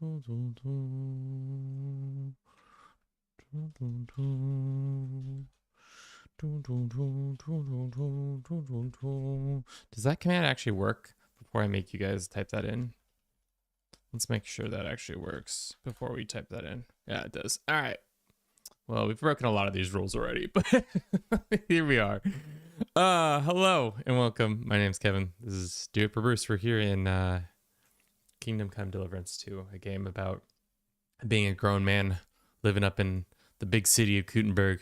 Does that command actually work before I make you guys type that in? Let's make sure that actually works before we type that in. Yeah, it does. All right. Well, we've broken a lot of these rules already, but here we are. Hello and welcome. My name's Kevin. This is Do It for Bruce. We're here in Kingdom Come Deliverance 2, a game about being a grown man living up in the big city of Kuttenberg.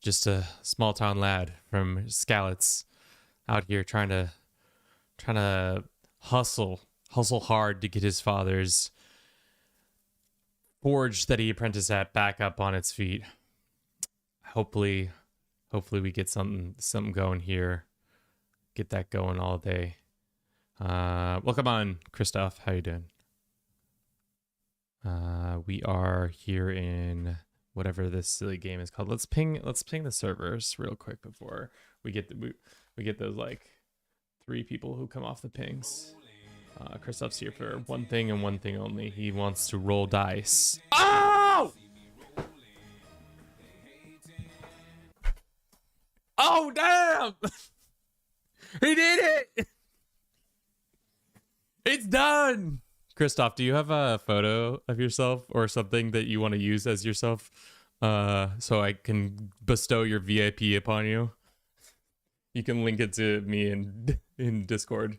Just a small town lad from Skalitz out here trying to hustle hard to get his father's forge that he apprenticed at back up on its feet. Hopefully we get something going here. Get that going all day. Welcome on, Christoph. How you doing? We are here in whatever this silly game is called. Let's ping the servers real quick before we get we get those like 3 people who come off the pings. Christoph's here for one thing and one thing only. He wants to roll dice. Oh! Oh, damn! He did it! It's done! Christoph, do you have a photo of yourself or something that you want to use as yourself? So I can bestow your VIP upon you. You can link it to me in Discord.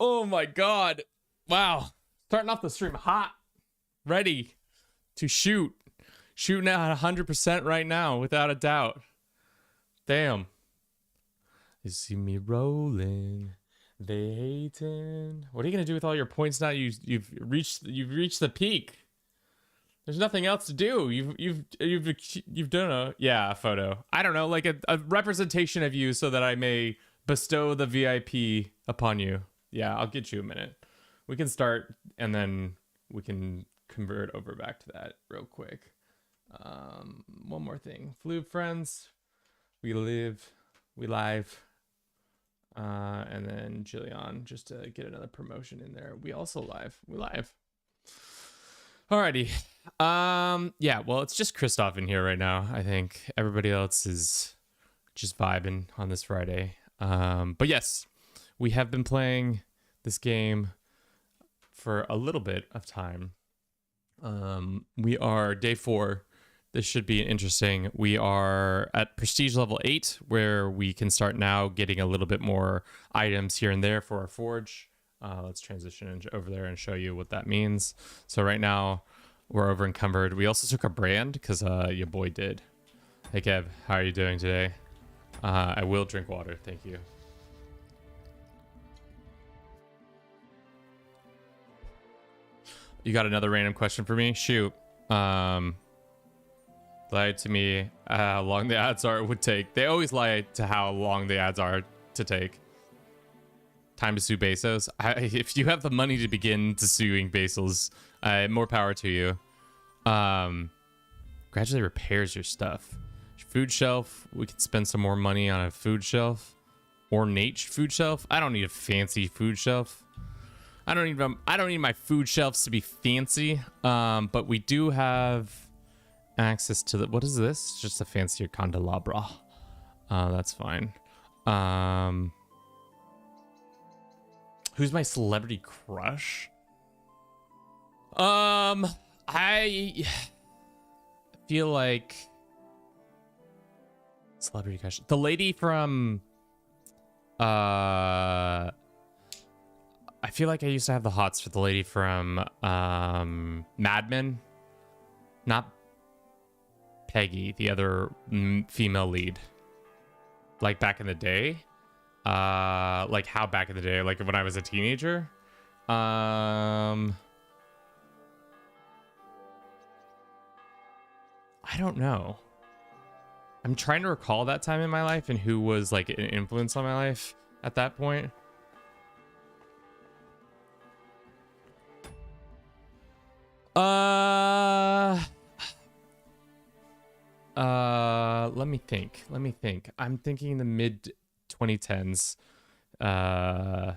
Oh my god. Wow. Starting off the stream hot. Ready to shoot. Shooting at 100% right now, without a doubt. Damn. You see me rolling. They hating. What are you gonna do with all your points now? You've reached the peak. There's nothing else to do. You've done a photo. I don't know, like a representation of you so that I may bestow the VIP upon you. Yeah, I'll get you a minute. We can start and then we can convert over back to that real quick. One more thing. Flube friends. We live. And then Jillian, just to get another promotion in there. We also live. We live. Alrighty. Yeah, well, it's just Christoph in here right now. I think everybody else is just vibing on this Friday. But yes, we have been playing this game for a little bit of time. We are day 4. This should be interesting. We are at prestige level 8, where we can start now getting a little bit more items here and there for our forge. Let's transition over there and show you what that means. So right now we're over encumbered. We also took a brand because your boy did. Hey Kev, how are you doing today? I will drink water, thank you. You got another random question for me? Shoot. Lie to me how long the ads would take. They always lie to how long the ads are to take. Time to sue Bezos. If you have the money to begin to suing Bezos, more power to you. Gradually repairs your stuff. Food shelf. We could spend some more money on a food shelf. Ornate food shelf. I don't need a fancy food shelf. I don't need my food shelves to be fancy. But we do have access to the, what is this? It's just a fancier candelabra. That's fine. Who's my celebrity crush? I feel like celebrity crush. The lady from I feel like I used to have the hots for the lady from Mad Men. Not Peggy, the other female lead. Like back in the day. Like how back in the day? Like when I was a teenager? I don't know. I'm trying to recall that time in my life and who was like an influence on my life at that point. Let me think. I'm thinking in the mid 2010s. I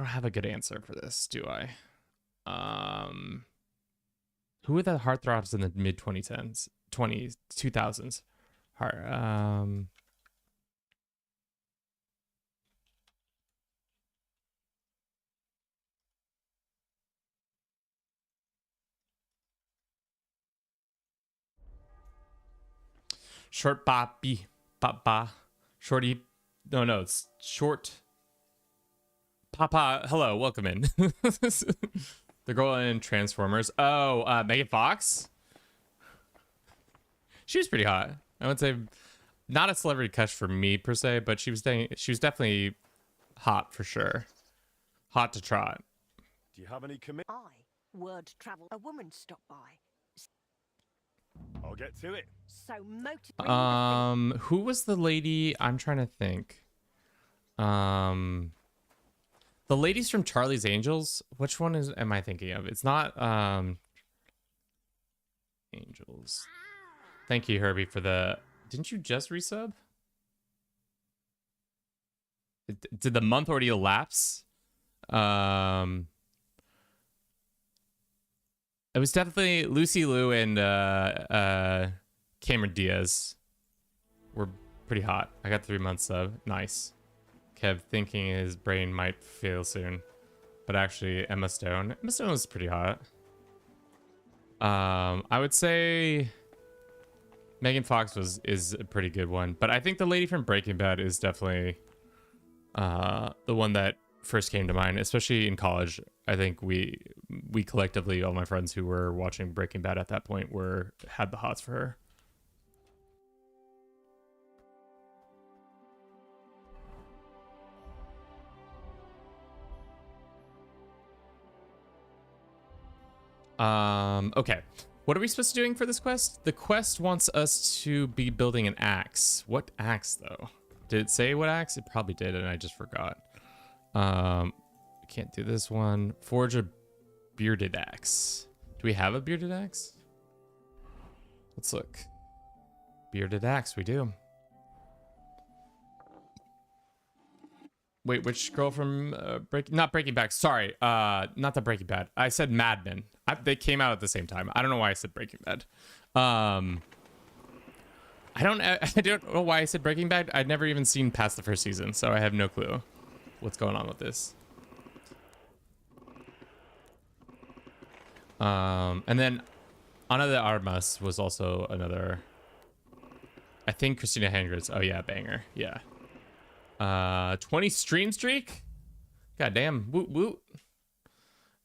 don't have a good answer for this, do I? Who were the heartthrobs in the mid 2010s, 2000s? Short Boppy, Papa, Shorty. No, it's Short Papa. Hello, welcome in. The girl in Transformers. Oh, Megan Fox. She was pretty hot. I would say not a celebrity crush for me per se, but she was definitely hot for sure. Hot to trot. Do you have any commit? Word travel. A woman stopped by. I'll get to it. So Who was the lady? I'm trying to think. The ladies from Charlie's Angels. Which one am I thinking of? It's not Angels. Thank you, Herbie, for the. Didn't you just resub? Did the month already elapse? It was definitely Lucy Liu and Cameron Diaz were pretty hot. I got 3 months sub. Nice. Kev thinking his brain might fail soon. But actually, Emma Stone. Emma Stone was pretty hot. I would say Megan Fox is a pretty good one. But I think the lady from Breaking Bad is definitely the one that first came to mind, especially in college. I think we collectively, all my friends who were watching Breaking Bad at that point, had the hots for her. Okay, what are we supposed to be doing for this quest? The quest wants us to be building an axe. What axe though? Did it say what axe? It probably did, and I just forgot. Can't do this one. Forge a bearded axe. Do we have a bearded axe? Let's look. Bearded axe, we do. Wait, which girl from not Breaking Bad? Sorry, not the Breaking Bad. I said Mad Men. They came out at the same time. I don't know why I said Breaking Bad. I don't know why I said Breaking Bad. I'd never even seen past the first season, so I have no clue what's going on with this. And then Ana de Armas was also another. I think Christina Hendricks. Oh yeah, banger. Yeah. 20 stream streak. God damn. Woot woot.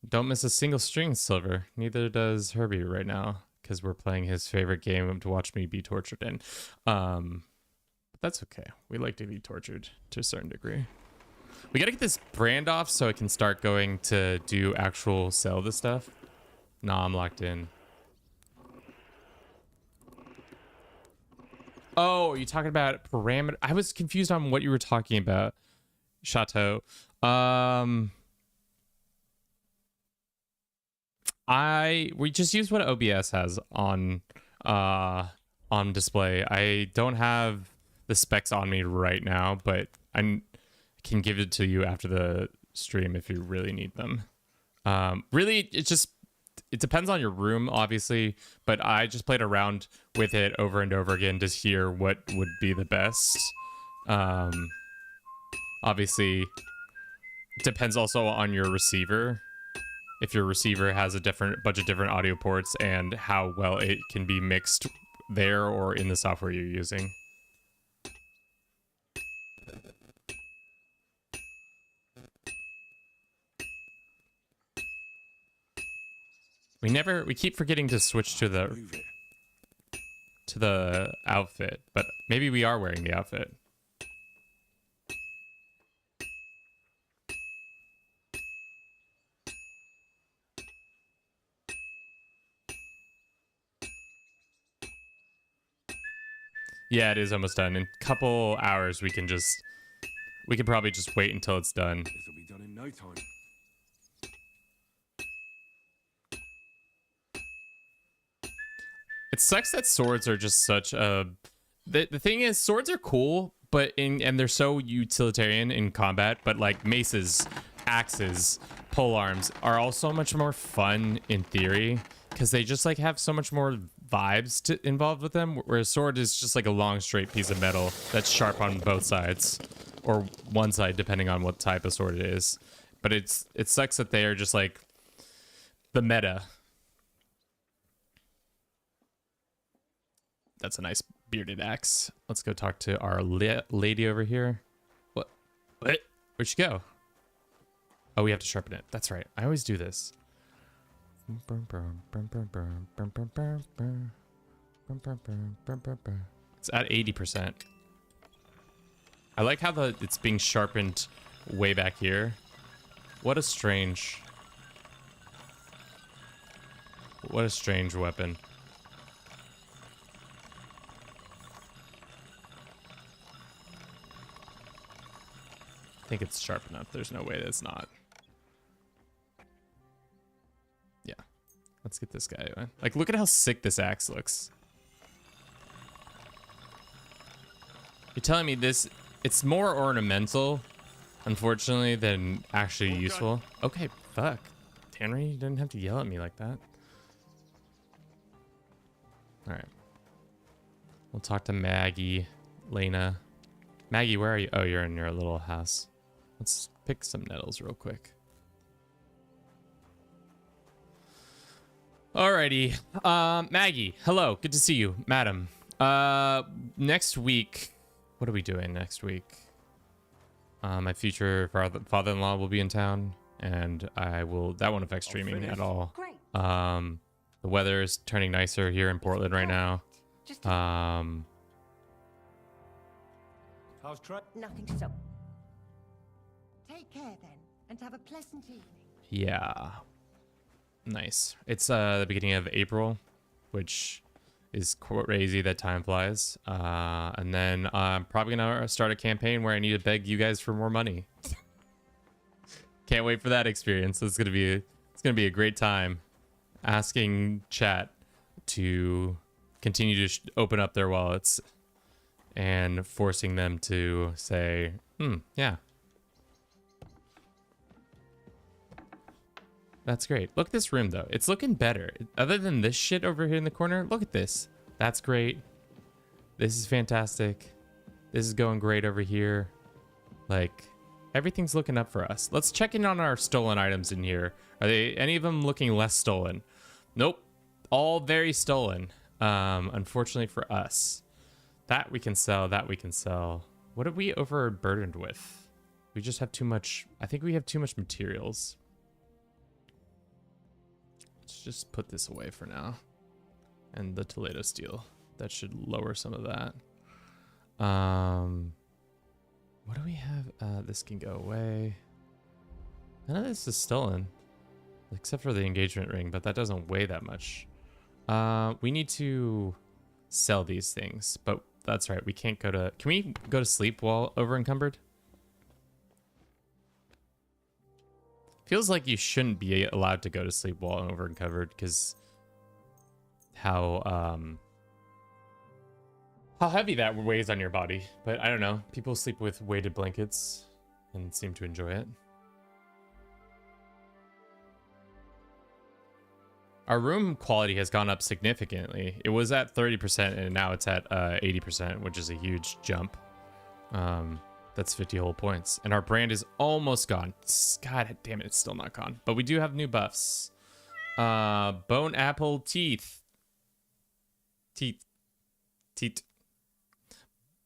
Don't miss a single stream, Silver. Neither does Herbie right now, because we're playing his favorite game to watch me be tortured in. But that's okay. We like to be tortured to a certain degree. We gotta get this brand off so I can start going to do actual sell this stuff. Nah, I'm locked in. Oh, are you talking about parameter? I was confused on what you were talking about, Chateau. We just use what OBS has on display. I don't have the specs on me right now, but I can give it to you after the stream if you really need them. Really, it depends on your room, obviously, but I just played around with it over and over again to hear what would be the best. Obviously, it depends also on your receiver. If your receiver has a bunch of different audio ports and how well it can be mixed there or in the software you're using. We keep forgetting to switch to the outfit, but maybe we are wearing the outfit. Yeah, it is almost done. In a couple hours, we could probably just wait until it's done. This will be done in no time. It sucks that swords are just such a. The thing is, swords are cool, and they're so utilitarian in combat. But like maces, axes, pole arms are all so much more fun in theory because they just like have so much more vibes involved with them, where a sword is just like a long straight piece of metal that's sharp on both sides, or one side depending on what type of sword it is. But it sucks that they are just like the meta. That's a nice bearded axe. Let's go talk to our lady over here. What? Where'd she go? Oh, we have to sharpen it. That's right. I always do this. It's at 80%. I like how it's being sharpened way back here. What a strange weapon. I think it's sharp enough. There's no way that it's not. Yeah. Let's get this guy. Like, look at how sick this axe looks. You're telling me this... It's more ornamental, unfortunately, than actually useful. Okay, fuck. Henry, you didn't have to yell at me like that. Alright. We'll talk to Maggie. Lena. Maggie, where are you? Oh, you're in your little house. Let's pick some nettles real quick. Alrighty. Maggie, hello. Good to see you, madam. Next week... What are we doing next week? My future father-in-law will be in town, and that won't affect streaming at all. Great. The weather is turning nicer here in Portland right now. How's Trey? Nothing so. Take care then, and have a pleasant evening. Yeah. Nice. It's the beginning of April, which is crazy that time flies. And then I'm probably gonna start a campaign where I need to beg you guys for more money. Can't wait for that experience. It's gonna be a great time asking chat to continue to open up their wallets and forcing them to say, yeah. That's great. Look at this room, though. It's looking better. Other than this shit over here in the corner, look at this. That's great. This is fantastic. This is going great over here. Like, everything's looking up for us. Let's check in on our stolen items in here. Are any of them looking less stolen? Nope. All very stolen. Unfortunately for us. That we can sell. That we can sell. What are we overburdened with? We just have too much. I think we have too much materials. Let's just put this away for now. And the Toledo steel. That should lower some of that. What do we have? This can go away. None of this is stolen. Except for the engagement ring, but that doesn't weigh that much. We need to sell these things, but that's right. We can't go to... Can we go to sleep while over encumbered? Feels like you shouldn't be allowed to go to sleep while over encumbered because how heavy that weighs on your body. But I don't know. People sleep with weighted blankets and seem to enjoy it. Our room quality has gone up significantly. It was at 30% and now it's at 80%, which is a huge jump. That's 50 whole points. And our brand is almost gone. God damn it, it's still not gone. But we do have new buffs. Bone apple teeth. Teeth.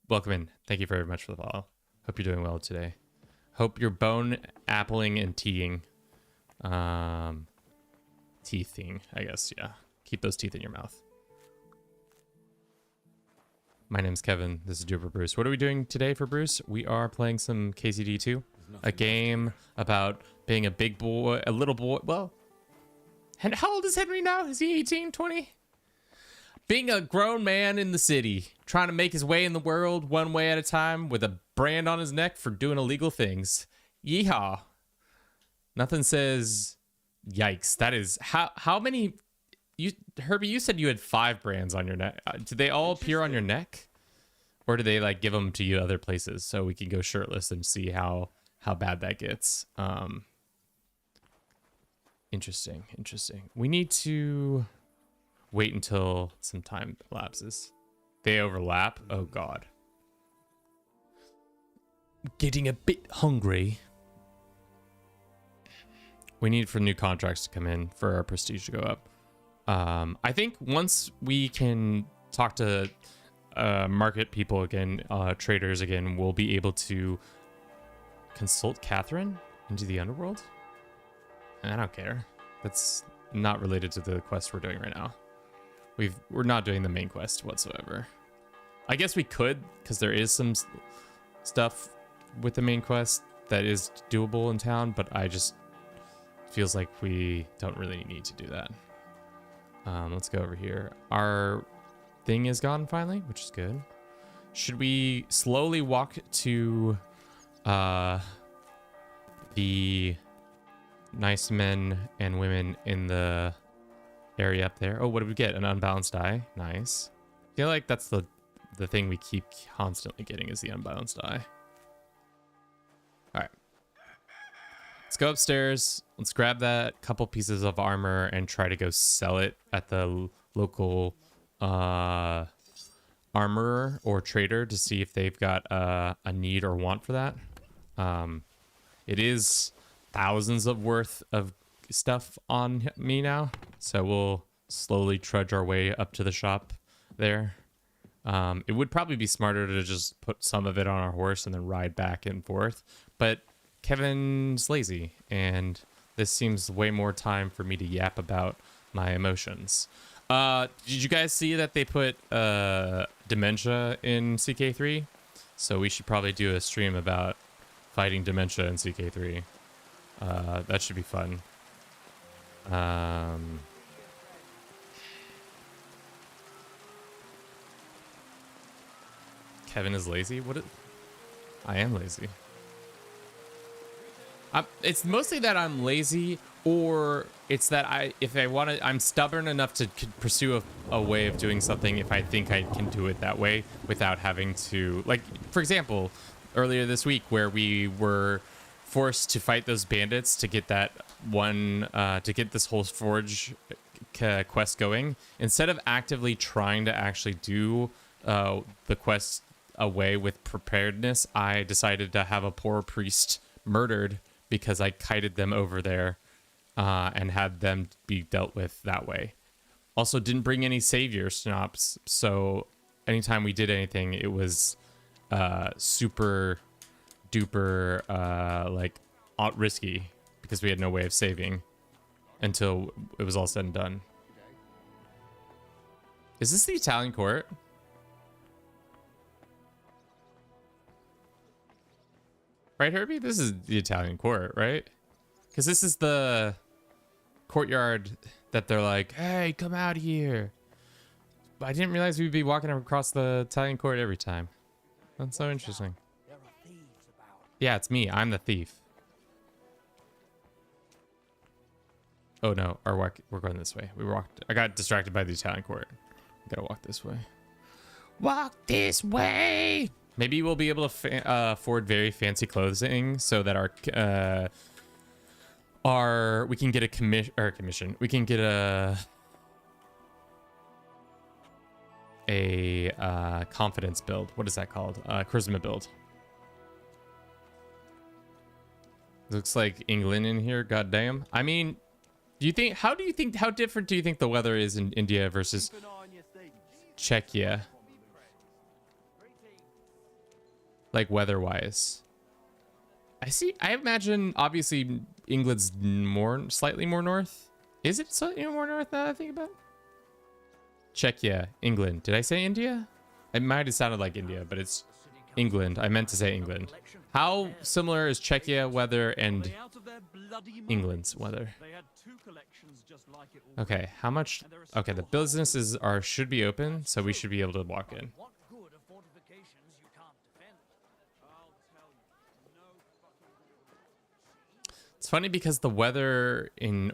Welcome in. Thank you very much for the follow. Hope you're doing well today. Hope you're bone appling and teething. Teething, I guess, yeah. Keep those teeth in your mouth. My name's Kevin. This is Duper Bruce. What are we doing today for Bruce? We are playing some KCD2, a game about being a big boy, a little boy. Well, and how old is Henry now? Is he 18, 20? Being a grown man in the city, trying to make his way in the world one way at a time with a brand on his neck for doing illegal things. Yeehaw. Nothing says yikes. That is how many... Herbie, you said you had 5 brands on your neck. Did they all appear on your neck? Or do they like give them to you other places so we can go shirtless and see how bad that gets? Interesting, interesting. We need to wait until some time lapses. They overlap. Oh god. Getting a bit hungry. We need for new contracts to come in for our prestige to go up. I think once we can talk to market people again, traders again, we'll be able to consult Catherine into the underworld. I don't care. That's not related to the quest we're doing right now. We're not doing the main quest whatsoever. I guess we could, because there is some stuff with the main quest that is doable in town, but I just feels like we don't really need to do that. Let's go over here. Our thing is gone finally, which is good. Should we slowly walk to the nice men and women in the area up there? Oh, what did we get? An unbalanced die. Nice. I feel like that's the thing we keep constantly getting is the unbalanced die. All right. Let's go upstairs. Let's grab that couple pieces of armor and try to go sell it at the local armorer or trader to see if they've got a need or want for that. It is thousands of worth of stuff on me now, so we'll slowly trudge our way up to the shop there. It would probably be smarter to just put some of it on our horse and then ride back and forth, but Kevin's lazy, and this seems way more time for me to yap about my emotions. Did you guys see that they put dementia in CK3? So we should probably do a stream about fighting dementia in CK3. That should be fun. Kevin is lazy? I am lazy. It's mostly that I'm lazy, or it's that I'm stubborn enough to pursue a way of doing something if I think I can do it that way without having to, like, for example, earlier this week where we were forced to fight those bandits to get that one, to get this whole forge quest going. Instead of actively trying to actually do the quest away with preparedness, I decided to have a poor priest murdered because I kited them over there and had them be dealt with that way. Also didn't bring any savior snaps, so anytime we did anything, it was super duper like risky because we had no way of saving until it was all said and done. Is this the Italian court? Right, Herbie? This is the Italian court, right? Because this is the courtyard that they're like, hey, come out here. But I didn't realize we'd be walking across the Italian court every time. That's so interesting. Yeah, it's me. I'm the thief. Oh no, we're going this way. I got distracted by the Italian court. We gotta walk this way. Walk this way. Maybe we'll be able to afford very fancy clothing so that we can get a commission. We can get a confidence build. What is that called? Charisma build. Looks like England in here. Goddamn. I mean, how different do you think the weather is in India versus Czechia? Like weather-wise. I imagine obviously England's slightly more north. Is it slightly more north now that I think about it? Czechia, England. Did I say India? It might have sounded like India, but it's England. I meant to say England. How similar is Czechia weather and England's weather? Okay, how much? Okay, the businesses should be open, so we should be able to walk in. It's funny because the weather in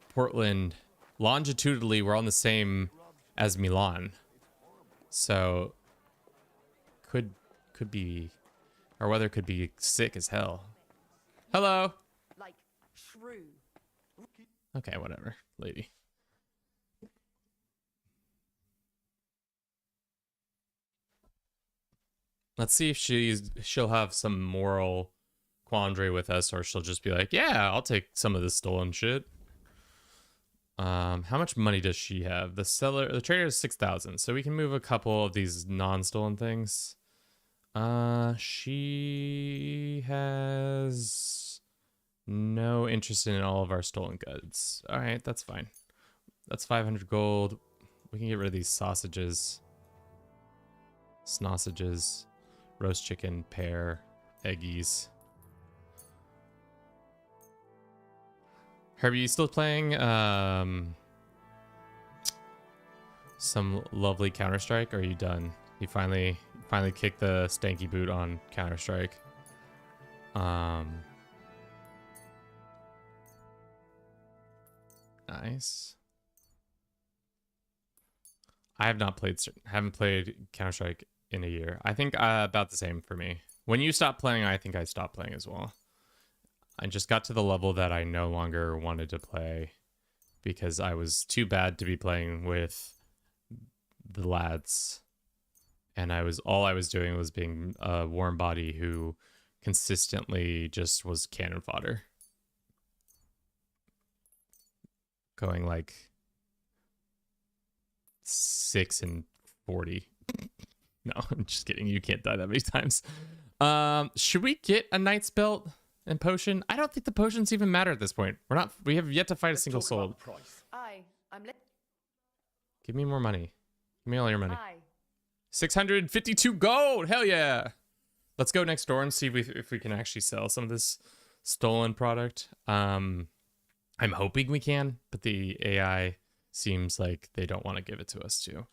Portland, longitudinally, we're on the same as Milan. So, could be, our weather could be sick as hell. Hello. Like shrew. Okay, whatever, lady. Let's see if she'll have some moral quandary with us, or she'll just be like, yeah, I'll take some of this stolen shit. How much money does she have? The trader is 6,000, so we can move a couple of these non-stolen things. She has no interest in all of our stolen goods. All right, that's fine. That's 500 gold. We can get rid of these sausages, snossages, roast chicken, pear, eggies. Herbie, you still playing some lovely Counter-Strike, or are you done? You finally kicked the stanky boot on Counter-Strike. Nice. I have not played, haven't played Counter-Strike in a year. I think about the same for me. When you stop playing, I think I stopped playing as well. I just got to the level that I no longer wanted to play because I was too bad to be playing with the lads. And all I was doing was being a warm body who consistently just was cannon fodder. Going like 6 and 40. No, I'm just kidding. You can't die that many times. Should we get a knight's belt and potion? I don't think the potions even matter at this point. We have yet to fight a single soul. Give me more money. Give me all your money. 652 gold. Hell yeah. Let's go next door and see if we can actually sell some of this stolen product. I'm hoping we can, but the AI seems like they don't want to give it to us too.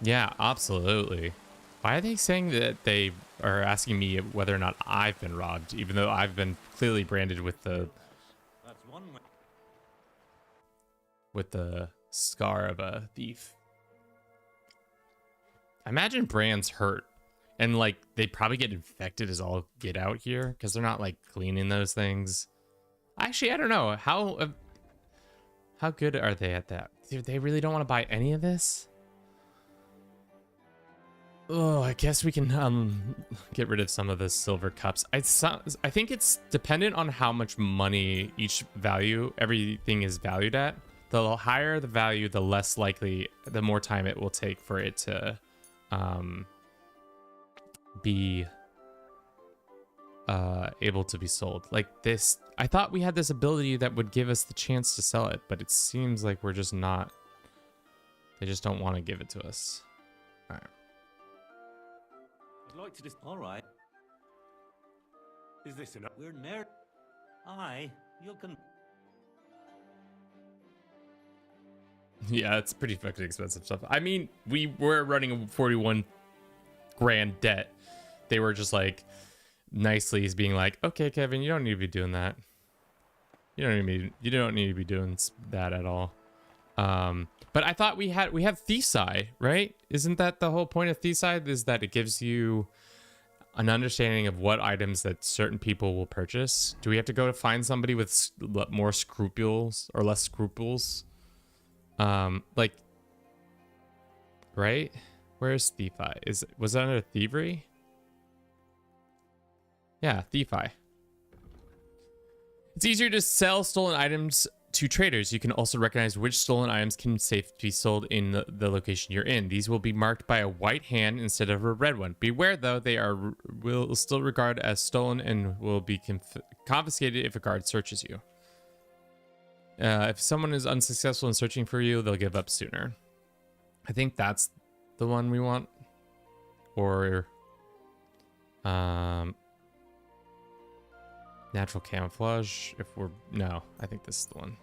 Yeah, absolutely. Why are they saying that they are asking me whether or not I've been robbed, even though I've been clearly branded with the scar of a thief? I imagine brands hurt, and like they probably get infected as all get out here because they're not like cleaning those things. Actually, I don't know how good are they at that. They really don't want to buy any of this. Oh, I guess we can get rid of some of the silver cups. I think it's dependent on how much money everything is valued at. The higher the value, the less likely, the more time it will take for it to be able to be sold. Like this, I thought we had this ability that would give us the chance to sell it, but it seems like we're just not. They just don't want to give it to us. All right. I'd like to just. All right. Is this enough? We're near. Aye, you can. Yeah, it's pretty fucking expensive stuff. I mean, we were running a 41 grand debt. They were just like nicely being like, okay, Kevin, you don't need to be doing that. You don't need to be doing that at all. But I thought we have Thief's Eye, right? Isn't that the whole point of Thief's Eye? Is that it gives you an understanding of what items that certain people will purchase? Do we have to go to find somebody with more scruples or less scruples? Like, right? Where's Thief Eye? Was that under thievery? Yeah, Thief Eye. It's easier to sell stolen items to traders. You can also recognize which stolen items can safely be sold in the location you're in. These will be marked by a white hand instead of a red one. Beware though, they will still regard as stolen and will be confiscated if a guard searches you. If someone is unsuccessful in searching for you, they'll give up sooner. I think that's the one we want. Or natural camouflage. No, I think this is the one.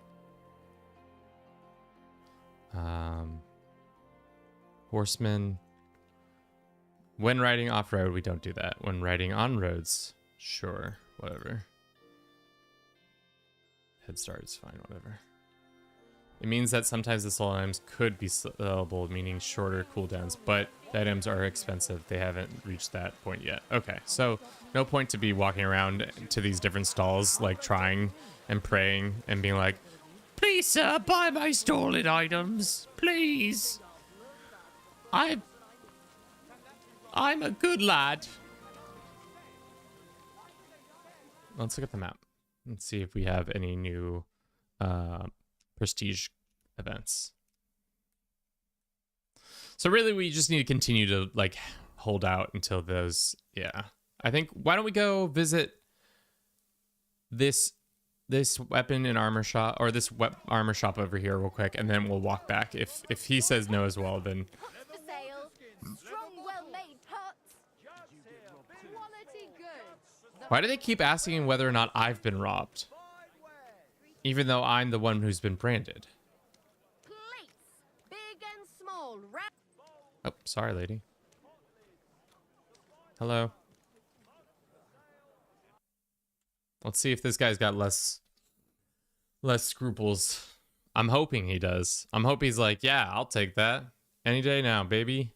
Horseman. When riding off-road, we don't do that. When riding on roads, sure, whatever. Head start is fine, whatever. It means that sometimes the soul items could be sellable, meaning shorter cooldowns, but the items are expensive. They haven't reached that point yet. Okay, so no point to be walking around to these different stalls, like trying and praying and being like, please, sir, buy my stolen items, please. I'm a good lad. Let's look at the map. Let's see if we have any new prestige events. So really, we just need to continue to like hold out until those. Yeah, I think. Why don't we go visit this weapon and armor shop, or this armor shop over here real quick, and then we'll walk back. If he says no as well, then. Strong, well-made pots. Quality goods. Why do they keep asking whether or not I've been robbed? Even though I'm the one who's been branded. Plates, big and small. Oh, sorry, lady. Hello. Let's see if this guy's got less scruples. I'm hoping he does. I'm hoping he's like, yeah, I'll take that. Any day now, baby.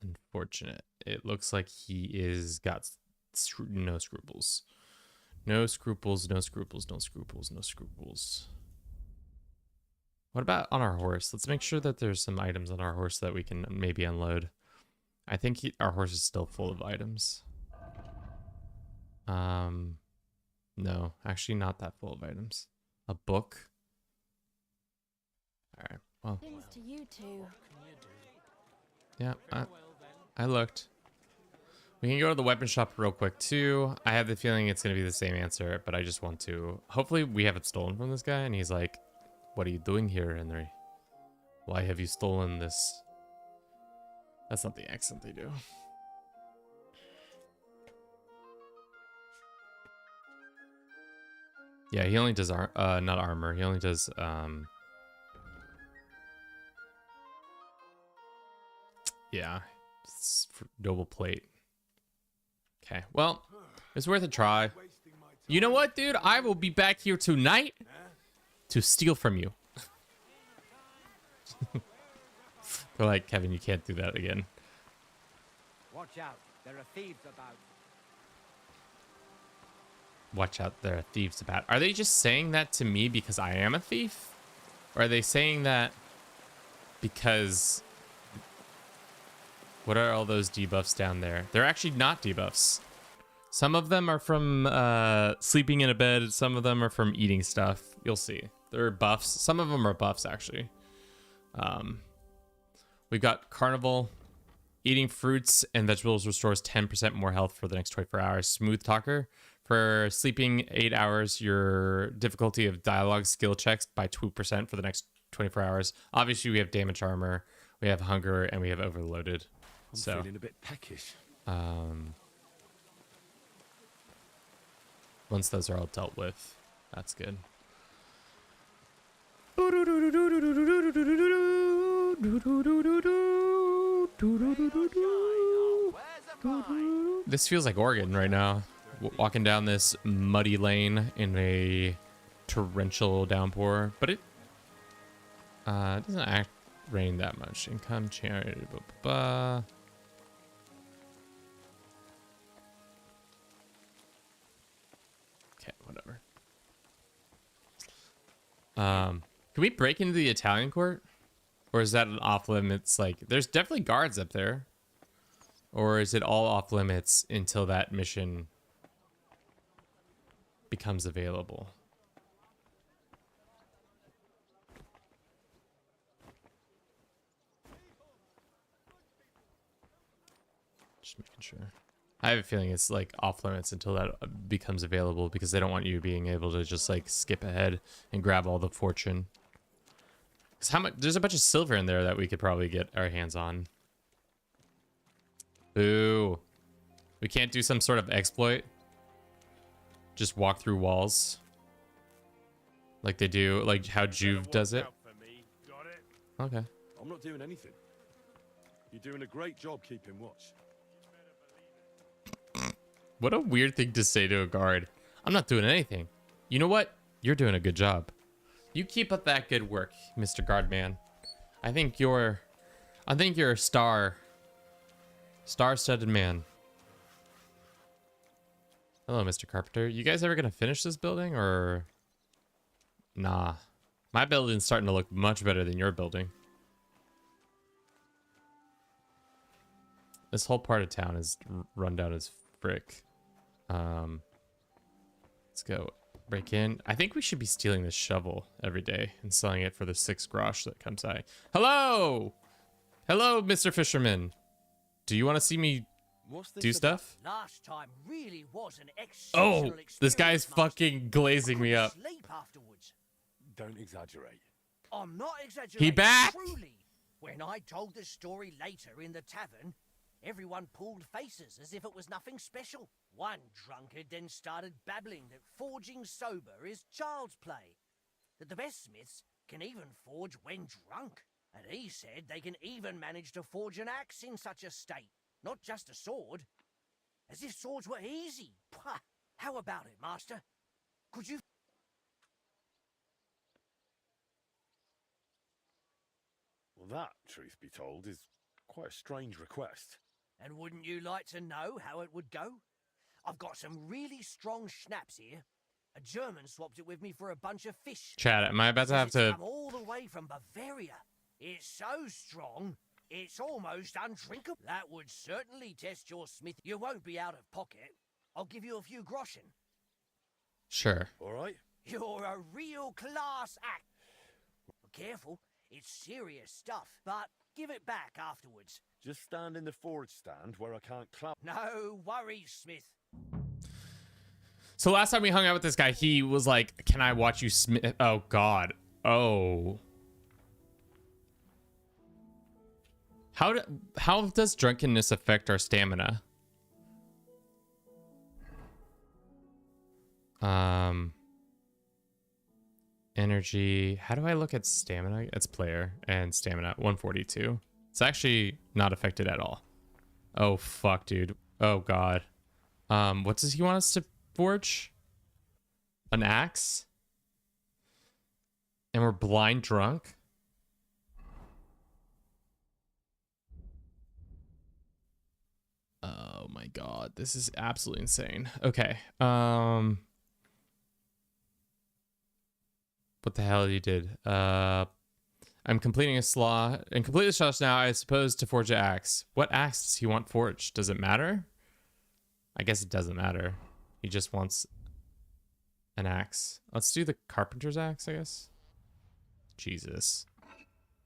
Unfortunate. It looks like he is got no scruples. No scruples, no scruples, no scruples, no scruples. What about on our horse? Let's make sure that there's some items on our horse that we can maybe unload. I think our horse is still full of items. No, actually not that full of items. A book. All right. Well. To you two. Yeah, I looked. We can go to the weapon shop real quick too. I have the feeling it's gonna be the same answer, but I just want to. Hopefully, we have it stolen from this guy, and he's like, "What are you doing here, Henry? Why have you stolen this?" That's not the accent they do. Yeah, he only does not armor. He only does yeah, it's for double plate. Okay, well, it's worth a try. You know what, dude? I will be back here tonight to steal from you. They're like, Kevin, you can't do that again. Watch out, there are thieves about. Watch out, there are thieves about. Are they just saying that to me because I am a thief? Or are they saying that because... What are all those debuffs down there? They're actually not debuffs. Some of them are from sleeping in a bed. Some of them are from eating stuff. You'll see. They're buffs. Some of them are buffs, actually. We've got Carnival. Eating fruits and vegetables restores 10% more health for the next 24 hours. Smooth Talker. For sleeping 8 hours, your difficulty of dialogue skill checks by 2% for the next 24 hours. Obviously, we have damage armor, we have hunger, and we have overloaded. I'm feeling a bit peckish. Once those are all dealt with, that's good. This feels like Oregon right now. Walking down this muddy lane in a torrential downpour, but it doesn't rain that much. Income charity. Okay, whatever. Can we break into the Italian court? Or is that an off limits? Like, there's definitely guards up there. Or is it all off limits until that mission becomes available? Just making sure. I have a feeling it's like off limits until that becomes available because they don't want you being able to just like skip ahead and grab all the fortune. Because how much? There's a bunch of silver in there that we could probably get our hands on. Boo. We can't do some sort of exploit. Just walk through walls. Like they do, like how Juve does it. Okay. I'm not doing anything. You're doing a great job keeping watch. What a weird thing to say to a guard. I'm not doing anything. You know what? You're doing a good job. You keep up that good work, Mr. Guardman. I think you're a star-studded man. Hello, Mr. Carpenter. You guys ever gonna finish this building or? Nah. My building's starting to look much better than your building. This whole part of town is run down as frick. Let's go break in. I think we should be stealing this shovel every day and selling it for the 6 grosh that comes out. Hello! Hello, Mr. Fisherman. Do you want to see me do stuff? Last time really was an Oh, exceptional this guy's experience, Master. fucking glazing me up. Sleep afterwards. Don't exaggerate. I'm not exaggerating. He back? Truly. When I told the story later in the tavern, everyone pulled faces as if it was nothing special. One drunkard then started babbling that forging sober is child's play, that the best smiths can even forge when drunk. And he said they can even manage to forge an axe in such a state, not just a sword. As if swords were easy. Pah! How about it, Master? Could you... Well, that, truth be told, is quite a strange request. And wouldn't you like to know how it would go? I've got some really strong schnapps here. A German swapped it with me for a bunch of fish. Chad, am I about to have It's to... come all the way from Bavaria. It's so strong, it's almost undrinkable. That would certainly test your smith. You won't be out of pocket. I'll give you a few groschen. Sure. All right? You're a real class act. Careful, it's serious stuff, but give it back afterwards. Just stand in the forge stand where I can't clap. No worries, Smith. So last time we hung out with this guy, he was like, can I watch you smith? Oh, God. Oh. How does drunkenness affect our stamina? Energy. How do I look at stamina? It's player and stamina. 142. It's actually not affected at all. Oh, fuck, dude. Oh, God. What does he want us to forge? An axe? And we're blind drunk? Oh my God, this is absolutely insane. Okay. What the hell you did? I'm completing a slaw and complete the slaw now. I suppose to forge an axe. What axe does he want forged? Does it matter? I guess it doesn't matter. He just wants an axe. Let's do the carpenter's axe, I guess. Jesus,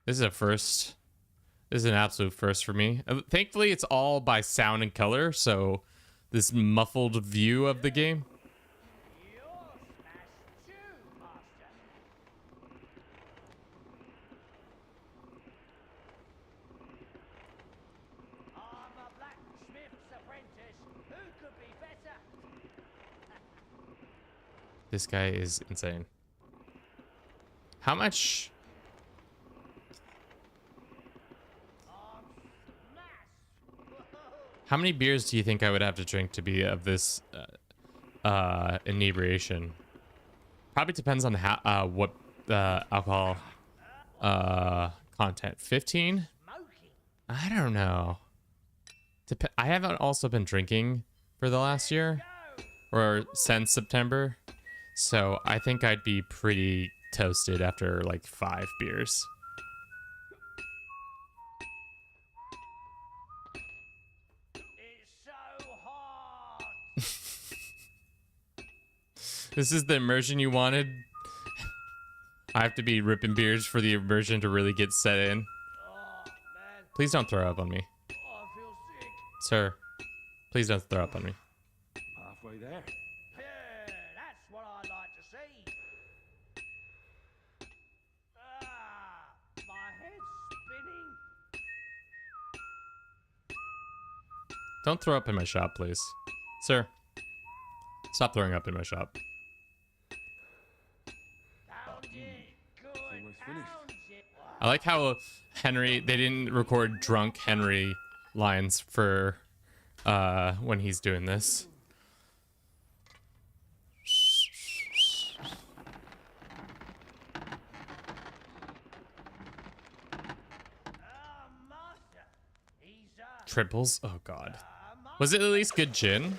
this is a first. This is an absolute first for me. Thankfully, it's all by sound and color, so this muffled view of the game. This guy is insane. How much? How many beers do you think I would have to drink to be of this inebriation? Probably depends on how what alcohol content. 15? I don't know. I haven't also been drinking for the last year or since September, so I think I'd be pretty toasted after like 5 beers. This is the immersion you wanted. I have to be ripping beers for the immersion to really get set in. Please don't throw up on me. Sir, please don't throw up on me. Halfway there. Yeah, that's what I like to see. My head's spinning. Don't throw up in my shop, please. Sir, stop throwing up in my shop. Almost finished. I like how Henry, they didn't record drunk Henry lines for when he's doing this. triples. Oh god. Was it at least good gin?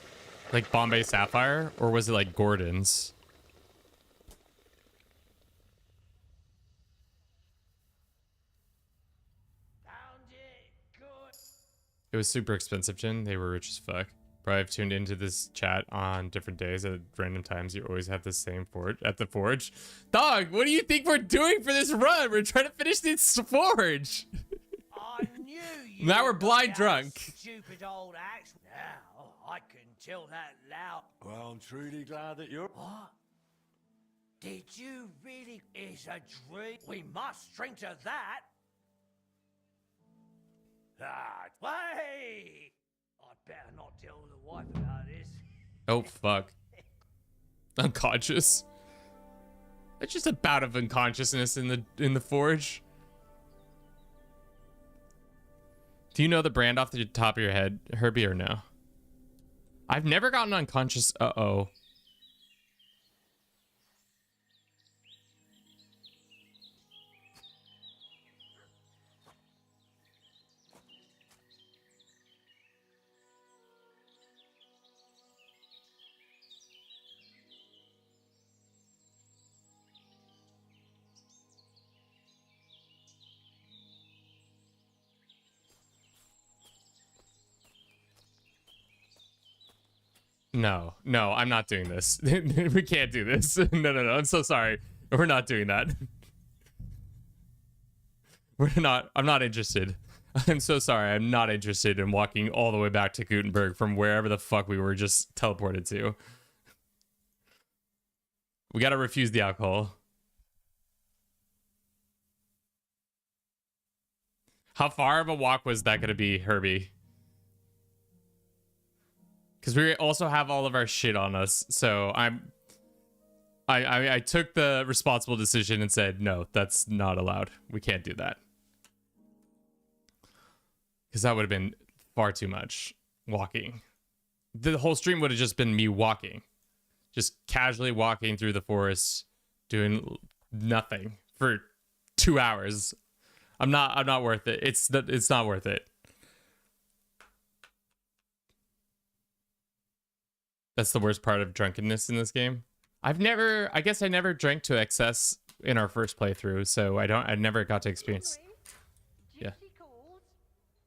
Like Bombay Sapphire? Or was it like Gordon's? It was super expensive gin. They were rich as fuck. Probably have tuned into this chat on different days at random times. You always have the same forge at the forge. Dog, what do you think we're doing for this run? We're trying to finish this forge. I knew you Now we're would blind not drunk. Stupid old axe. Now I can tell that loud. Well, I'm truly glad that you're... What? Did you really? It's a dream. We must drink to that. Ah, wait! I'd better not tell the wife about this. Oh fuck. Unconscious. It's just a bout of unconsciousness in the forge. Do you know the brand off the top of your head, Herbie, or no? I've never gotten unconscious. Uh-oh. No, I'm not doing this. We can't do this. No, I'm so sorry. We're not doing that. I'm not interested. I'm so sorry. I'm not interested in walking all the way back to Kuttenberg from wherever the fuck we were just teleported to. We gotta refuse the alcohol. How far of a walk was that gonna be, Herbie? Because we also have all of our shit on us, so I took the responsible decision and said, no, that's not allowed. We can't do that. Because that would have been far too much walking. The whole stream would have just been me walking. Just casually walking through the forest, doing nothing for 2 hours. I'm not worth it. It's not worth it. That's the worst part of drunkenness in this game. I guess I never drank to excess in our first playthrough, so I never got to experience. Yeah.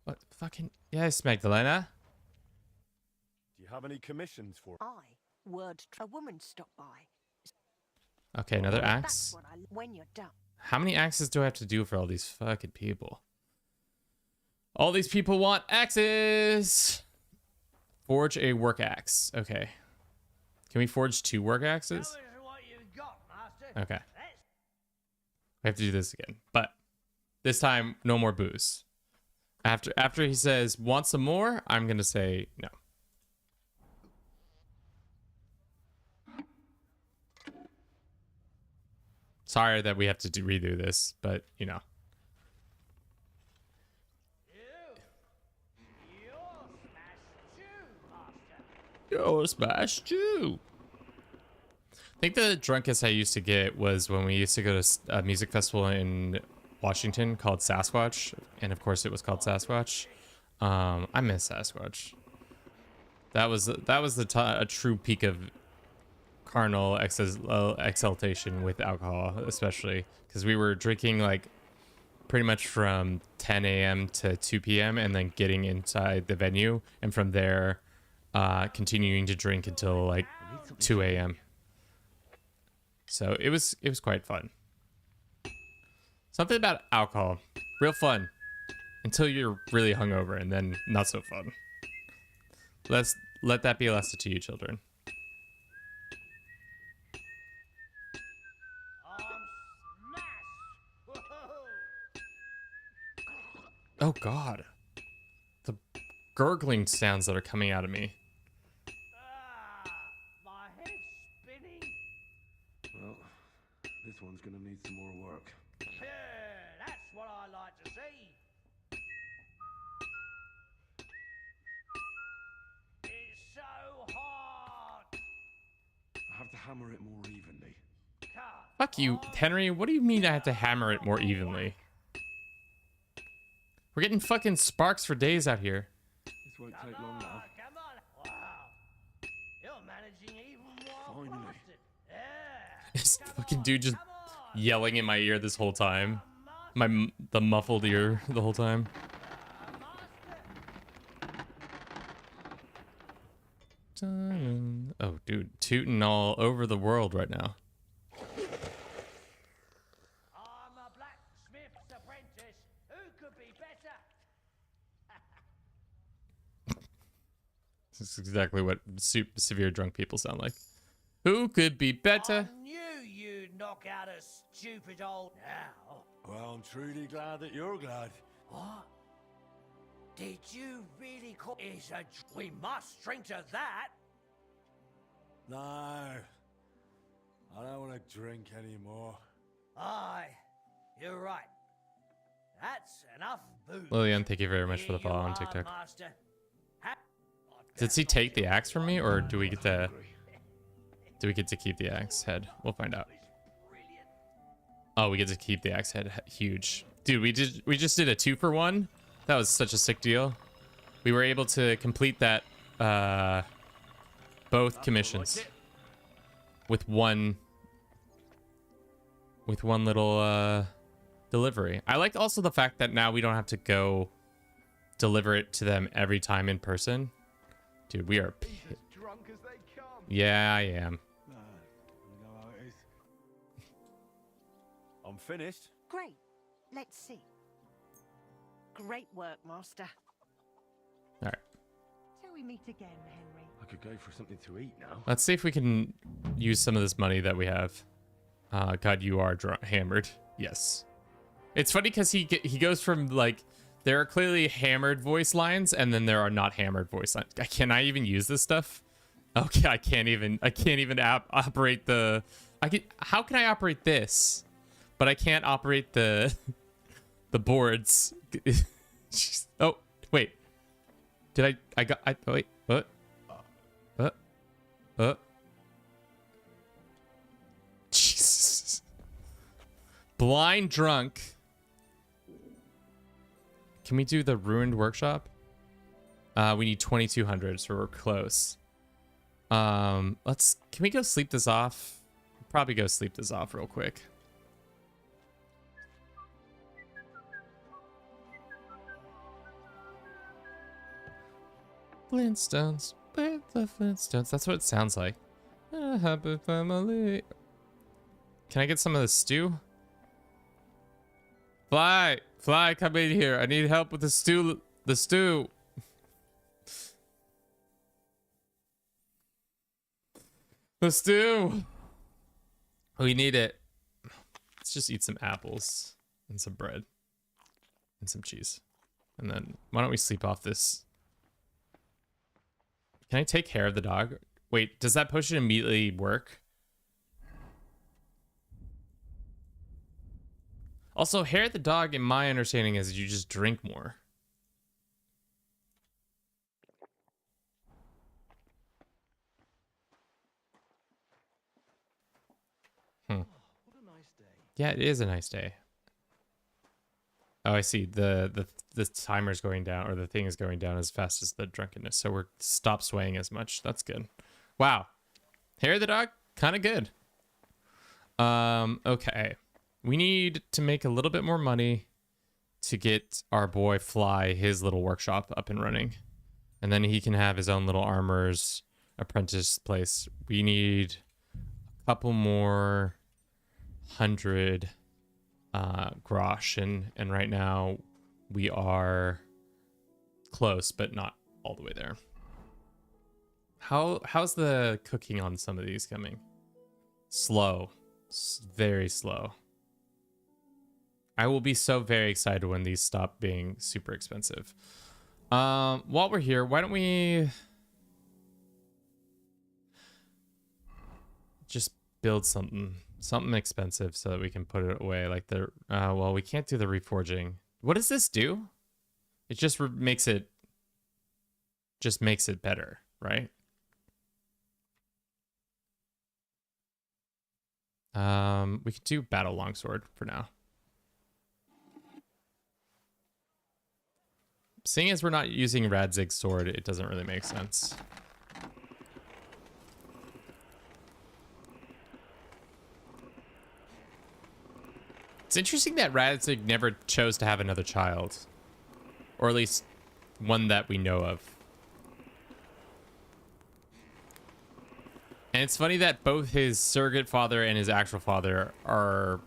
What fucking yes, Magdalena. Do you have any commissions for... A woman stopped by. Okay, another axe. When you're done. How many axes do I have to do for all these fucking people? All these people want axes. Forge a work axe. Okay. Can we forge 2 work axes? Okay. We have to do this again. But this time, no more booze. After he says, want some more? I'm going to say no. Sorry that we have to redo this, but, you know. Yo, smash Jew. I think the drunkest I used to get was when we used to go to a music festival in Washington called Sasquatch, and of course it was called Sasquatch. I miss Sasquatch. That was a true peak of carnal exaltation with alcohol, especially because we were drinking like pretty much from 10 a.m. to 2 p.m. and then getting inside the venue, and from there continuing to drink until like 2 a.m. So it was quite fun. Something about alcohol, real fun until you're really hungover, and then not so fun. Let that be a lesson to you, children. Oh God, the gurgling sounds that are coming out of me. My head's spinning. Well, this one's gonna need some more work. Yeah, that's what I like to see. It's so hard. I have to hammer it more evenly. Fuck you, Henry. What do you mean I have to hammer it more evenly? We're getting fucking sparks for days out here. won't take long now. Come on. Wow. You're managing even more Finally. faster. Yeah. This Come fucking on, dude just come on. yelling in my ear this whole time. Master. The muffled ear the whole time. Oh, dude, tooting all over the world right now. I'm a blacksmith's apprentice. Who could be better? This is exactly what severe drunk people sound like. Who could be better? I knew you'd knock out a stupid old now. Well, I'm truly glad that you're glad. What? Did you really call it a... We must drink to that. No. I don't want to drink anymore. Aye, you're right. That's enough booze. Lillian, thank you very much for the Here follow you on are, TikTok. Master. Ha- Does he take the axe from me, or do we get to keep the axe head? We'll find out. Oh, we get to keep the axe head. Huge, dude. We just did a 2-for-1. That was such a sick deal. We were able to complete that both commissions with one little delivery. I like also the fact that now we don't have to go deliver it to them every time in person. Dude, we are As drunk as they come. yeah, I am. You know how it is. I'm finished. Great. Let's see. Great work, Master. All right. Till we meet again, Henry. I could go for something to eat now. Let's see if we can use some of this money that we have. God, you are hammered. Yes. It's funny because he goes from like, there are clearly hammered voice lines, and then there are not hammered voice lines. Can I even use this stuff? Okay, I can't even operate the. How can I operate this? But I can't operate the boards. Oh wait, did I wait, what? Jesus. Blind drunk. Can we do the ruined workshop? We need 2,200, so we're close. Can we go sleep this off? Probably go sleep this off real quick. Flintstones, with the Flintstones. That's what it sounds like. A happy family. Can I get some of the stew? Fly, come in here. I need help with the stew. The stew. The stew. We need it. Let's just eat some apples and some bread and some cheese. And then why don't we sleep off this? Can I take care of the dog? Wait, does that potion immediately work? Also, hair of the dog, in my understanding, is you just drink more. What a nice day. Yeah, it is a nice day. Oh, I see. The timer's going down, or the thing is going down as fast as the drunkenness. So we're stop swaying as much. That's good. Wow. Hair of the dog, kind of good. Okay. We need to make a little bit more money to get our boy Fly his little workshop up and running. And then he can have his own little armorer's apprentice place. We need a couple more 100 grosh, and right now we are close, but not all the way there. How's the cooking on some of these coming? Slow. Very slow. I will be so very excited when these stop being super expensive. While we're here, why don't we just build something expensive so that we can put it away, like the well, we can't do the reforging. What does this do? It just makes it better, right? We could do battle longsword for now. seeing as we're not using Radzig's sword, it doesn't really make sense. It's interesting that Radzig never chose to have another child. Or at least one that we know of. And it's funny that both his surrogate father and his actual father are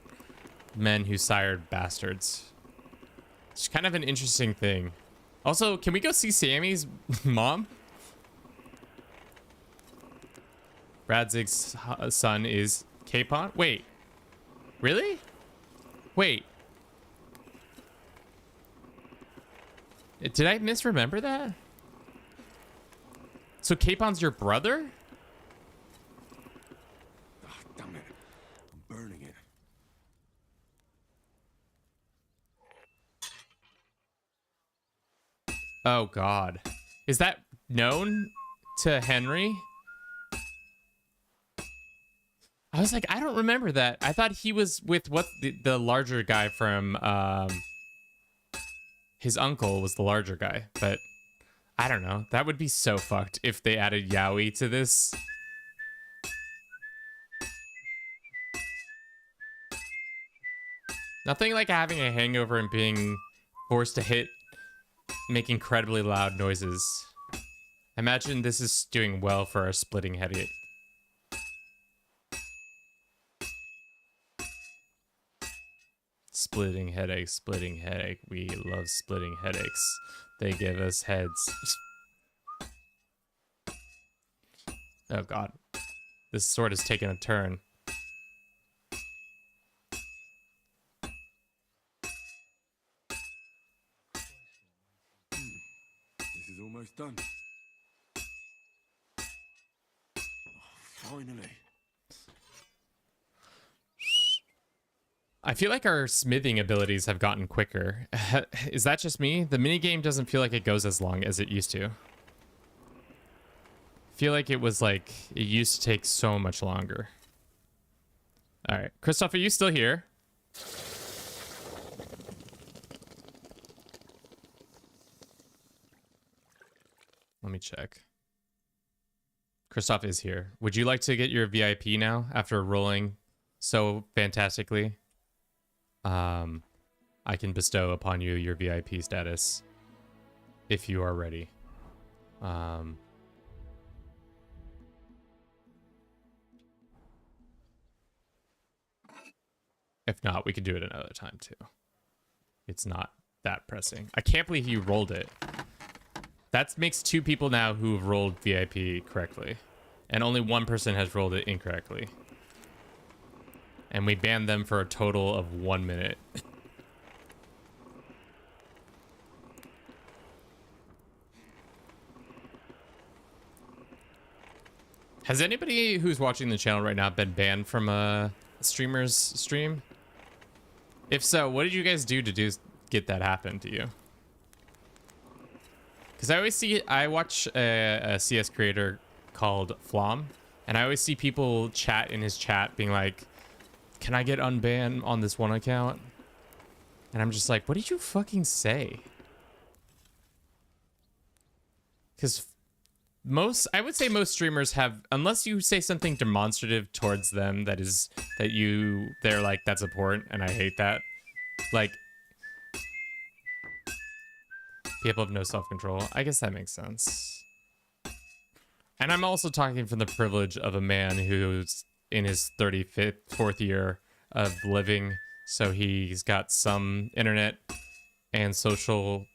men who sired bastards. It's kind of an interesting thing. Also, can we go see Sammy's mom? Radzig's son is Capon? Wait. Really? Wait. Did I misremember that? So Capon's your brother? Oh, damn it. I'm burning it. Oh God. Is that known to Henry? I was like, I don't remember that. I thought he was with what the larger guy from his uncle was the larger guy, but I don't know. That would be so fucked if they added Yowie to this. Nothing like having a hangover and being forced to make incredibly loud noises. I imagine this is doing well for our splitting headache. Splitting headache. We love splitting headaches. They give us heads. Oh God. This sword has taken a turn. This is almost done. Oh, finally. I feel like our smithing abilities have gotten quicker. Is that just me? The minigame doesn't feel like it goes as long as it used to. I feel like it was like, it used to take so much longer. All right. Christoph, are you still here? Let me check. Christoph is here. Would you like to get your VIP now after rolling so fantastically? I can bestow upon you your VIP status if you are ready. If not, we could do it another time too. It's not that pressing. I can't believe you rolled it. That makes 2 people now who have rolled VIP correctly. And only 1 person has rolled it incorrectly. And we banned them for a total of 1 minute. Has anybody who's watching the channel right now been banned from a streamer's stream? If so, what did you guys do to get that happen to you? Because I watch a CS creator called Flom, and I always see people chat in his chat being like, can I get unbanned on this one account? And I'm just like, what did you fucking say? Because I would say most streamers have, unless you say something demonstrative towards them they're like, that's abhorrent and I hate that. Like, people have no self-control. I guess that makes sense. And I'm also talking from the privilege of a man who's in his 4th year of living, so he's got some internet and social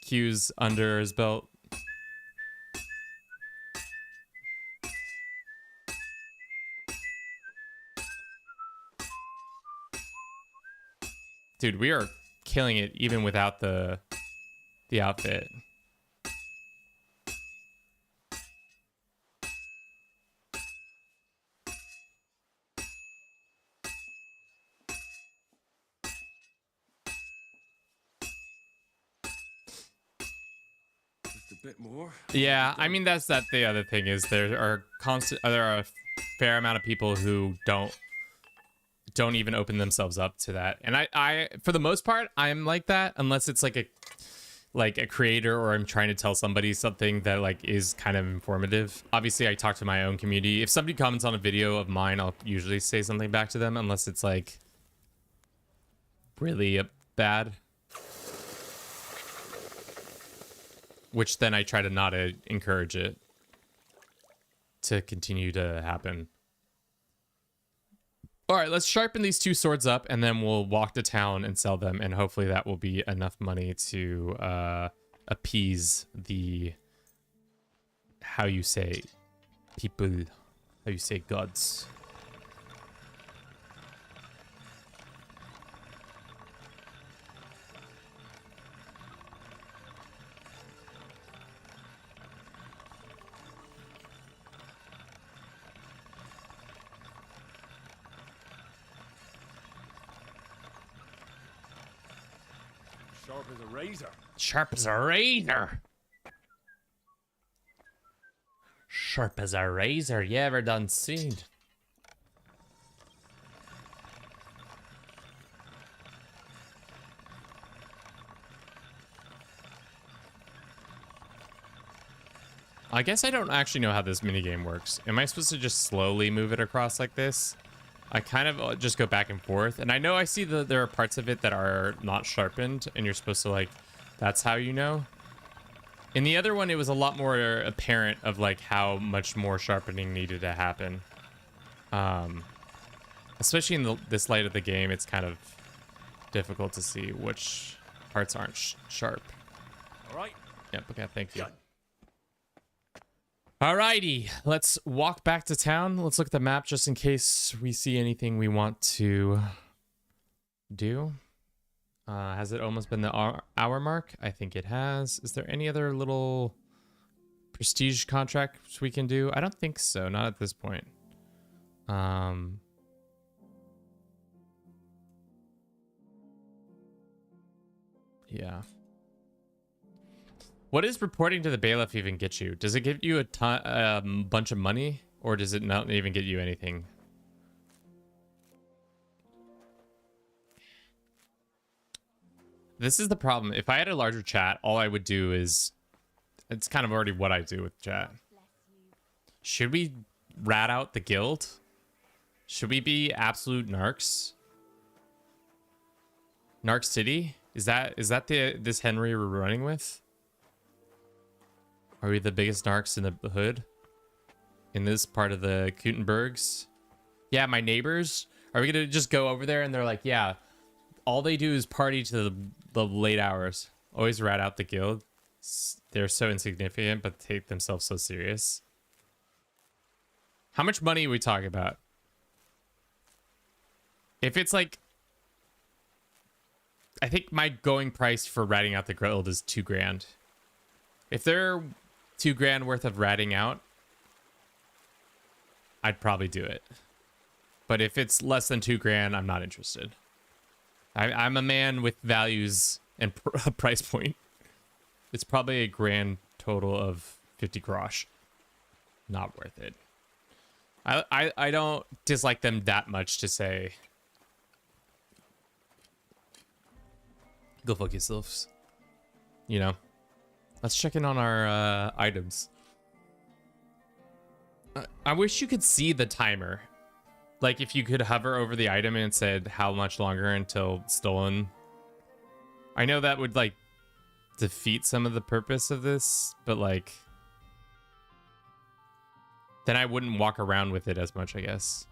cues under his belt. Dude, we are killing it even without the outfit. Just a bit more. Yeah, I mean that's the other thing is there are a fair amount of people who don't even open themselves up to that. And I for the most part I'm like that, unless it's like like a creator or I'm trying to tell somebody something that like is kind of informative. Obviously, I talk to my own community. If somebody comments on a video of mine, I'll usually say something back to them unless it's like really bad. Which then I try to not encourage it to continue to happen. All right, let's sharpen these 2 swords up and then we'll walk to town and sell them. And hopefully that will be enough money to appease the, how you say, people, how you say gods. Sharp as a razor. Sharp as a razor. Sharp as a razor. You ever done seen? I guess I don't actually know how this minigame works. Am I supposed to just slowly move it across like this? I kind of just go back and forth. And I know I see that there are parts of it that are not sharpened. And you're supposed to like, that's how you know. In the other one, it was a lot more apparent of like how much more sharpening needed to happen. Especially in this light of the game, it's kind of difficult to see which parts aren't sharp. All right. Yep, okay, thank you. Done. Alrighty, let's walk back to town. Let's look at the map just in case we see anything we want to do. Has it almost been the hour mark? I think it has. Is there any other little prestige contracts we can do? I don't think so, not at this point. Yeah. What does reporting to the bailiff even get you? Does it give you a bunch of money, or does it not even get you anything? This is the problem. If I had a larger chat, all I would do is... It's kind of already what I do with chat. Should we rat out the guild? Should we be absolute narcs? Narc City? Is that this Henry we're running with? Are we the biggest narcs in the hood? In this part of the Kuttenbergs? Yeah, my neighbors? Are we gonna just go over there and they're like, yeah, all they do is party to the late hours. Always rat out the guild. They're so insignificant, but take themselves so serious. How much money are we talking about? If it's like... I think my going price for ratting out the guild is 2 grand. If they're 2 grand worth of ratting out, I'd probably do it. But if it's less than 2 grand, I'm not interested. I'm a man with values and a price point. It's probably a grand total of 50 grosh. Not worth it. I don't dislike them that much to say, go fuck yourselves. You know? Let's check in on our items. I wish you could see the timer. Like if you could hover over the item and it said how much longer until stolen. I know that would like defeat some of the purpose of this, but like then I wouldn't walk around with it as much, I guess.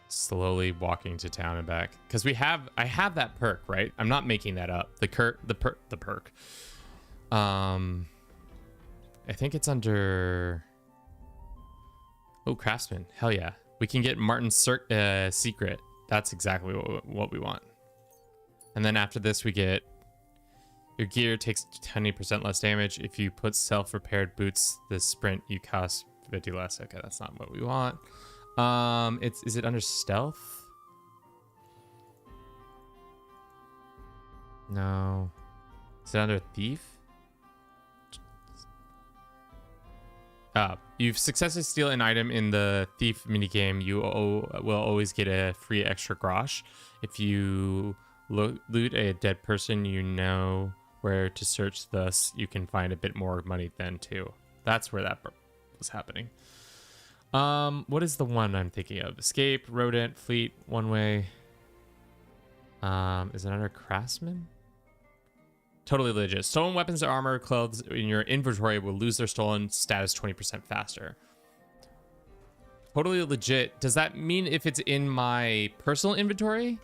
Slowly walking to town and back because I have that perk, right? I'm not making that up. The perk. I think it's under Craftsman. Hell yeah, we can get Martin's secret. That's exactly what we want. And then after this we get your gear takes 20% less damage. If you put self-repaired boots this sprint you cost 50 less. Okay, that's not what we want. Is it under stealth? No. Is it under thief? You've successfully steal an item in the thief minigame. You will always get a free extra grosh. If you loot a dead person, you know where to search. Thus, you can find a bit more money then too. That's where that was happening. What is the one I'm thinking of? Escape, rodent, fleet, one way. Is it under craftsman? Totally legit. Stolen weapons or armor clothes in your inventory will lose their stolen status 20% faster. Totally legit. Does that mean if it's in my personal inventory,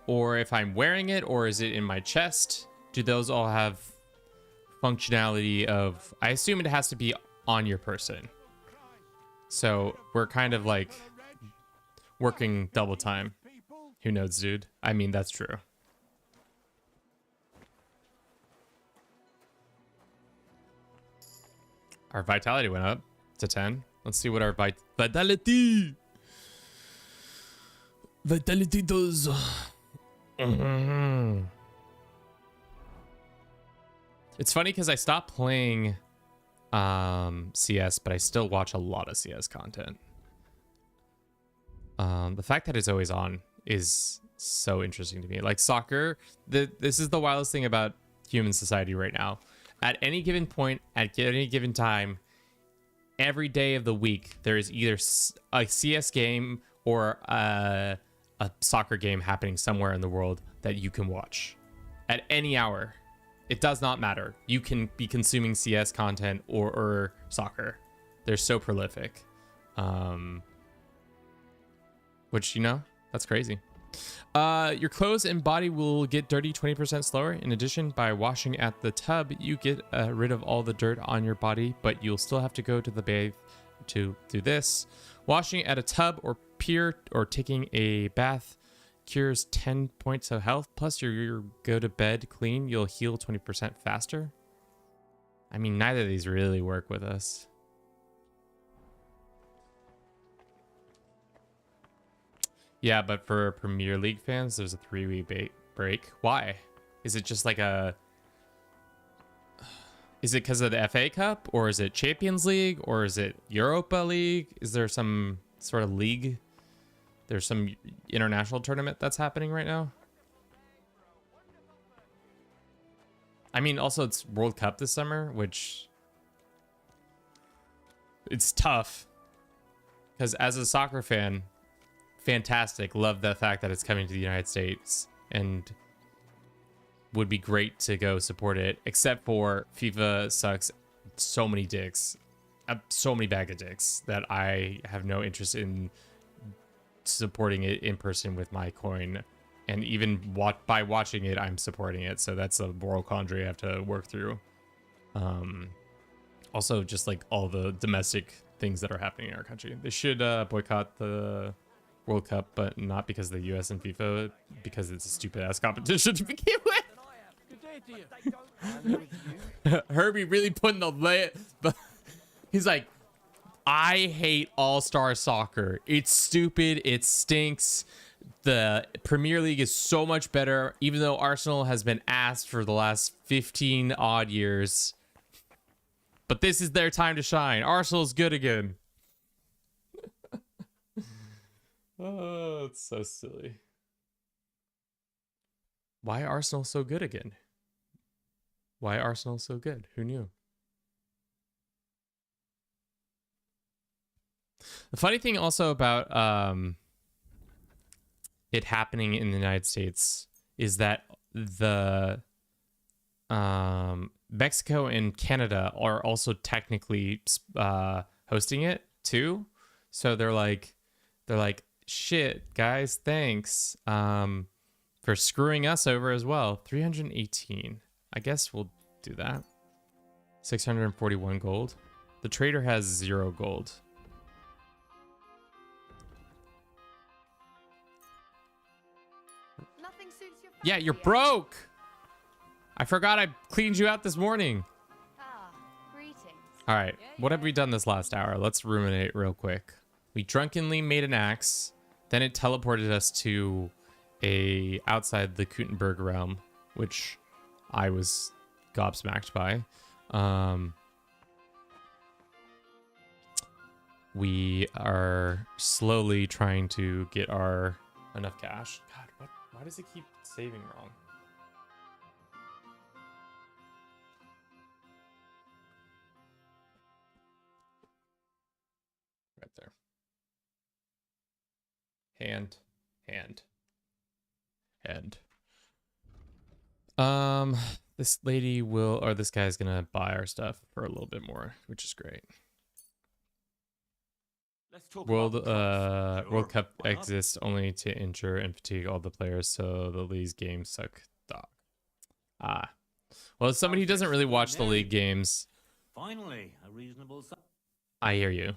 or if I'm wearing it, or is it in my chest? Do those all have functionality of... I assume it has to be on your person. So we're kind of like working double time. Who knows, dude? I mean, that's true. Our vitality went up to 10. Let's see what our vitality does. It's funny because I stopped playing CS, but I still watch a lot of CS content. The fact that it's always on is so interesting to me. Like soccer, this is the wildest thing about human society right now. At any given point, at any given time, every day of the week, there is either a CS game or a soccer game happening somewhere in the world that you can watch. At any hour. It does not matter. You can be consuming CS content or soccer. They're so prolific. Which, you know, that's crazy. Your clothes and body will get dirty 20% slower. In addition, by washing at the tub, you get rid of all the dirt on your body, but you'll still have to go to the bathe to do this. Washing at a tub or pier or taking a bath cures 10 points of health. Plus, you go to bed clean, you'll heal 20% faster. I mean, neither of these really work with us. Yeah, but for Premier League fans, there's a 3-week break. Why? Is it just like a... Is it because of the FA Cup? Or is it Champions League? Or is it Europa League? Is there some sort of league? There's some international tournament that's happening right now? I mean, also it's World Cup this summer, which... It's tough. Because as a soccer fan... Fantastic. Love the fact that it's coming to the United States and would be great to go support it, except for FIFA sucks so many dicks, so many bag of dicks that I have no interest in supporting it in person with my coin. And even by watching it, I'm supporting it. So that's a moral quandary I have to work through. Also, just like all the domestic things that are happening in our country. They should boycott the World Cup, but not because of the US and FIFA, because it's a stupid ass competition to begin with. Herbie really putting the but he's like, I hate all-star soccer. It's stupid, it stinks. The Premier League is so much better, even though Arsenal has been asked for the last 15 odd years. But this is their time to shine. Arsenal's good again. Oh, it's so silly. Why Arsenal so good again? Why Arsenal so good? Who knew? The funny thing also about it happening in the United States is that the Mexico and Canada are also technically hosting it too. So they're like, shit, guys, thanks for screwing us over as well. 318. I guess we'll do that. 641 gold. The trader has 0 gold. Nothing suits your Yeah, you're fancy, eh? broke. I forgot I cleaned you out this morning. Ah, greetings. All right, what have we done this last hour? Let's ruminate real quick. We drunkenly made an axe. Then it teleported us to outside the Kuttenberg realm, which I was gobsmacked by. we are slowly trying to get our enough cash. God, why does it keep saving wrong? Right there. Hand. This lady will, or this guy's gonna buy our stuff for a little bit more, which is great. Let's talk World about price. World Sure, Cup why not? exists only to injure and fatigue all the players, so the league's games suck dog. Ah. Well, as somebody who doesn't really watch the league games, Finally, a reasonable sum. I hear you.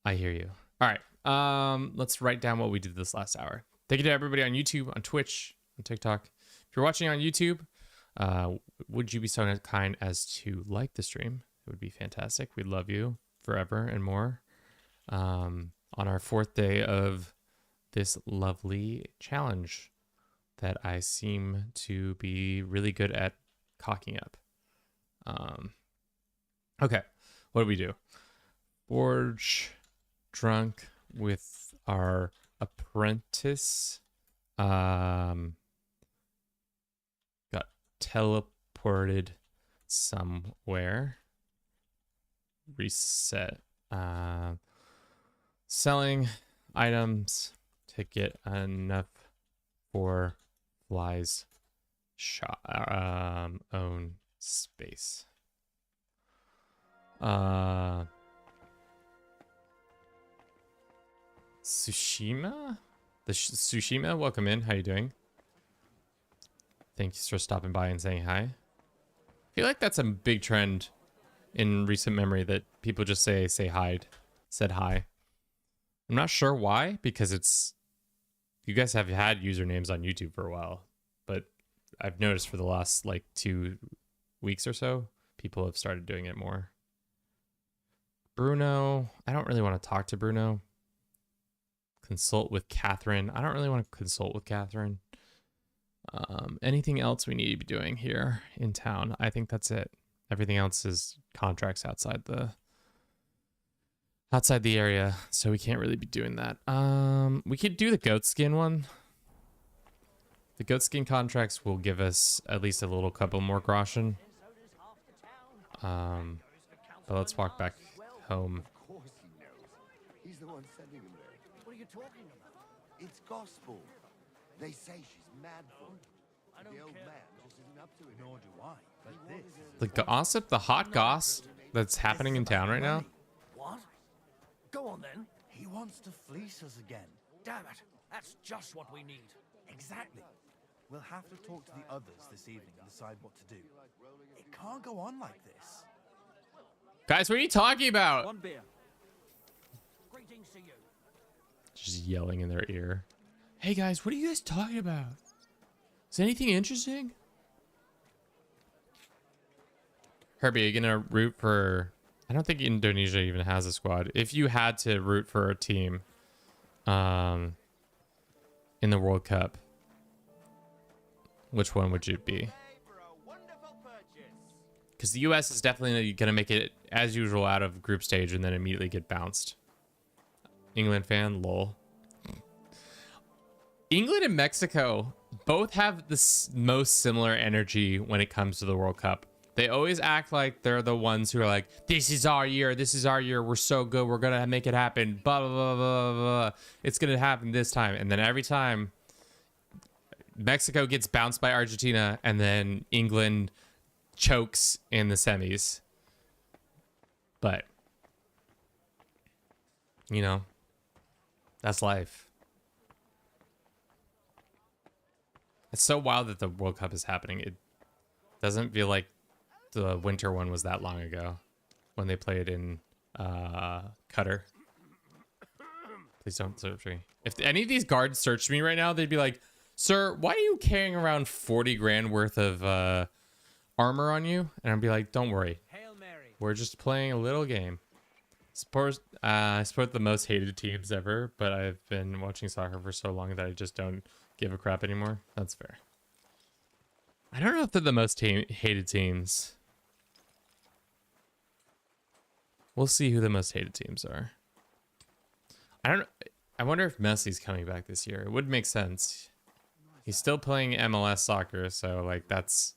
All right. Let's write down what we did this last hour. Thank you to everybody on YouTube, on Twitch, on TikTok. If you're watching on YouTube, would you be so kind as to like the stream? It would be fantastic. We'd love you forever and more. On our 4th day of this lovely challenge that I seem to be really good at cocking up. Okay, what do we do? Forge drunk with our apprentice. Got teleported somewhere. Reset. Selling items to get enough for flies shop own space. Tsushima? Tsushima, welcome in. How you doing? Thanks for stopping by and saying hi. I feel like that's a big trend in recent memory that people just said hi. I'm not sure why, because you guys have had usernames on YouTube for a while, but I've noticed for the last like 2 weeks or so, people have started doing it more. Bruno, I don't really want to talk to Bruno. Consult with Catherine. I don't really want to consult with Catherine. Anything else we need to be doing here in town? I think that's it. Everything else is contracts outside the area, so we can't really be doing that. We could do the goat skin one. The goat skin contracts will give us at least a little couple more groschen. But let's walk back home. Of course he knows. He's the one sending him there. What are you talking about? It's gospel. They say she's mad for him. The old man just isn't up to it. Nor do I. But The gossip, the hot goss that's happening in town right now. What? Go on then. he wants to fleece us again. Damn it. That's just what we need. Exactly. We'll have to talk to the others this evening and decide what to do. It can't go on like this. Guys, what are you talking about? One beer. Greetings to you. Just yelling in their ear. Hey guys, what are you guys talking about? Is anything interesting? Herbie, are you gonna root for... I don't think Indonesia even has a squad. If you had to root for a team in the World Cup, which one would you be? Because the US is definitely gonna make it as usual out of group stage and then immediately get bounced. England fan, lol. England and Mexico both have the most similar energy when it comes to the World Cup. They always act like they're the ones who are like, this is our year, we're so good, we're gonna make it happen, blah, blah, blah, blah, blah. It's gonna happen this time. And then every time, Mexico gets bounced by Argentina, and then England chokes in the semis. But, you know, that's life. It's so wild that the World Cup is happening. It doesn't feel like the winter one was that long ago when they played in Qatar. Please don't search me. If any of these guards searched me right now, they'd be like, sir, why are you carrying around 40 grand worth of armor on you? And I'd be like, don't worry. Hail Mary. We're just playing a little game. I support the most hated teams ever, but I've been watching soccer for so long that I just don't give a crap anymore. That's fair. I don't know if they're the most hated teams. We'll see who the most hated teams are. I wonder if Messi's coming back this year. It would make sense. He's still playing MLS soccer, so like that's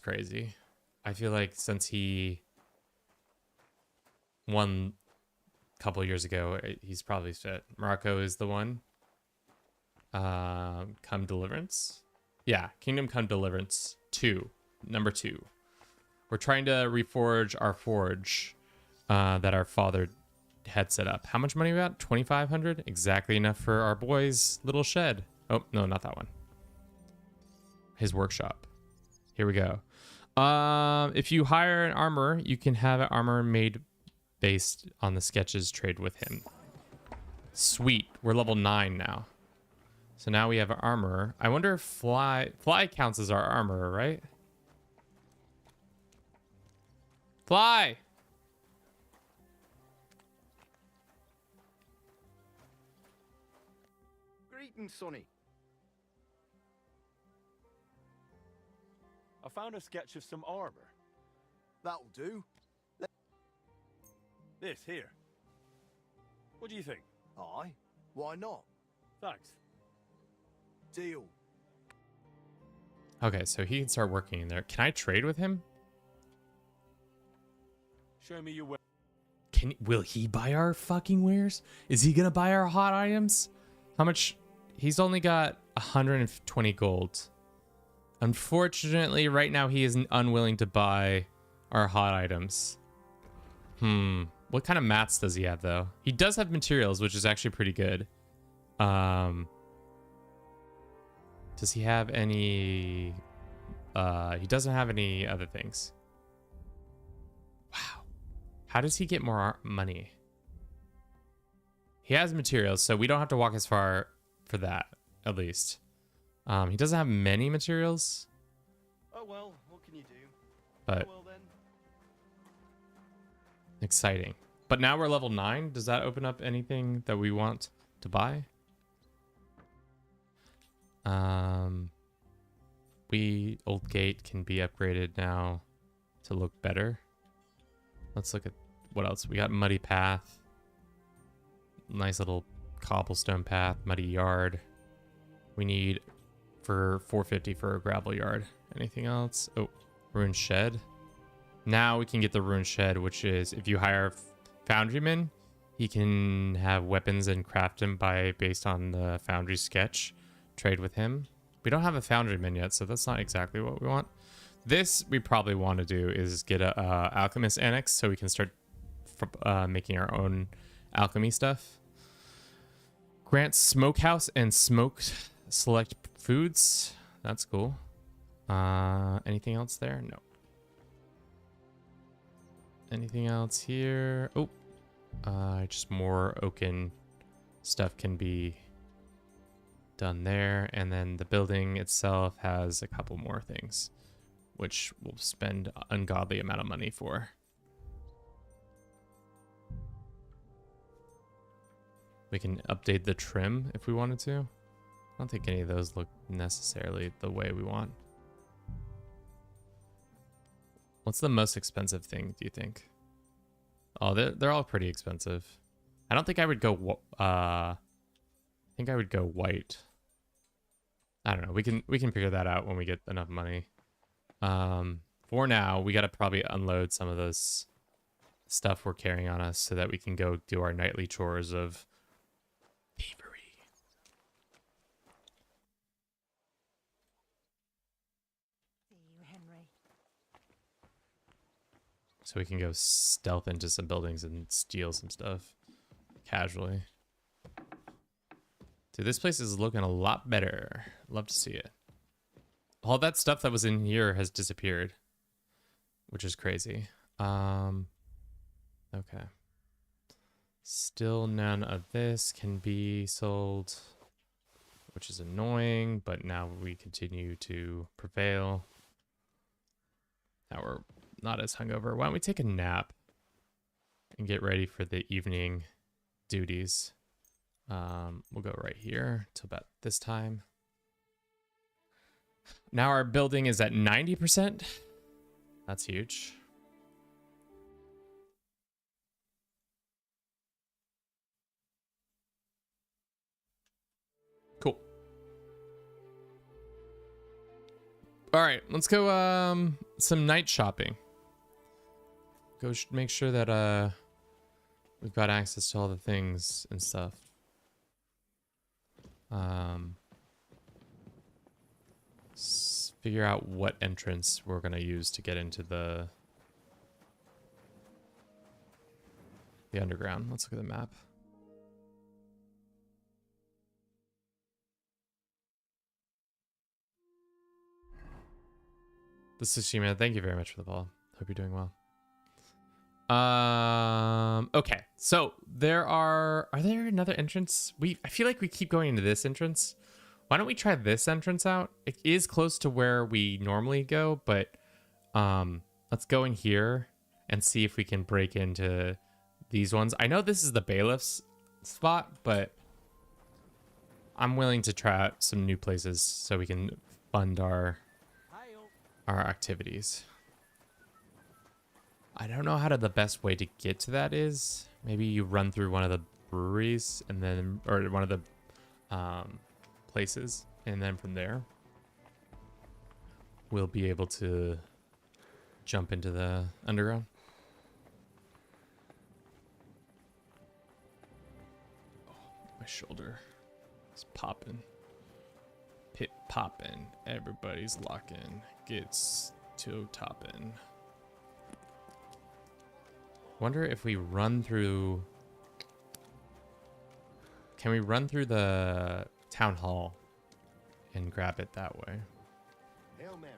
crazy. I feel like since he won a couple years ago, he's probably fit. Morocco is the one. Come Deliverance. Yeah, Kingdom Come Deliverance 2, number 2. We're trying to reforge our forge that our father had set up. How much money we got? 2,500? Exactly enough for our boy's little shed. Oh, no, not that one. His workshop. Here we go. If you hire an armorer, you can have an armor made based on the sketches trade with him. Sweet. We're level 9 now. So now we have an armorer. I wonder if fly counts as our armorer, right? Fly! Greetings, Sonny. I found a sketch of some armor. That'll do. This here. What do you think? Aye. Why not? Thanks. Deal. Okay, so he can start working in there. Can I trade with him? Show me your way. Will he buy our fucking wares? Is he gonna buy our hot items? How much? He's only got 120 gold. Unfortunately, right now he is unwilling to buy our hot items. What kind of mats does he have though? He does have materials, which is actually pretty good. Does he have any? He doesn't have any other things. Wow. How does he get more money? He has materials, so we don't have to walk as far for that, at least. He doesn't have many materials. Oh well, what can you do? But Oh, well then. exciting. But now we're level 9. Does that open up anything that we want to buy? Old gate can be upgraded now to look better. Let's look at what else. We got muddy path. Nice little cobblestone path, muddy yard. We need for 450 for a gravel yard. Anything else? Oh, ruined shed. Now we can get the ruined shed, which is if you hire foundryman, he can have weapons and craft them based on the foundry sketch. Trade with him. We don't have a foundryman yet, so that's not exactly what we want. This we probably want to do is get a alchemist annex so we can start making our own alchemy stuff. Grant smokehouse and smoked select foods. That's cool. Anything else there? No. Anything else here? Oh, just more oaken stuff can be done there. And then the building itself has a couple more things, which we'll spend ungodly amount of money for. We can update the trim if we wanted to. I don't think any of those look necessarily the way we want. What's the most expensive thing, do you think? Oh, they're all pretty expensive. I don't think I would go I think I would go white. I don't know. We can figure that out when we get enough money. For now, we got to probably unload some of those stuff we're carrying on us so that we can go do our nightly chores of thievery. See you, Henry. So we can go stealth into some buildings and steal some stuff casually. Dude, this place is looking a lot better. Love to see it. All that stuff that was in here has disappeared, which is crazy. Okay. Still none of this can be sold, which is annoying, but now we continue to prevail. Now we're not as hungover. Why don't we take a nap and get ready for the evening duties? We'll go right here till about this time. Now our building is at 90%. That's huge. All right, let's go some night shopping. Go make sure that we've got access to all the things and stuff. Figure out what entrance we're gonna use to get into the underground. Let's look at the map. The Tsushima, thank you very much for the follow. Hope you're doing well. Okay, so are there another entrance? I feel like we keep going into this entrance. Why don't we try this entrance out? It is close to where we normally go, but let's go in here and see if we can break into these ones. I know this is the bailiff's spot, but I'm willing to try out some new places so we can fund our activities. I don't know how the best way to get to that is. Maybe you run through one of the breweries and then, or one of the places, and then from there we'll be able to jump into the underground. Oh, my shoulder is popping. Pit popping. Everybody's locking. Gets to topping. Wonder if we run through... Can we run through the town hall and grab it that way? Hail Mary.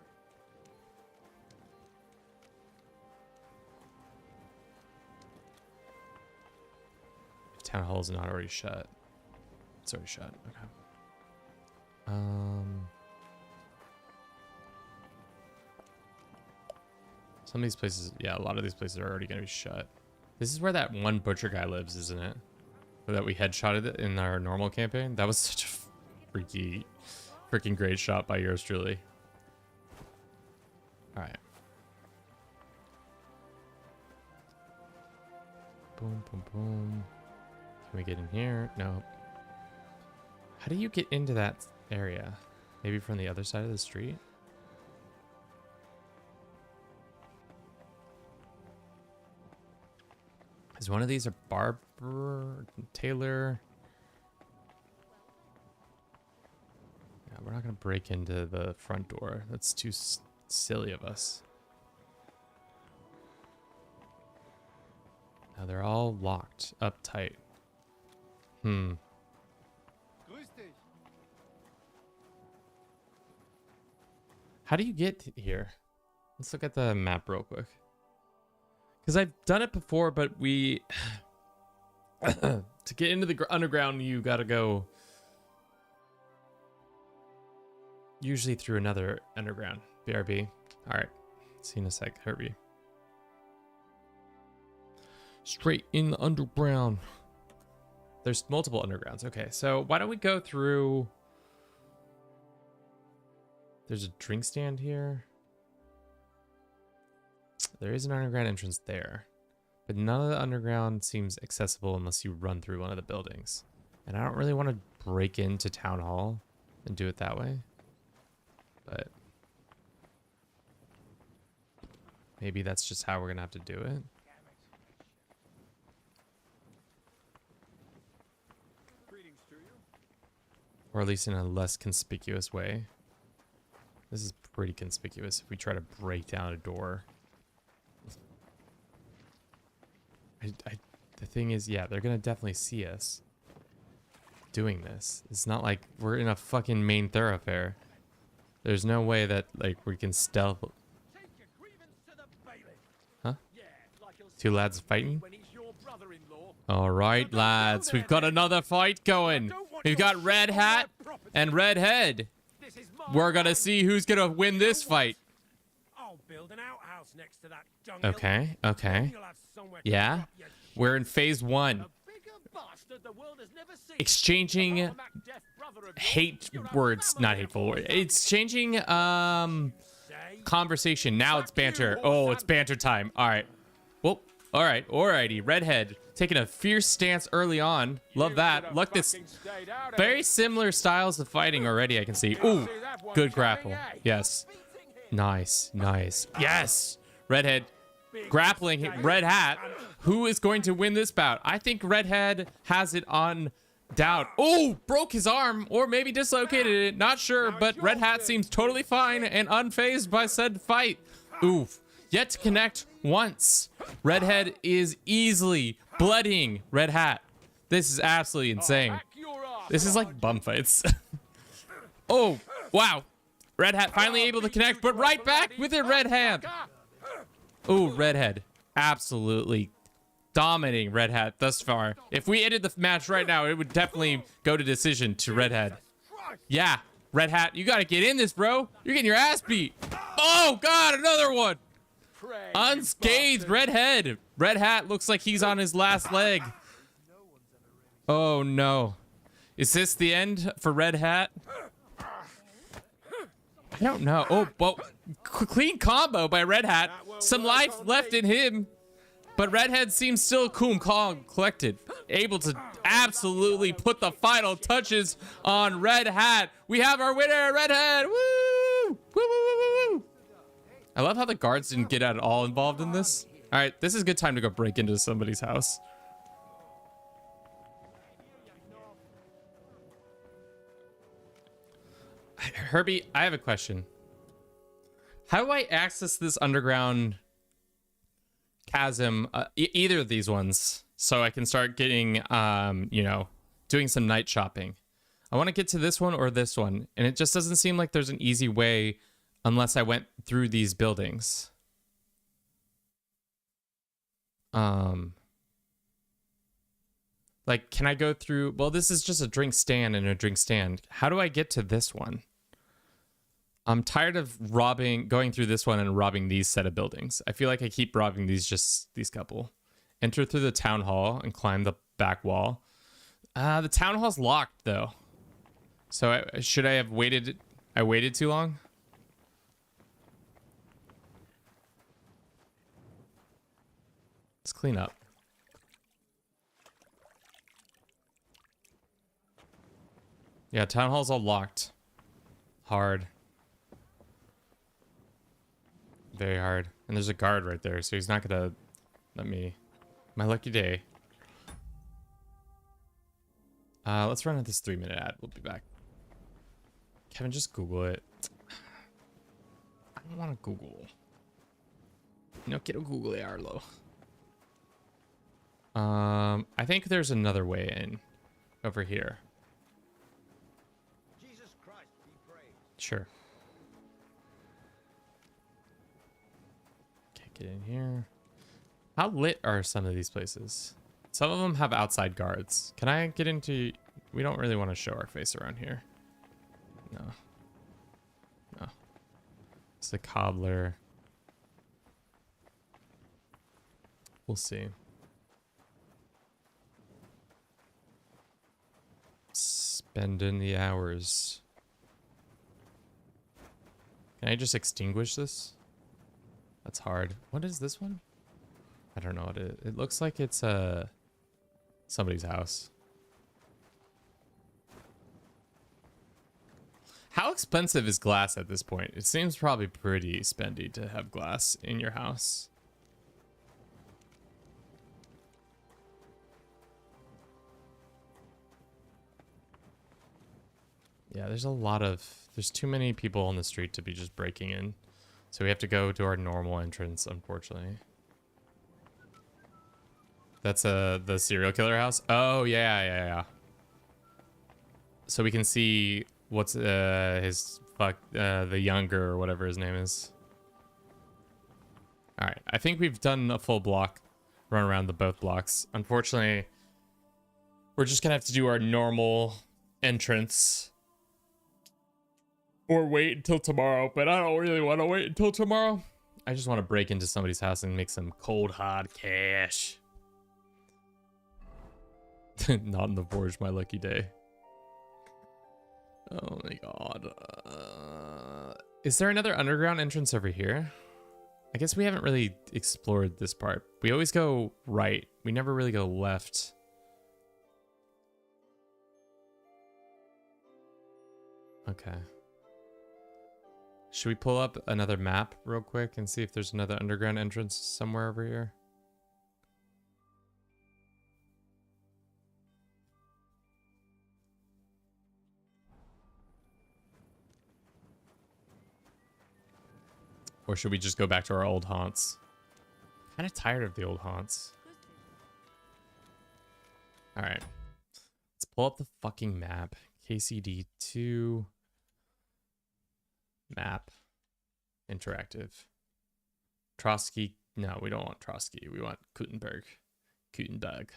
If town hall is not already shut. It's already shut. Okay. Some of these places, yeah, a lot of these places are already going to be shut. This is where that one butcher guy lives, isn't it? Or that we headshotted it in our normal campaign. That was such a freaking great shot by yours truly. All right. Boom, boom, boom. Can we get in here? No. How do you get into that area? Maybe from the other side of the street? Is one of these a barber, tailor? Yeah, we're not gonna break into the front door. That's too silly of us. Now they're all locked up tight. How do you get here? Let's look at the map real quick. Because I've done it before, but we... to get into the underground, you gotta go... usually through another underground. BRB. Alright. See you in a sec, Herbie. Straight in the underground. There's multiple undergrounds. Okay, so why don't we go through... There's a drink stand here. There is an underground entrance there, but none of the underground seems accessible unless you run through one of the buildings. And I don't really want to break into town hall and do it that way, but maybe that's just how we're gonna have to do it. Or at least in a less conspicuous way. This is pretty conspicuous if we try to break down a door. The thing is, yeah, they're gonna definitely see us doing this. It's not like we're in a fucking main thoroughfare. There's no way that, like, we can stealth. Huh? Two lads fighting? Alright, lads, we've got another fight going. We've got Red Hat and Red Head. We're gonna see who's gonna win this fight. Okay, okay. Yeah, we're in phase 1. Exchanging hate words, not hateful words. Exchanging conversation. Now it's banter. Oh, it's banter time. All right. Well, all right. Alrighty. Redhead taking a fierce stance early on. Love that. Look, this very similar styles of fighting already. I can see. Ooh, good grapple. Yes. Nice, nice. Yes! Redhead grappling Red Hat. Who is going to win this bout? I think Redhead has it on doubt. Oh, broke his arm or maybe dislocated it. Not sure, but Red Hat seems totally fine and unfazed by said fight. Oof. Yet to connect once. Redhead is easily bloodying Red Hat. This is absolutely insane. This is like bum fights. Oh, wow. Red Hat finally able to connect, but right back with it, Red Hat. Oh, Redhead. Absolutely dominating Red Hat thus far. If we ended the match right now, it would definitely go to decision to Redhead. Yeah, Red Hat, you gotta get in this, bro. You're getting your ass beat. Oh, God, another one. Unscathed Redhead. Red Hat looks like he's on his last leg. Oh, no. Is this the end for Red Hat? I don't know. Oh, but clean combo by Red Hat. Some life left in him, but Redhead seems still cool, calm, collected, able to absolutely put the final touches on Red Hat. We have our winner, Redhead. Woo! Woo, woo, woo, woo! I love how the guards didn't get at all involved in this. All right, this is a good time to go break into somebody's house. Herbie, I have a question. How do I access this underground chasm, either of these ones, so I can start getting, you know, doing some night shopping? I want to get to this one or this one, and it just doesn't seem like there's an easy way unless I went through these buildings. Like, can I go through? Well, this is just a drink stand and a drink stand. How do I get to this one? I'm tired of going through this one and robbing these set of buildings. I feel like I keep robbing these couple. Enter through the town hall and climb the back wall. The town hall's locked though. So should I have waited? I waited too long? Let's clean up. Yeah, town hall's all locked. Hard. Very hard. And there's a guard right there, so he's not gonna let me... My lucky day. Let's run at this 3-minute ad. We'll be back. Kevin, just Google it. I don't want to Google. No quiero googlearlo. I think there's another way in. Over here. Jesus Christ be praised. Sure. Okay, get in here. How lit are some of these places? Some of them have outside guards. Can I get into... We don't really want to show our face around here. No. No. It's the cobbler. We'll see. Spending the hours. Can I just extinguish this? That's hard. What is this one? I don't know what it is. It looks like it's somebody's house. How expensive is glass at this point? It seems probably pretty spendy to have glass in your house. Yeah, there's too many people on the street to be just breaking in. So we have to go to our normal entrance, unfortunately. That's the serial killer house? Oh, yeah. So we can see what's the younger or whatever his name is. All right, I think we've done a full block run around both blocks. Unfortunately, we're just gonna have to do our normal entrance or wait until tomorrow, but I don't really want to wait until tomorrow. I just want to break into somebody's house and make some cold hard cash. Not in the forge, my lucky day. Oh my god. Is there another underground entrance over here? I guess we haven't really explored this part. We always go right. We never really go left. Okay. Should we pull up another map real quick and see if there's another underground entrance somewhere over here? Or should we just go back to our old haunts? Kind of tired of the old haunts. All right. Let's pull up the fucking map. KCD2 map. Interactive. Trotsky. No, we don't want Trotsky. We want Kuttenberg. Kuttenberg.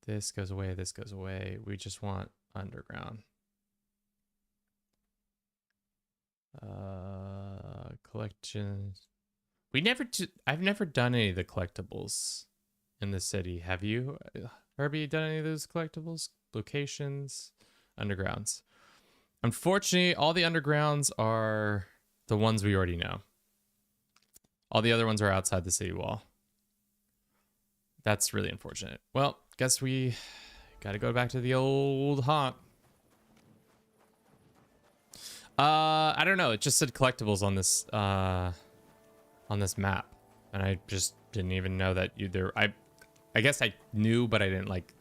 This goes away. This goes away. We just want underground. Collections. I've never done any of the collectibles in the city. Have you, Herbie, done any of those collectibles? Locations, undergrounds. Unfortunately, all the undergrounds are the ones we already know. All the other ones are outside the city wall. That's really unfortunate. Well, guess we gotta go back to the old haunt. I don't know. It just said collectibles on this map, and I just didn't even know that there. I guess I knew, but I didn't like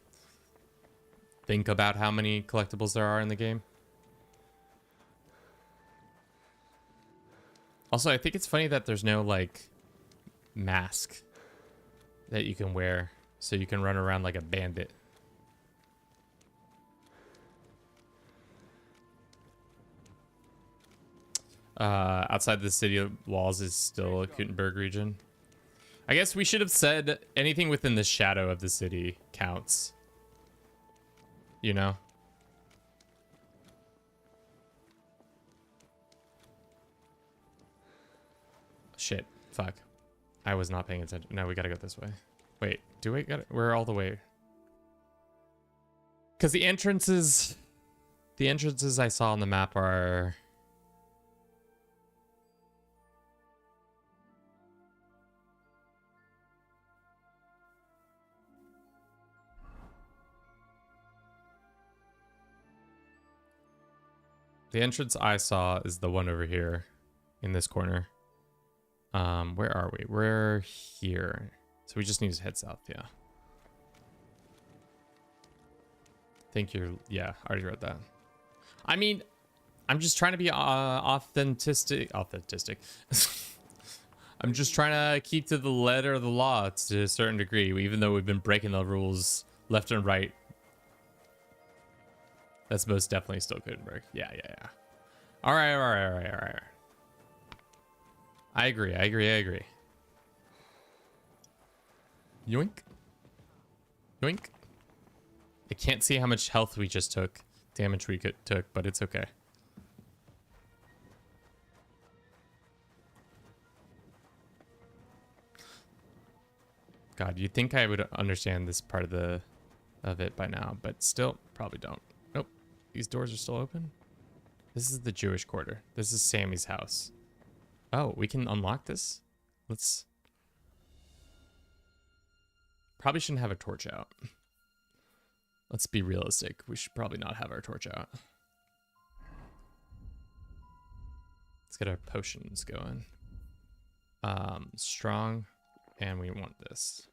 think about how many collectibles there are in the game. Also, I think it's funny that there's no like mask that you can wear, so you can run around like a bandit. Outside the city walls is still a Kuttenberg region. I guess we should have said anything within the shadow of the city counts. You know? Shit. Fuck. I was not paying attention. No, we gotta go this way. Wait, do we gotta... We're all the way. Because the entrances I saw on the map are... The entrance I saw is the one over here in this corner. Where are we? We're here. So we just need to head south, yeah. Think you're... Yeah, I already read that. I mean, I'm just trying to be authentic. I'm just trying to keep to the letter of the law to a certain degree, even though we've been breaking the rules left and right. That's most definitely still Kuttenberg. Yeah. All right. I agree. Yoink. I can't see how much health we just took, damage we took, but it's okay. God, you'd think I would understand this part of it by now, but still, probably don't. Nope. These doors are still open. This is the Jewish quarter. This is Sammy's house. Oh, we can unlock this? Let's... Probably shouldn't have a torch out. Let's be realistic. We should probably not have our torch out. Let's get our potions going. Strong. And we want this.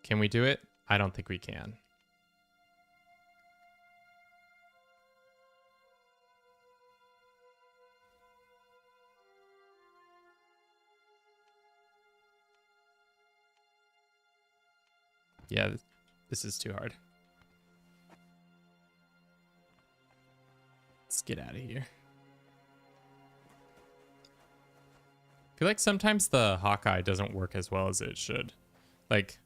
Can we do it? I don't think we can. Yeah, this is too hard. Let's get out of here. I feel like sometimes the Hawkeye doesn't work as well as it should. Like...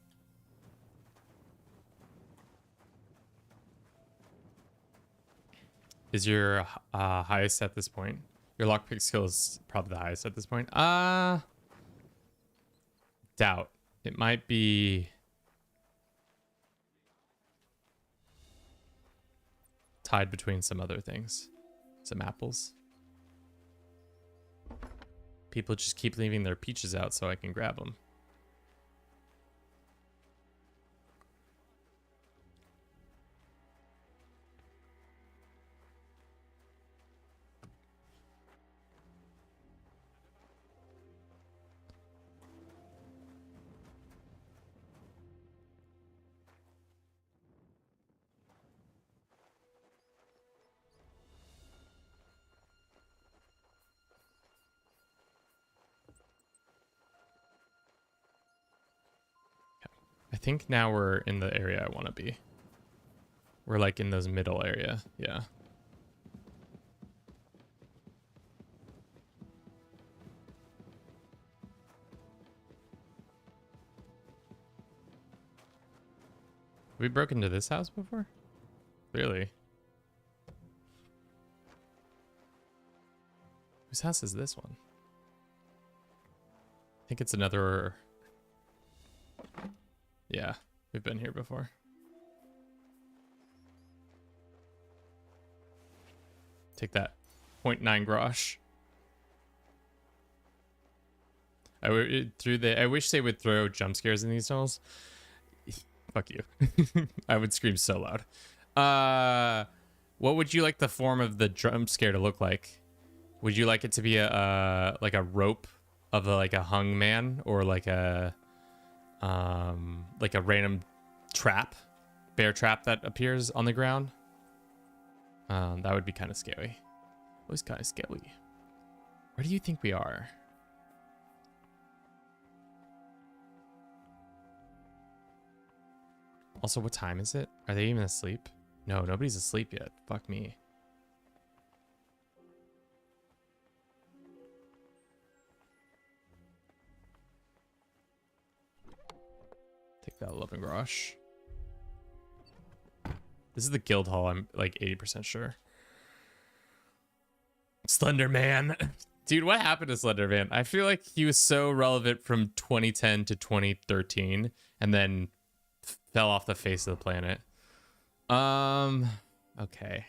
Is your highest at this point? Your lockpick skill is probably the highest at this point. Doubt. It might be... tied between some other things. Some apples. People just keep leaving their peaches out so I can grab them. think now we're in the area I want to be. We're like in those middle area. Yeah. Have we broken into this house before? Clearly. Whose house is this one? I think it's another... Yeah, we've been here before. Take that. 0.9 grosh. I wish they would throw jump scares in these tunnels. Fuck you. I would scream so loud. What would you like the form of the jump scare to look like? Would you like it to be a like a rope of like a hung man, or like a random trap, bear trap that appears on the ground? That would be kind of scary. It was kind of scary. Where do you think we are? Also, what time is it? Are they even asleep? No, nobody's asleep yet. Fuck me. Take that 11 grosh. This is the guild hall, I'm like 80% sure. Slender Man. Dude, what happened to Slender Man? I feel like he was so relevant from 2010 to 2013 and then fell off the face of the planet. Okay.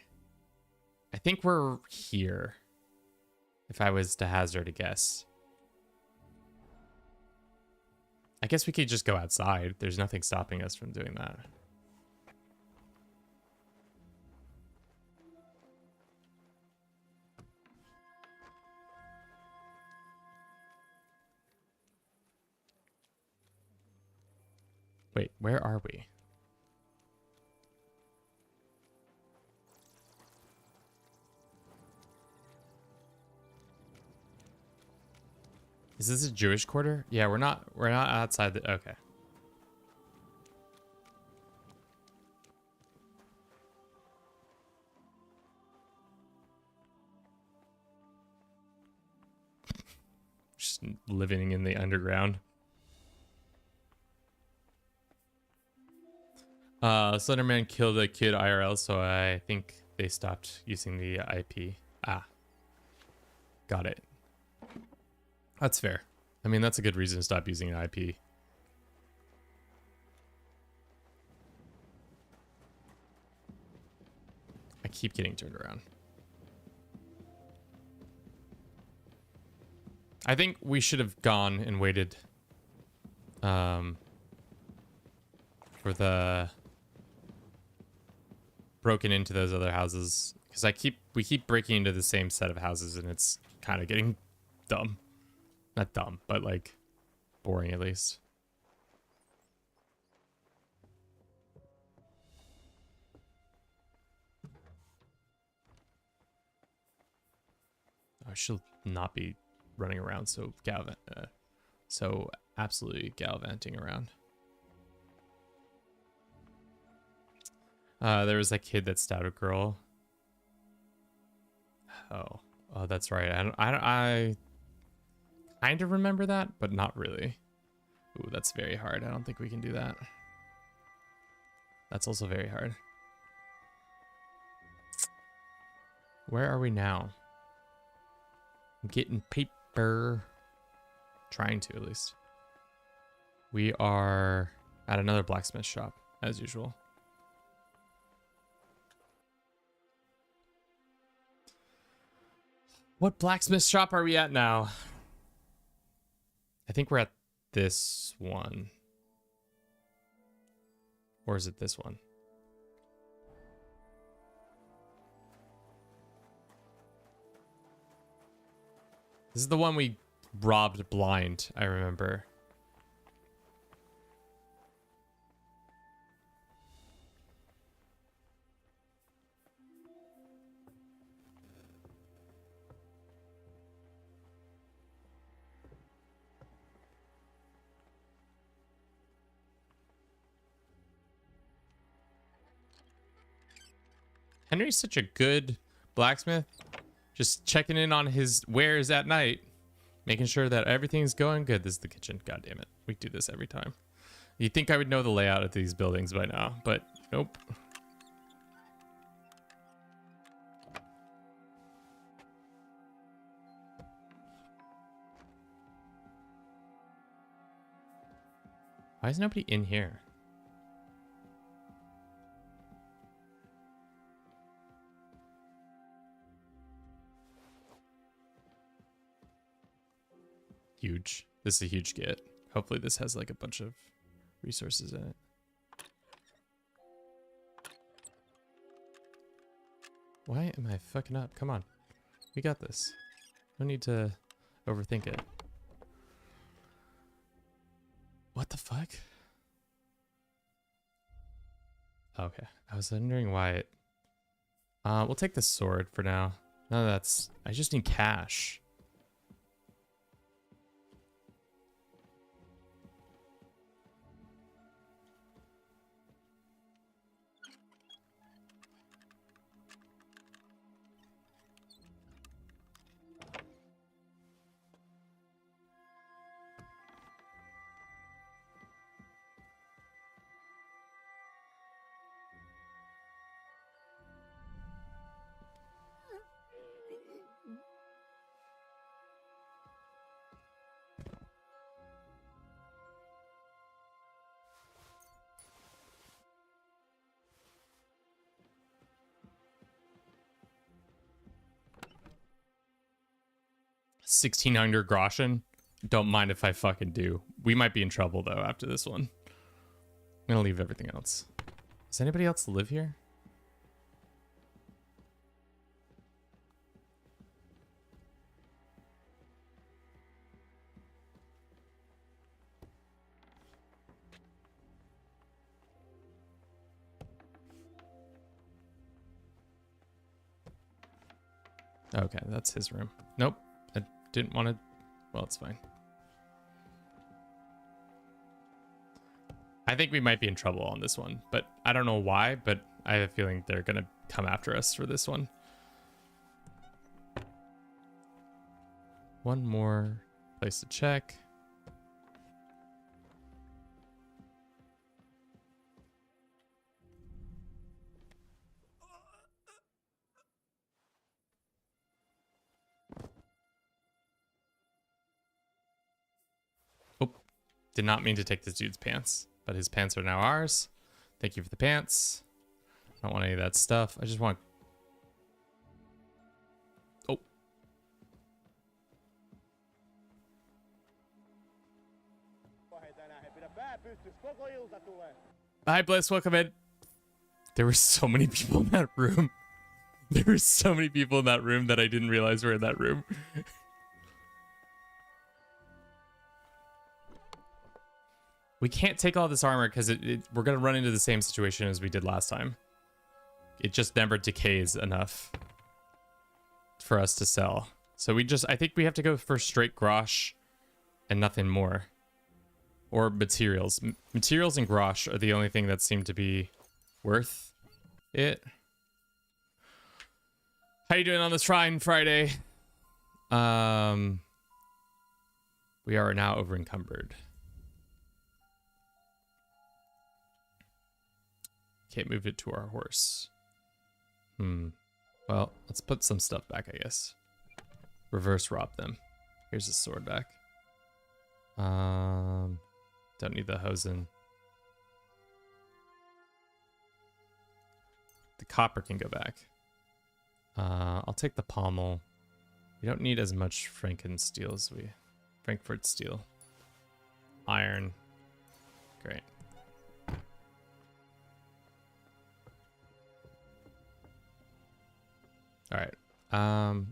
I think we're here. If I was to hazard a guess. I guess we could just go outside. There's nothing stopping us from doing that. Wait, where are we? Is this a Jewish quarter? Yeah, we're not outside the... Okay. Just living in the underground. Slenderman killed a kid IRL, so I think they stopped using the IP. Ah. Got it. That's fair. I mean, that's a good reason to stop using an IP. I keep getting turned around. I think we should have gone and waited for the broken into those other houses, because we keep breaking into the same set of houses and it's kind of getting dumb. Not dumb, but like boring at least. I should not be running around so absolutely gallivanting around. There was that kid that stabbed a girl. Oh, that's right. I kind of remember that, but not really. Ooh, that's very hard. I don't think we can do that. That's also very hard. Where are we now? I'm getting paper. Trying to, at least. We are at another blacksmith shop, as usual. What blacksmith shop are we at now? I think we're at this one. Or is it this one? This is the one we robbed blind, I remember. Henry's such a good blacksmith. Just checking in on his wares at night. Making sure that everything's going good. This is the kitchen. God damn it. We do this every time. You'd think I would know the layout of these buildings by now, but nope. Why is nobody in here? Huge. This is a huge get. Hopefully this has like a bunch of resources in it. Why am I fucking up? Come on. We got this. No need to overthink it. What the fuck? Okay. I was wondering why it... we'll take the sword for now. No, that's... I just need cash. $1,600 groschen. Don't mind if I fucking do. We might be in trouble though after this one. I'm gonna leave everything else. Does anybody else live here? Okay, that's his room. Nope. I didn't want to... Well, it's fine. I think we might be in trouble on this one, but I don't know why, but I have a feeling they're going to come after us for this one. One more place to check. Did not mean to take this dude's pants, but his pants are now ours. Thank you for the pants. I don't want any of that stuff. I just want... Oh. Hi, Bliss. Welcome in. There were so many people in that room. There were so many people in that room that I didn't realize were in that room. We can't take all this armor because we're going to run into the same situation as we did last time. It just never decays enough for us to sell. So I think we have to go for straight grosh and nothing more. Or materials. Materials and grosh are the only thing that seem to be worth it. How you doing on this fine Friday? We are now over encumbered. Can't move it to our horse. Well, let's put some stuff back, I guess. Reverse rob them. Here's the sword back. Don't need the hosen. The copper can go back. I'll take the pommel. We don't need as much Frankensteel as Frankfurt steel. Iron. Great. All right.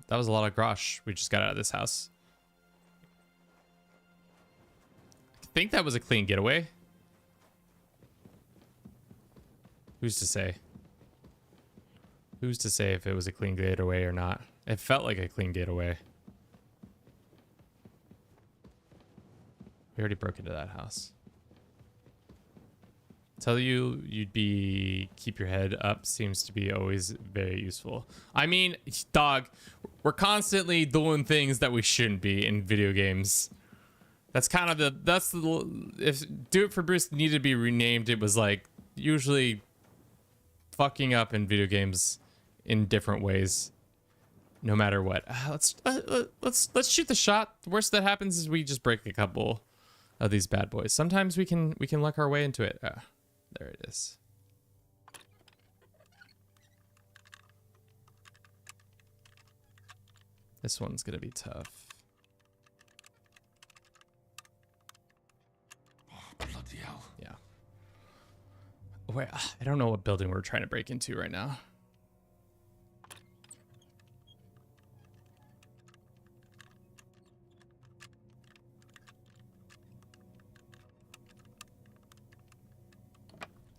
That was a lot of grosh we just got out of this house. I think that was a clean getaway. Who's to say? Who's to say if it was a clean getaway or not? It felt like a clean getaway. We already broke into that house. Tell you you'd be keep your head up seems to be always very useful. I mean, dog, we're constantly doing things that we shouldn't be in video games. That's kind of if Do It for Bruce needed to be renamed, it was like usually fucking up in video games in different ways, no matter what. Let's shoot the shot. The worst that happens is we just break a couple of these bad boys. Sometimes we can luck our way into it. There it is. This one's gonna be tough. Oh, bloody hell. Yeah. Wait, I don't know what building we're trying to break into right now.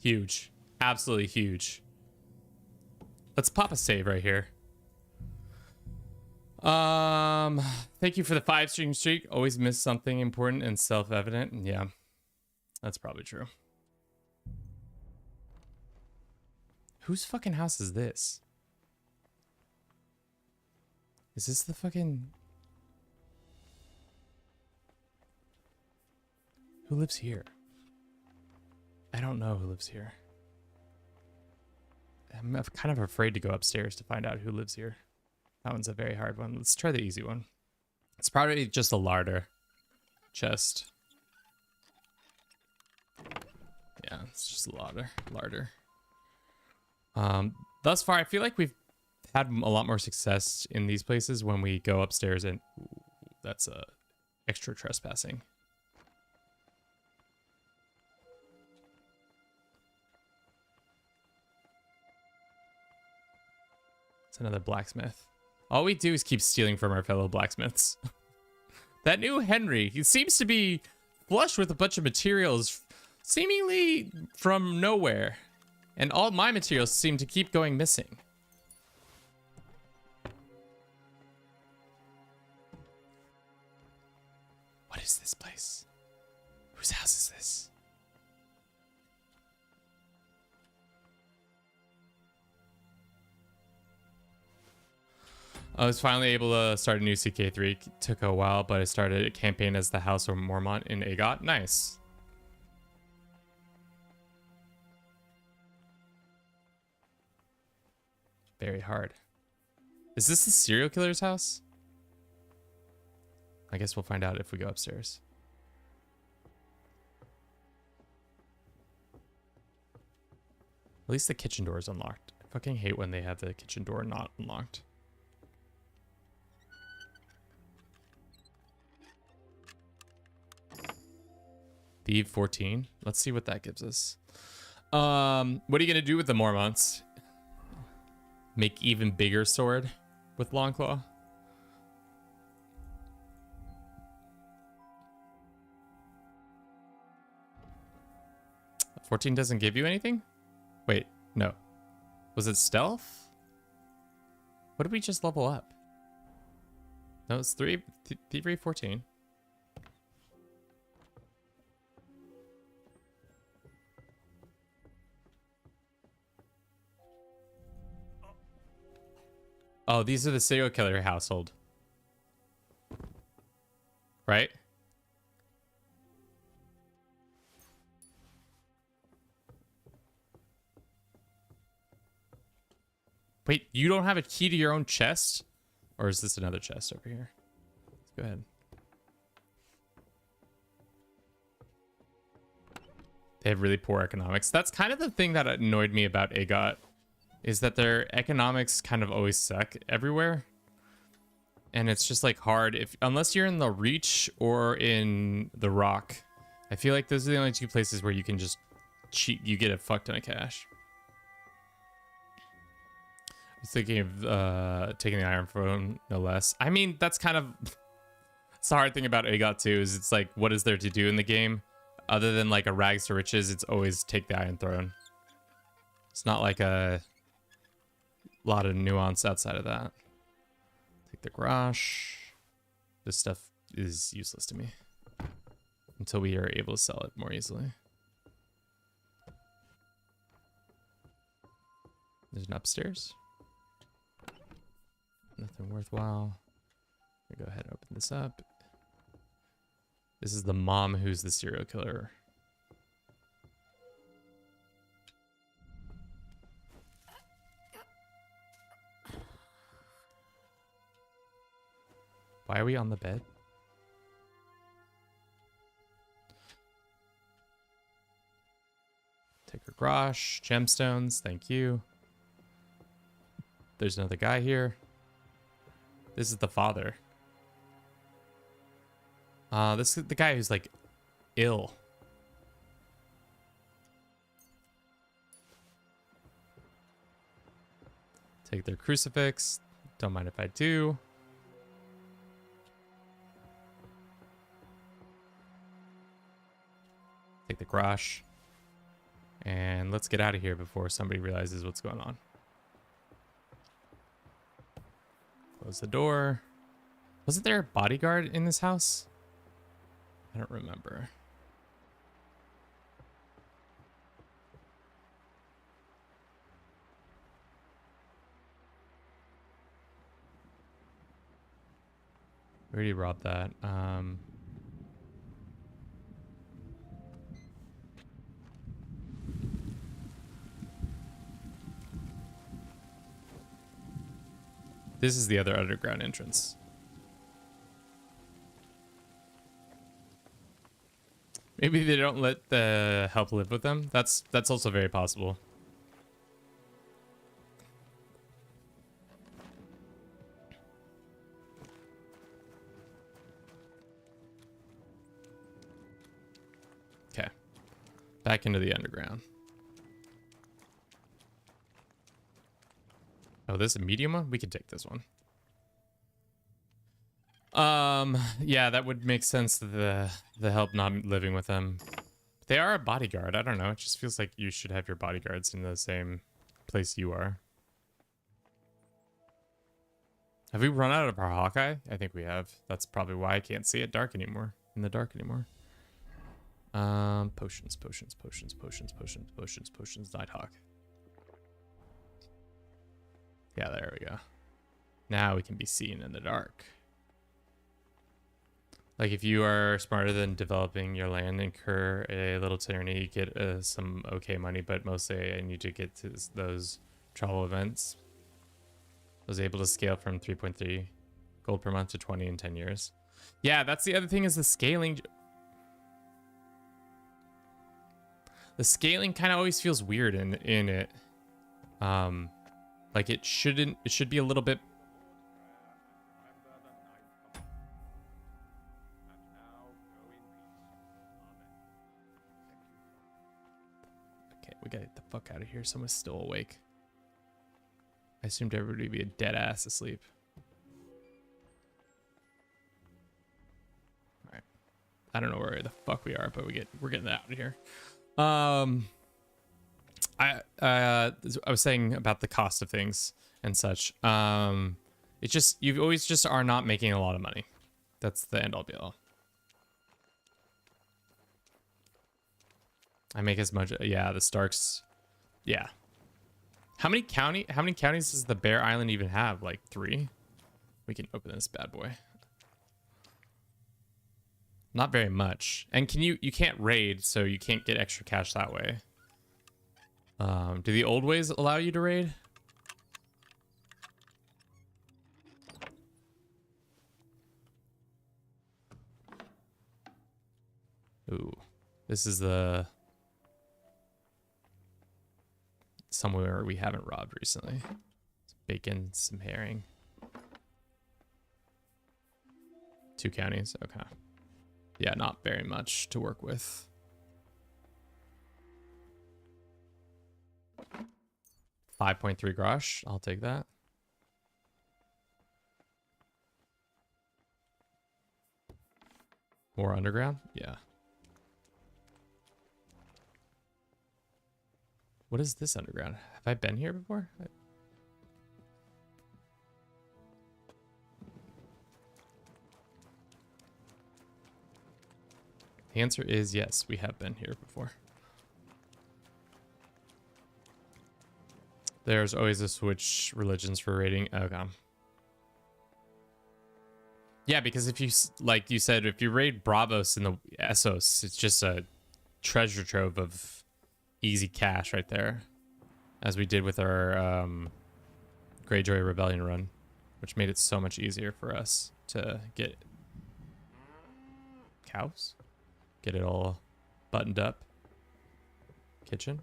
Huge. Absolutely huge. Let's pop a save right here. Thank you for the 5-string streak. Always miss something important and self-evident. Yeah, that's probably true. Whose fucking house is this? Is this the fucking... Who lives here? I don't know who lives here. I'm kind of afraid to go upstairs to find out who lives here. That one's a very hard one. Let's try the easy one. It's probably just a larder chest. Yeah, it's just a larder. Thus far, I feel like we've had a lot more success in these places when we go upstairs and... Ooh, that's extra trespassing. It's another blacksmith. All we do is keep stealing from our fellow blacksmiths. That new Henry, he seems to be flush with a bunch of materials seemingly from nowhere. And all my materials seem to keep going missing. What is this place? Whose house is this? I was finally able to start a new CK3. It took a while, but I started a campaign as the House of Mormont in Agot. Nice. Very hard. Is this the serial killer's house? I guess we'll find out if we go upstairs. At least the kitchen door is unlocked. I fucking hate when they have the kitchen door not unlocked. Thief 14. Let's see what that gives us. What are you gonna do with the Mormonts? Make even bigger sword with Longclaw? 14 doesn't give you anything? Wait, no. Was it stealth? What did we just level up? No, it's Thievery 14. Oh, these are the serial killer household. Right? Wait, you don't have a key to your own chest? Or is this another chest over here? Let's go ahead. They have really poor economics. That's kind of the thing that annoyed me about Agot, is that their economics kind of always suck everywhere. And it's just like hard unless you're in the Reach or in the Rock. I feel like those are the only two places where you can just cheat, you get a fuck ton of cash. I was thinking of taking the Iron Throne, no less. I mean, that's kind of... It's the hard thing about Agot too, is it's like, what is there to do in the game? Other than like a rags to riches, it's always take the Iron Throne. It's not like a lot of nuance outside of that. Take the garage. This stuff is useless to me until we are able to sell it more easily. There's an upstairs. Nothing worthwhile. Go ahead and open this up. This is the mom who's the serial killer. Why are we on the bed? Take her grosh, gemstones, thank you. There's another guy here. This is the father. This is the guy who's like ill. Take their crucifix. Don't mind if I do. Take the grosh. And let's get out of here before somebody realizes what's going on. Close the door. Wasn't there a bodyguard in this house? I don't remember. We already robbed that. This is the other underground entrance. Maybe they don't let the help live with them. That's also very possible. Okay. Back into the underground. Oh, this is a medium one? We could take this one. Yeah, that would make sense, the help not living with them. They are a bodyguard. I don't know. It just feels like you should have your bodyguards in the same place you are. Have we run out of our Hawkeye? I think we have. That's probably why I can't see it dark anymore. In the dark anymore. Potions, potions, potions, potions, potions, potions, potions, Nighthawk. Yeah, there we go. Now we can be seen in the dark. Like if you are smarter than developing your land, incur a little tyranny, get some okay money, but mostly I need to get to those travel events. I was able to scale from 3.3 gold per month to 20 in 10 years. Yeah, that's the other thing is the scaling. The scaling kind of always feels weird in it. Like it should be a little bit. Okay, we gotta get the fuck out of here. Someone's still awake. I assumed everybody would be a dead ass asleep. All right. I don't know where the fuck we are, but we're getting out of here. I was saying about the cost of things and such. It's just you always just are not making a lot of money. That's the end all be all. I make as much. Yeah, the Starks. Yeah. How many counties does the Bear Island even have? Like 3? We can open this bad boy. Not very much. And you can't raid, so you can't get extra cash that way. Do the old ways allow you to raid? Ooh, this is the somewhere we haven't robbed recently. Some bacon, some herring. 2 counties, okay. Yeah, not very much to work with. $5.3 grosh. I'll take that. More underground? Yeah. What is this underground? Have I been here before? The answer is yes, we have been here before. There's always a switch religions for raiding. Okay. Yeah, because if you, like you said, if you raid Bravos in the Essos, it's just a treasure trove of easy cash right there. As we did with our Greyjoy Rebellion run, which made it so much easier for us to get cows, get it all buttoned up. Kitchen.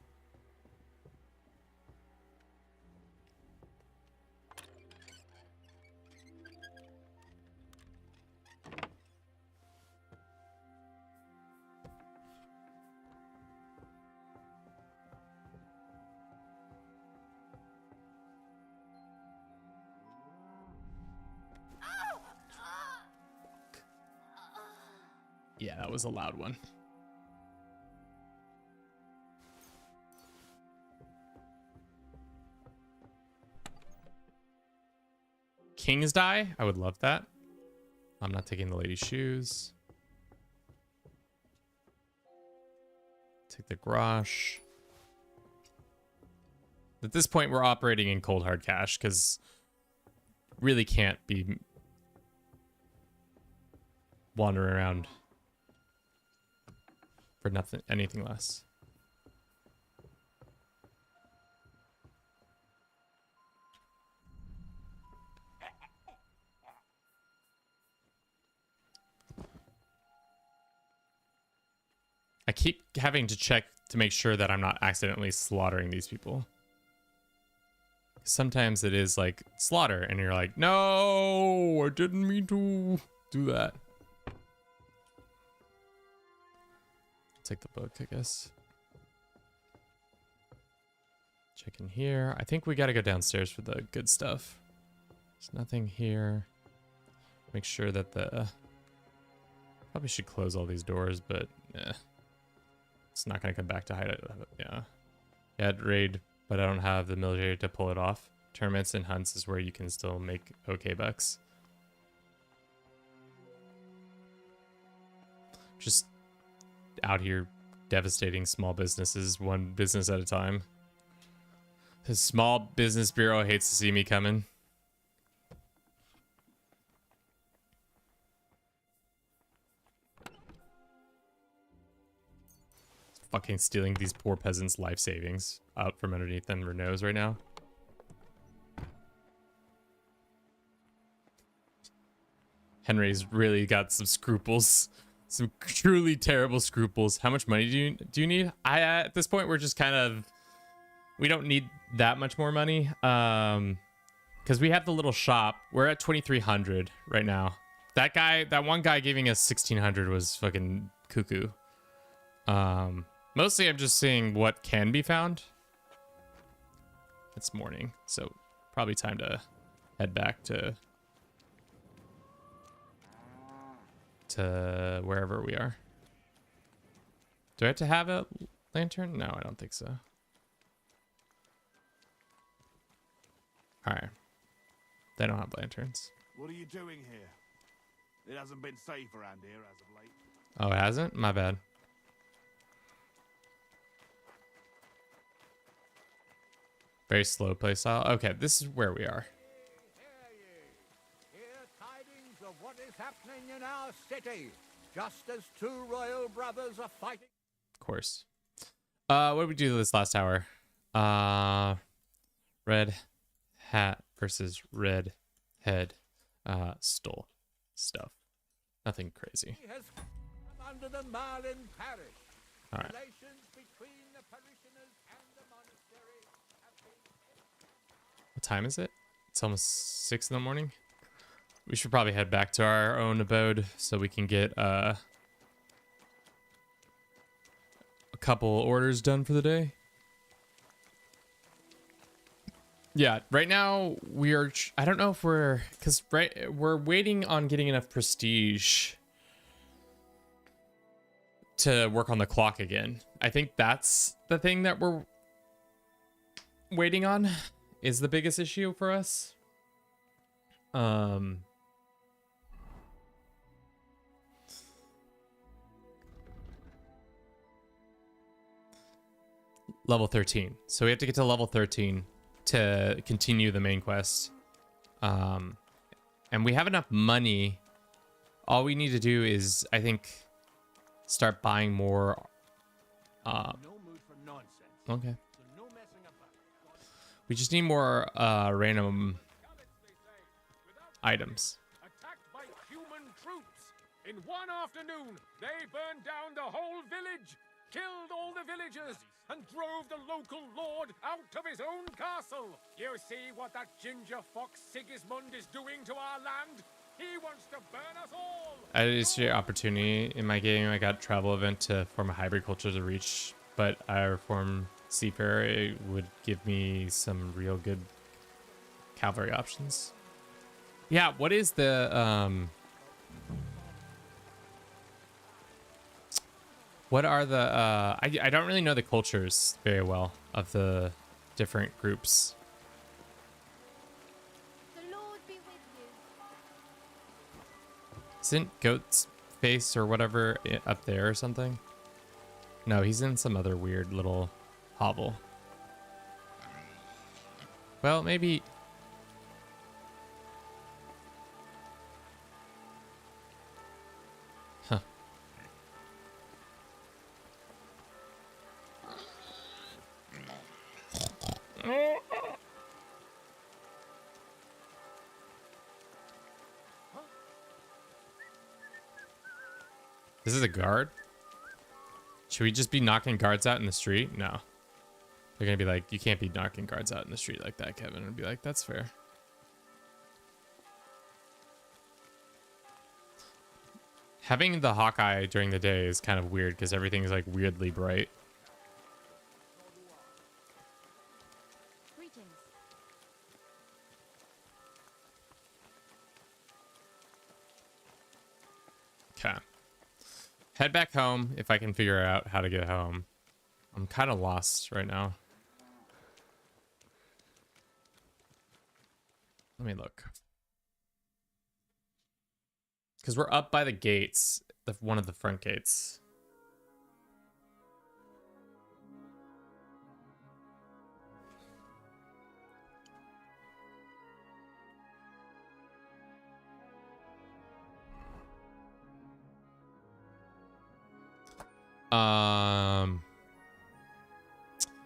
Yeah, that was a loud one. King's die? I would love that. I'm not taking the lady's shoes. Take the grosh. At this point, we're operating in cold hard cash because really can't be wandering around for nothing, anything less. I keep having to check to make sure that I'm not accidentally slaughtering these people. Sometimes it is like slaughter and you're like, no, I didn't mean to do that. Take the book, I guess. Check in here. I think we got to go downstairs for the good stuff. There's nothing here. Make sure that the... Probably should close all these doors, but it's not going to come back to hide it. Yeah. Yeah, I'd raid, but I don't have the military to pull it off. Tournaments and hunts is where you can still make okay bucks. Just out here devastating small businesses, one business at a time. The Small Business Bureau hates to see me coming. Fucking stealing these poor peasants' life savings out from underneath them their nose right now. Henry's really got some scruples. Some truly terrible scruples. How much money do you need? At this point we're just kind of, we don't need that much more money. Because we have the little shop. We're at 2,300 right now. That one guy giving us 1,600 was fucking cuckoo. Mostly I'm just seeing what can be found. It's morning, so probably time to head back to wherever we are. Do I have to have a lantern? No, I don't think so. All right. They don't have lanterns. What are you doing here? It hasn't been safe around here as of late. Oh, it hasn't? My bad. Very slow play style. Okay, this is where we are. Tidings of what is happening in our city, just as two royal brothers are fighting. Of course. What did we do this last hour? Red hat versus red head stole stuff. Nothing crazy. He has come under the Marlin parish. All right. Relations between the parishioners and the monastery have been... What time is it? It's almost 6 in the morning. We should probably head back to our own abode so we can get a couple orders done for the day. Yeah, right now we are, I don't know if we're waiting on getting enough prestige to work on the clock again. I think that's the thing that we're waiting on, is the biggest issue for us. Level 13. So we have to get to level 13 to continue the main quest. And we have enough money. All we need to do is, I think, start buying more. No mood for nonsense. Okay. So no messing about. We just need more random items. Attacked by human troops. In one afternoon, they burned down the whole village, killed all the villagers, and drove the local lord out of his own castle. You see what that ginger fox Sigismund is doing to our land? He wants to burn us all. I did see an opportunity in my game. I got travel event to form a hybrid culture to reach, but I reform seafarer. It would give me some real good cavalry options. Yeah, what is the what are the I don't really know the cultures very well of the different groups. The Lord be with you. Isn't Goat's face or whatever up there or something? No, he's in some other weird little hovel. Well, maybe. Huh. This is a guard? Should we just be knocking guards out in the street? No. They're gonna be like, you can't be knocking guards out in the street like that, Kevin. And be like, that's fair. Having the Hawkeye during the day is kind of weird because everything's like weirdly bright. Greetings. Okay. Head back home if I can figure out how to get home. I'm kind of lost right now. Let me look. Because we're up by the gates, one of the front gates.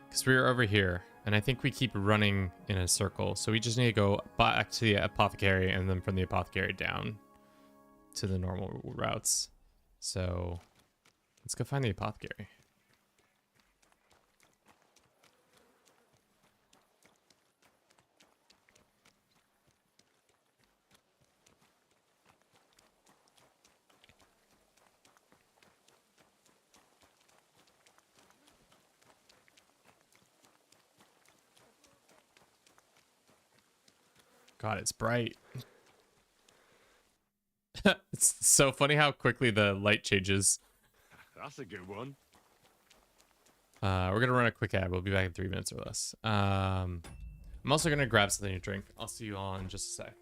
Because we were over here, and I think we keep running in a circle, so we just need to go back to the apothecary, and then from the apothecary down to the normal routes. So let's go find the apothecary. God, it's bright. It's so funny how quickly the light changes. That's a good one. We're gonna run a quick ad. We'll be back in 3 minutes or less. I'm also gonna grab something to drink. I'll see you all in just a sec.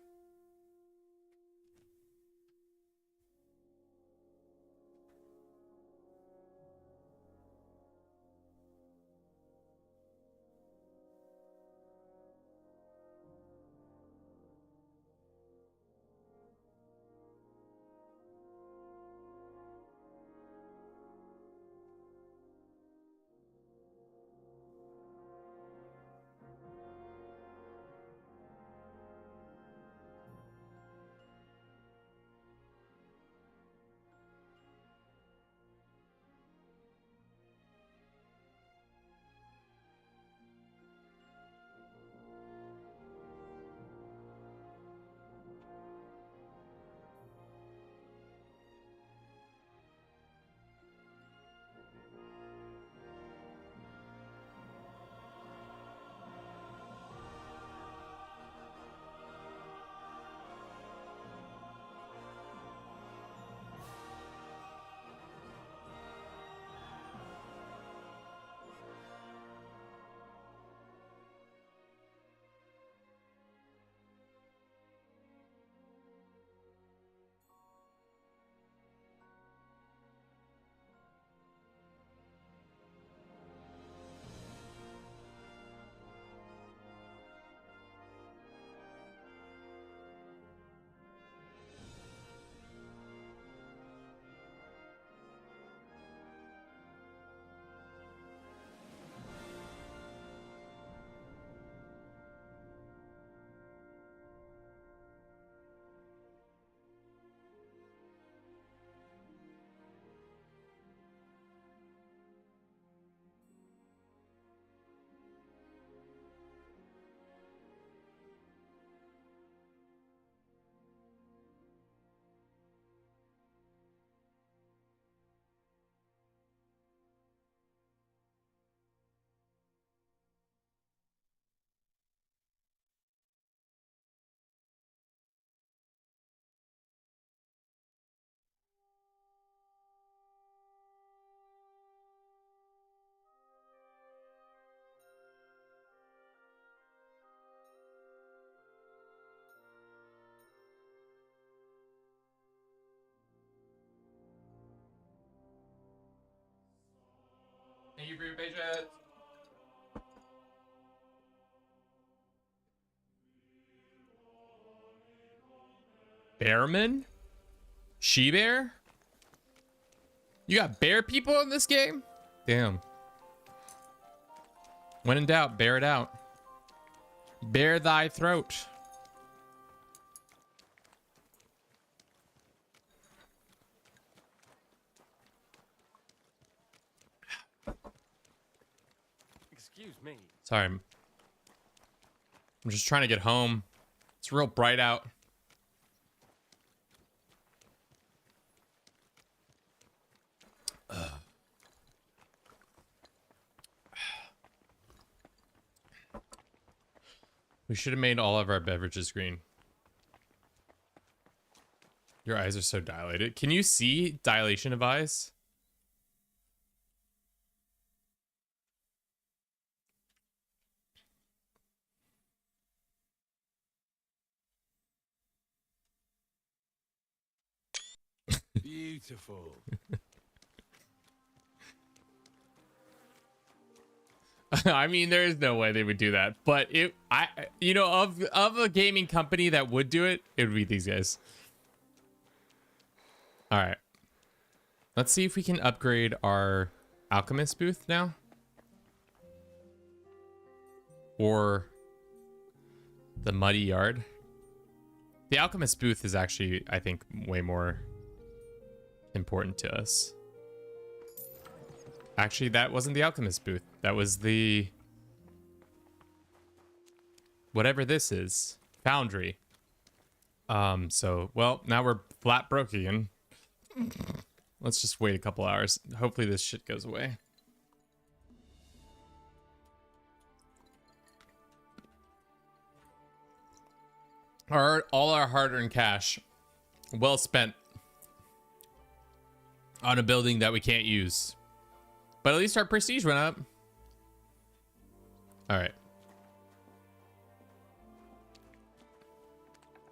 you for your patience. Bearman? She-bear? You got bear people in this game? Damn. When in doubt, bear it out. Bare thy throat. Excuse me. Sorry. I'm just trying to get home. It's real bright out. We should have made all of our beverages green. Your eyes are so dilated. Can you see dilation of eyes? Beautiful. I mean, there is no way they would do that, but you know, of a gaming company that would do it, it would be these guys. All right, let's see if we can upgrade our alchemist booth now, or the muddy yard. The alchemist booth is actually, I think, way more important to us. Actually, that wasn't the alchemist booth. That was the... whatever this is. Foundry. So, well, now we're flat broke again. Let's just wait a couple hours. Hopefully this shit goes away. All our hard-earned cash, well spent on a building that we can't use. But at least our prestige went up. All right.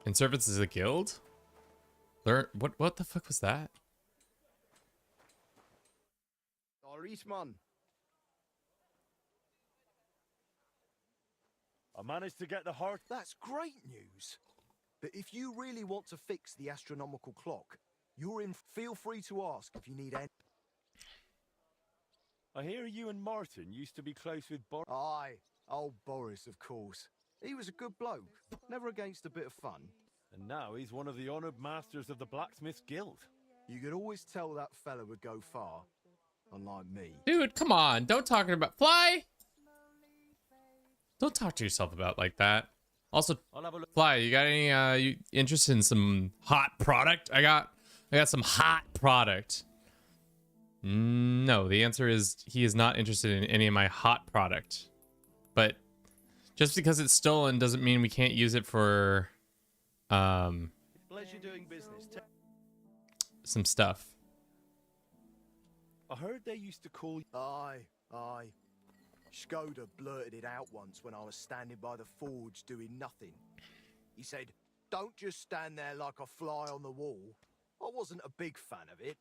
In service as a guild? What the fuck was that? Irishman. I managed to get the heart. That's great news. But if you really want to fix the astronomical clock, you're in. Feel free to ask if you need any. I hear you and Martin used to be close with Boris. Aye, old Boris, of course. He was a good bloke, never against a bit of fun. And now he's one of the honoured masters of the Blacksmiths Guild. You could always tell that fella would go far, unlike me. Dude, come on. Don't talk about... Fly! Don't talk to yourself about like that. Also, Fly, you got any you interested in some hot product? I got some hot product. No, the answer is he is not interested in any of my hot product. But just because it's stolen doesn't mean we can't use it for Pleasure doing business. some stuff. I heard they used to call you. Aye. Skoda blurted it out once when I was standing by the forge doing nothing. He said, "Don't just stand there like a fly on the wall." I wasn't a big fan of it.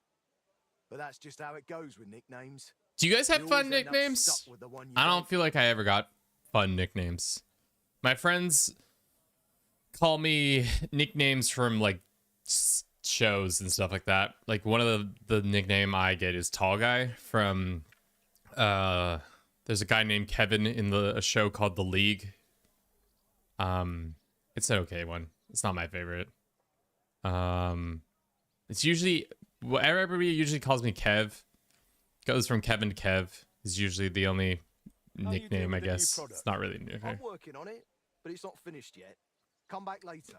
But that's just how it goes with nicknames. Do you guys have You fun always end up nicknames? stuck with the one you I don't don't. feel like I ever got fun nicknames. My friends call me nicknames from like shows and stuff like that. Like one of the nickname I get is Tall Guy from there's a guy named Kevin in a show called The League. It's an okay one. It's not my favorite. It's usually everybody usually calls me Kev. Goes from Kevin to Kev is usually the only nickname, I guess. It's not really new. I'm working on it, but it's not finished yet. Come back later.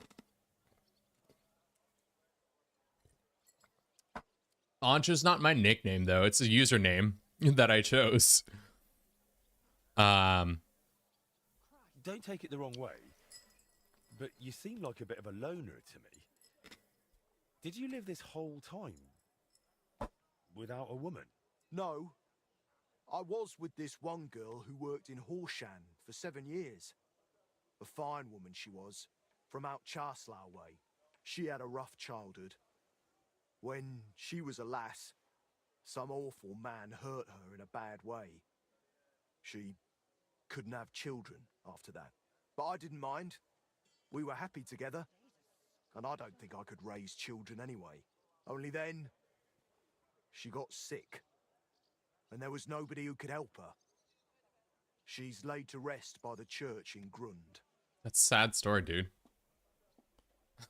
Ancha's not my nickname though. It's a username that I chose. Don't take it the wrong way, but you seem like a bit of a loner to me. Did you live this whole time without a woman? No. I was with this one girl who worked in Horshan for 7 years. A fine woman she was, from out Charslow way. She had a rough childhood. When she was a lass, Some awful man hurt her in a bad way. She couldn't have children after that. But I didn't mind. We were happy together. And I don't think I could raise children anyway. Only then, she got sick. And there was nobody who could help her. She's laid to rest by the church in Grund. That's a sad story, dude.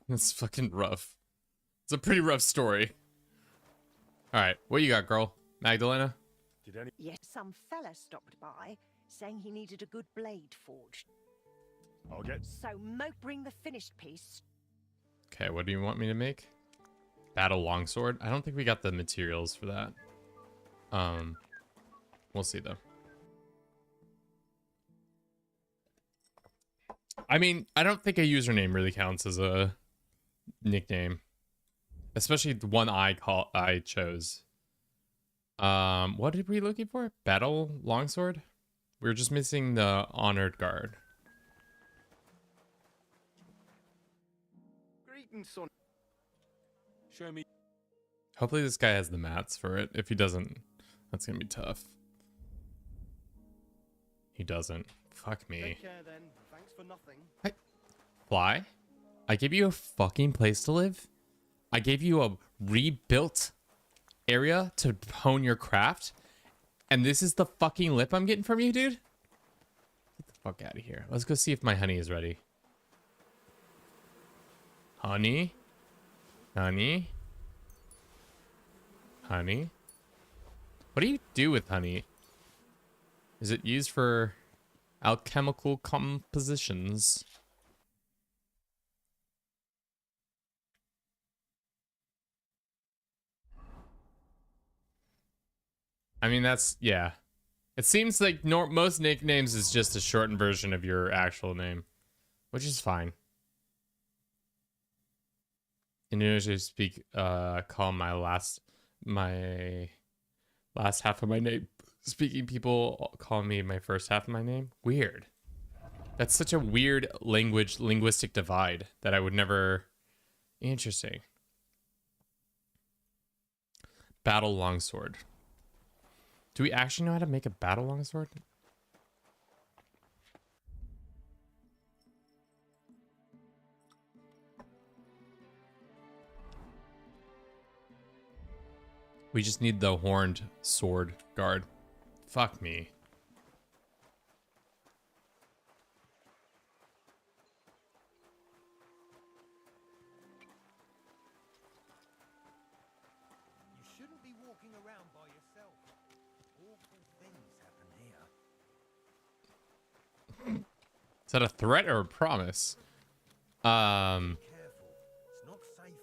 That's fucking rough. It's a pretty rough story. Alright, what you got, girl? Magdalena? Yes, some fella stopped by, saying he needed a good blade forged. I'll get... So Mope bring the finished piece. Okay, what do you want me to make? Battle longsword? I don't think we got the materials for that. We'll see though. I mean, I don't think a username really counts as a nickname. Especially the one I chose. What did we looking for? Battle longsword? We were just missing the honored guard. Greetings, son. Show me. Hopefully this guy has the mats for it. If he doesn't, that's gonna be tough. He doesn't. Fuck me. Take care then. Thanks for nothing. Fly? I gave you a fucking place to live? I gave you a rebuilt area to hone your craft? And this is the fucking lip I'm getting from you, dude? Get the fuck out of here. Let's go see if my honey is ready. Honey? Honey? Honey? What do you do with honey? Is it used for alchemical compositions? I mean, that's, yeah. It seems like most nicknames is just a shortened version of your actual name, which is fine. In English, I speak, call my last half of my name. Speaking people call me my first half of my name. Weird. That's such a weird linguistic divide that I would never. Interesting. Battle longsword. Do we actually know how to make a battle longsword? We just need the horned sword guard. Fuck me. You shouldn't be walking around by yourself. Awful things happen here. Is that a threat or a promise? Careful. It's not safe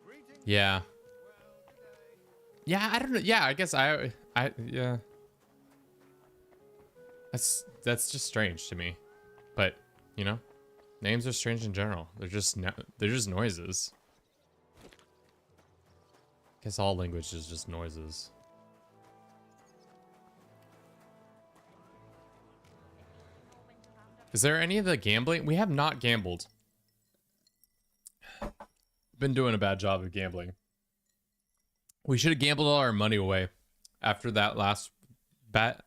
here. Yeah. Yeah, I don't know. Yeah, I guess yeah. That's just strange to me. But, you know, names are strange in general. They're just noises. Guess all language is just noises. Is there any of the gambling? We have not gambled. Been doing a bad job of gambling. We should have gambled all our money away after that last bet.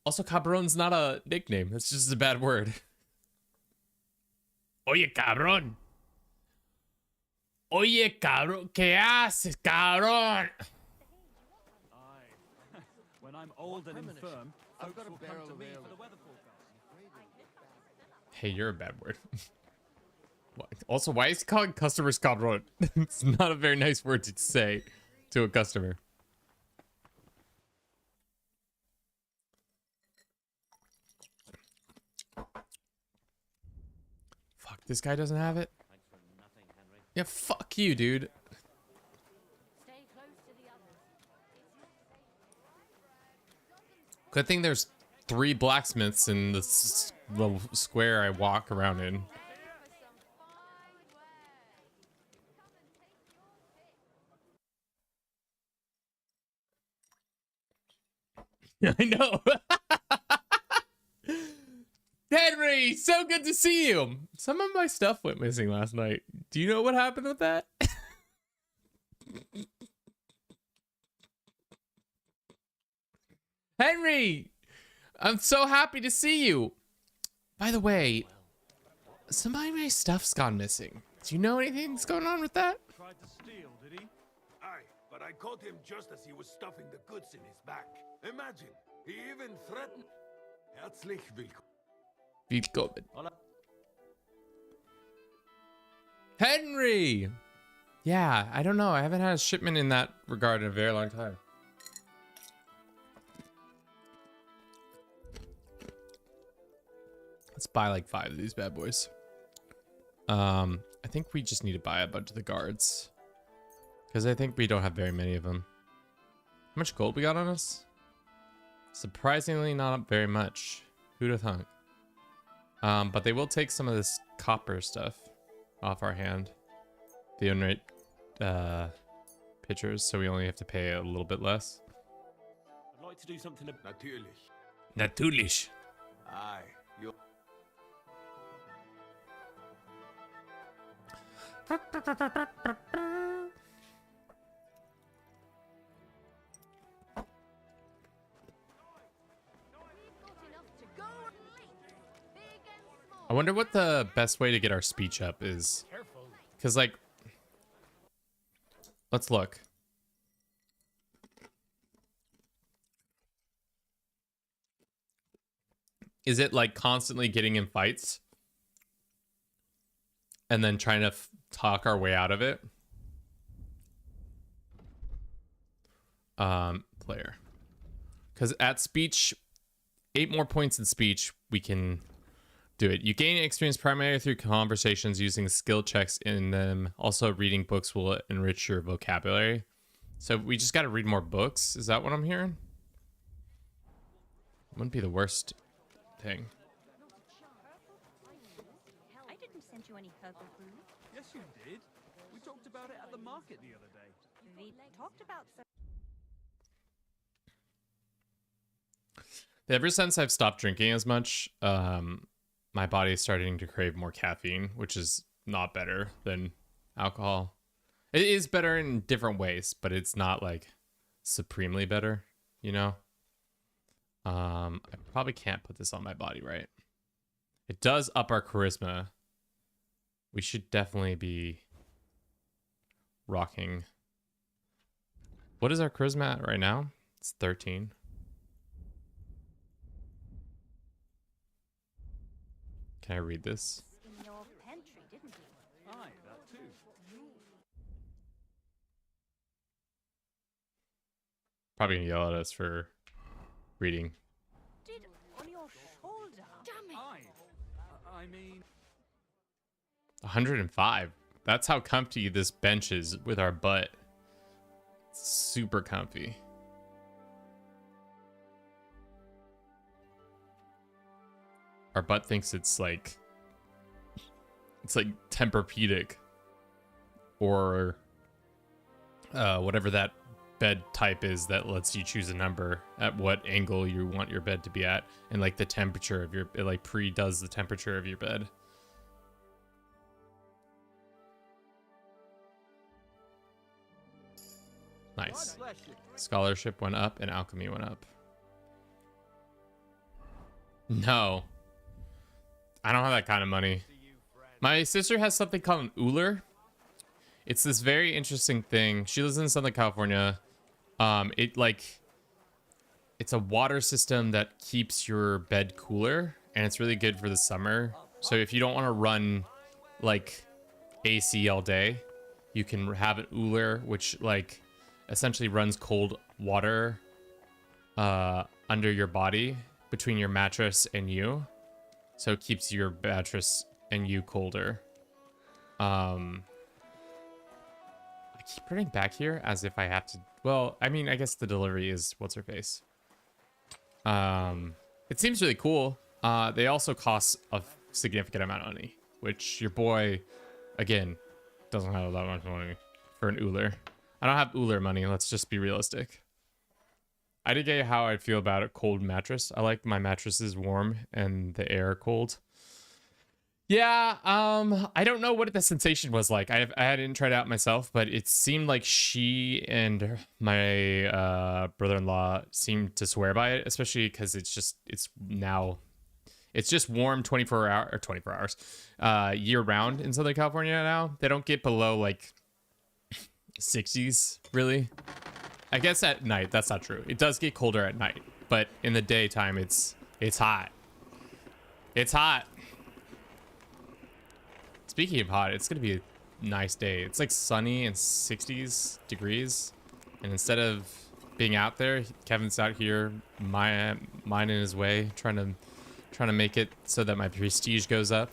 Also, cabron's not a nickname. It's just a bad word. Oye, cabrón. Oye, cabrón. ¿Qué haces, cabrón? When I'm old and infirm, I've got a barrel of ale. Hey, you're a bad word. Also, why is he calling customers cabron? It's not a very nice word to say to a customer. Fuck, this guy doesn't have it? Yeah, fuck you, dude. Good thing there's 3 blacksmiths in this little square I walk around in. I know. Henry, so good to see you. Some of my stuff went missing last night. Do you know what happened with that? Henry, I'm so happy to see you. By the way, some of my stuff's gone missing. Do you know anything that's going on with that? Tried to steal, did he? Aye, but I caught him just as he was stuffing the goods in his back. Imagine, he even threatened. Herzlich willkommen. Willkommen. Henry! Yeah, I don't know. I haven't had a shipment in that regard in a very long time. Let's buy like 5 of these bad boys. I think we just need to buy a bunch of the guards. Because I think we don't have very many of them. How much gold we got on us? Surprisingly not very much. Who'd have thunk? But they will take some of this copper stuff off our hand. The unrate pitchers, so we only have to pay a little bit less. I'd like to do something. Natürlich. Natürlich. Aye, you. I wonder what the best way to get our speech up is. Because, like, let's look. Is it like constantly getting in fights and then trying to talk our way out of it? Player. Because at speech, 8 more points in speech, we can do it. You gain experience primarily through conversations using skill checks in them. Also, reading books will enrich your vocabulary. So we just got to read more books. Is that what I'm hearing? Wouldn't be the worst thing. I didn't send you any herbal food. Yes, you did. We talked about it at the market the other day. We talked about some. Ever since I've stopped drinking as much, my body is starting to crave more caffeine, which is not better than alcohol. It is better in different ways, but it's not like supremely better, you know? I probably can't put this on my body, right? It does up our charisma. We should definitely be rocking. What is our charisma at right now? It's 13. Can I read this? In your pantry, didn't you? Aye, that too. Probably gonna yell at us for reading. Did on your shoulder? Damn it! Aye. I mean, 105. That's how comfy this bench is with our butt. It's super comfy. Our butt thinks it's like Tempur-Pedic or whatever that bed type is that lets you choose a number at what angle you want your bed to be at, and like the temperature of your, it like pre-does the temperature of your bed. Nice. Scholarship went up and alchemy went up. No. I don't have that kind of money. My sister has something called an Uller. It's this very interesting thing. She lives in Southern California. It's a water system that keeps your bed cooler, and it's really good for the summer. So if you don't want to run like AC all day, you can have an Uller, which like essentially runs cold water under your body between your mattress and you. So it keeps your mattress and you colder. I keep running back here as if I have to. Well, I mean, I guess the delivery is what's her face. It seems really cool. They also cost a significant amount of money, which your boy, again, doesn't have that much money for an Uller. I don't have Uller money. Let's just be realistic. I did get how I feel about a cold mattress. I like my mattresses warm and the air cold. Yeah, I don't know what the sensation was like. I hadn't tried it out myself, but it seemed like she and my brother-in-law seemed to swear by it, especially because it's just warm 24 hours year round in Southern California now. They don't get below like 60s really. I guess at night that's not true. It does get colder at night, but in the daytime it's hot. It's hot. Speaking of hot, it's gonna be a nice day. It's like sunny and 60s degrees, and instead of being out there, Kevin's out here minding his way, trying to make it so that my prestige goes up.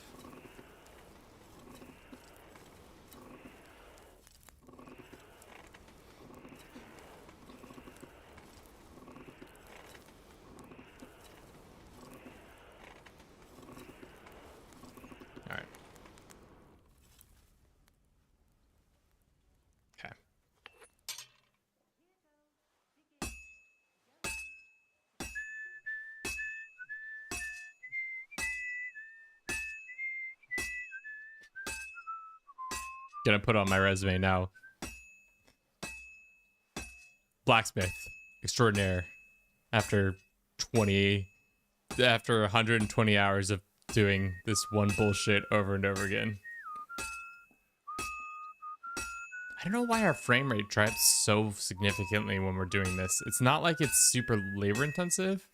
All right. Okay. Gonna put on my resume now. Blacksmith extraordinaire. After 120 hours of doing this one bullshit over and over again. I don't know why our frame rate drops so significantly when we're doing this. It's not like it's super labor intensive,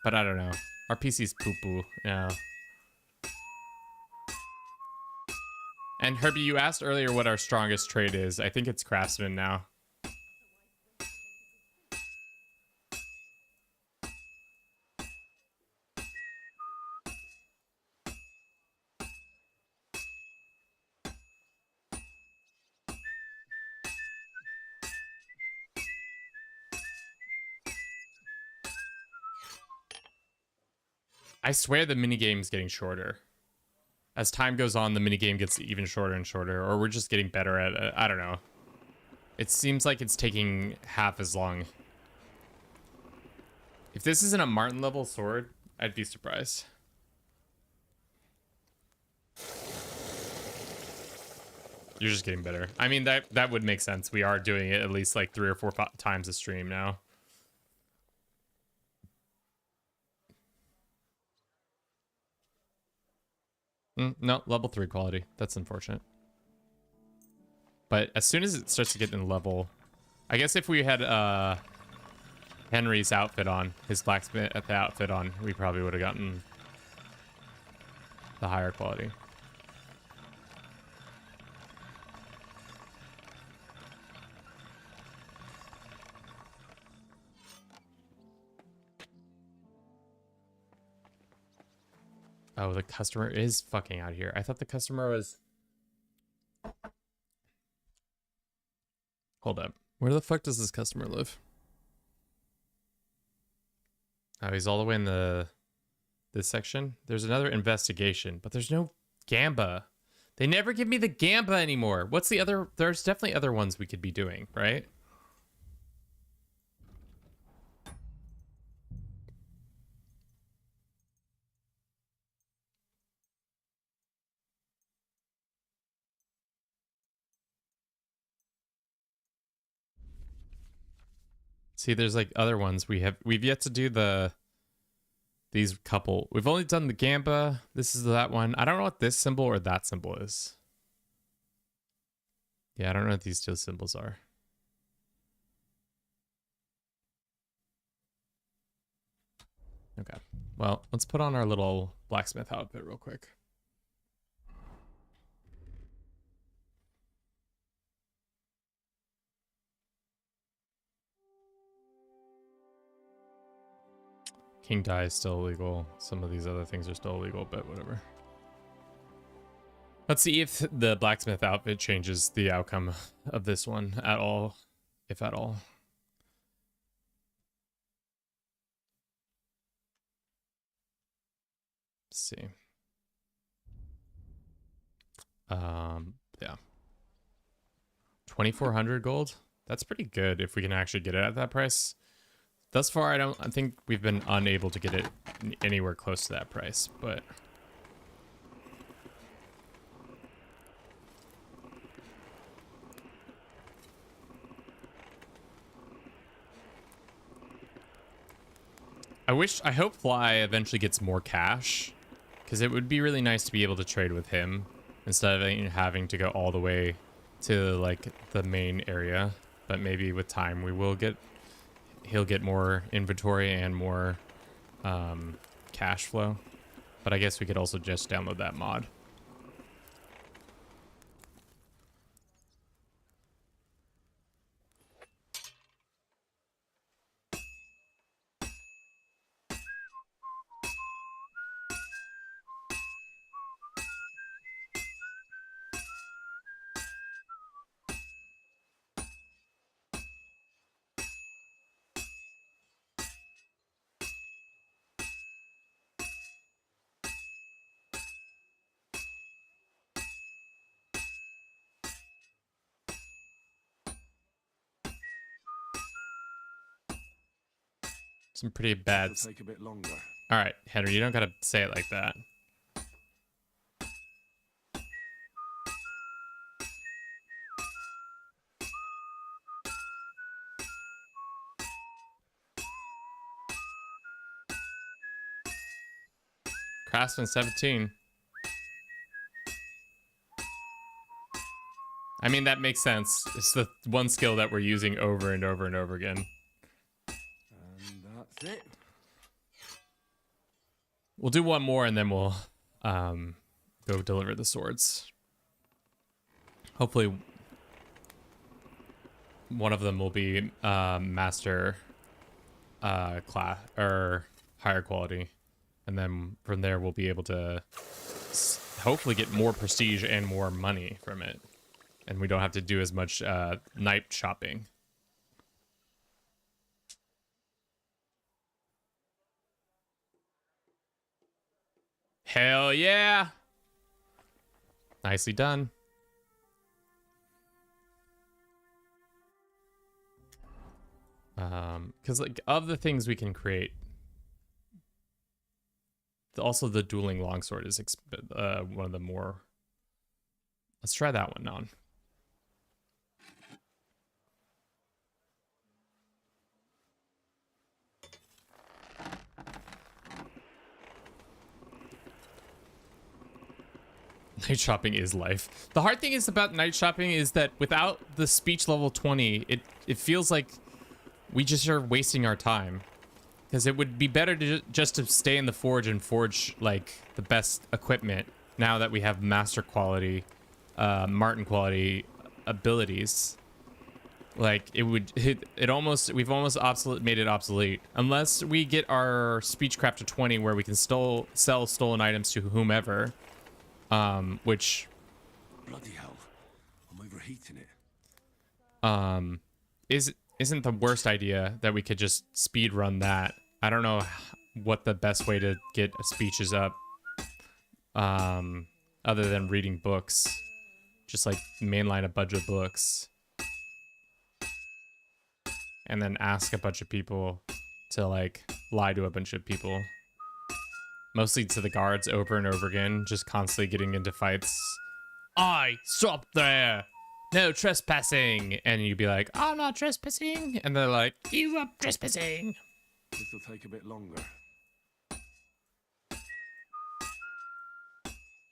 but I don't know. Our PC's poo-poo, yeah. And Herbie, you asked earlier what our strongest trade is. I think it's Craftsman now. I swear the minigame's getting shorter. As time goes on, the minigame gets even shorter and shorter, or we're just getting better at it. I don't know. It seems like it's taking half as long. If this isn't a Martin level sword, I'd be surprised. You're just getting better. I mean, that would make sense. We are doing it at least like 3 or 4 times a stream now. No, level 3 quality. That's unfortunate. But as soon as it starts to get in level, I guess if we had Henry's outfit on, his blacksmith at the outfit on, we probably would have gotten the higher quality. Oh, the customer is fucking out here. I thought the customer was... Hold up. Where the fuck does this customer live? Oh, he's all the way in this section. There's another investigation, but there's no Gamba. They never give me the Gamba anymore. What's the other? There's definitely other ones we could be doing, right? See, there's like other ones we've yet to do these couple. We've only done the Gamba. This is that one. I don't know what this symbol or that symbol is. Yeah, I don't know what these two symbols are. Okay. Well, let's put on our little blacksmith outfit real quick. King dye is still illegal. Some of these other things are still illegal, but whatever. Let's see if the blacksmith outfit changes the outcome of this one at all, if at all. Let's see. Yeah. 2,400 gold. That's pretty good if we can actually get it at that price. thus far, I think we've been unable to get it anywhere close to that price, but I hope Fly eventually gets more cash, because it would be really nice to be able to trade with him instead of having to go all the way to like the main area. But maybe with time he'll get more inventory and more cash flow. But I guess we could also just download that mod. Some pretty bad. It'll take a bit longer. All right, Henry, you don't gotta say it like that. Craftsman 17. I mean, that makes sense. It's the one skill that we're using over and over and over again. And that's it. We'll do one more and then we'll go deliver the swords. Hopefully one of them will be master class or higher quality. And then from there we'll be able to hopefully get more prestige and more money from it. And we don't have to do as much night shopping. Hell yeah! Nicely done. Because like of the things we can create, also the dueling longsword is one of the more. Let's try that one on. Night shopping is life. The hard thing is about night shopping is that without the speech level 20, it feels like we just are wasting our time. Because it would be better to just to stay in the forge and forge like the best equipment now that we have master quality, Martin quality abilities. Like we've almost made it obsolete unless we get our speechcraft to 20 where we can still sell stolen items to whomever. Which Bloody hell. I'm overheating it. Isn't the worst idea that we could just speed run that. I don't know what the best way to get speeches up other than reading books. Just like mainline a bunch of books and then ask a bunch of people to like lie to a bunch of people. Mostly to the guards over and over again, just constantly getting into fights. Stop there! No trespassing! And you'd be like, I'm not trespassing! And they're like, you are trespassing! This'll take a bit longer.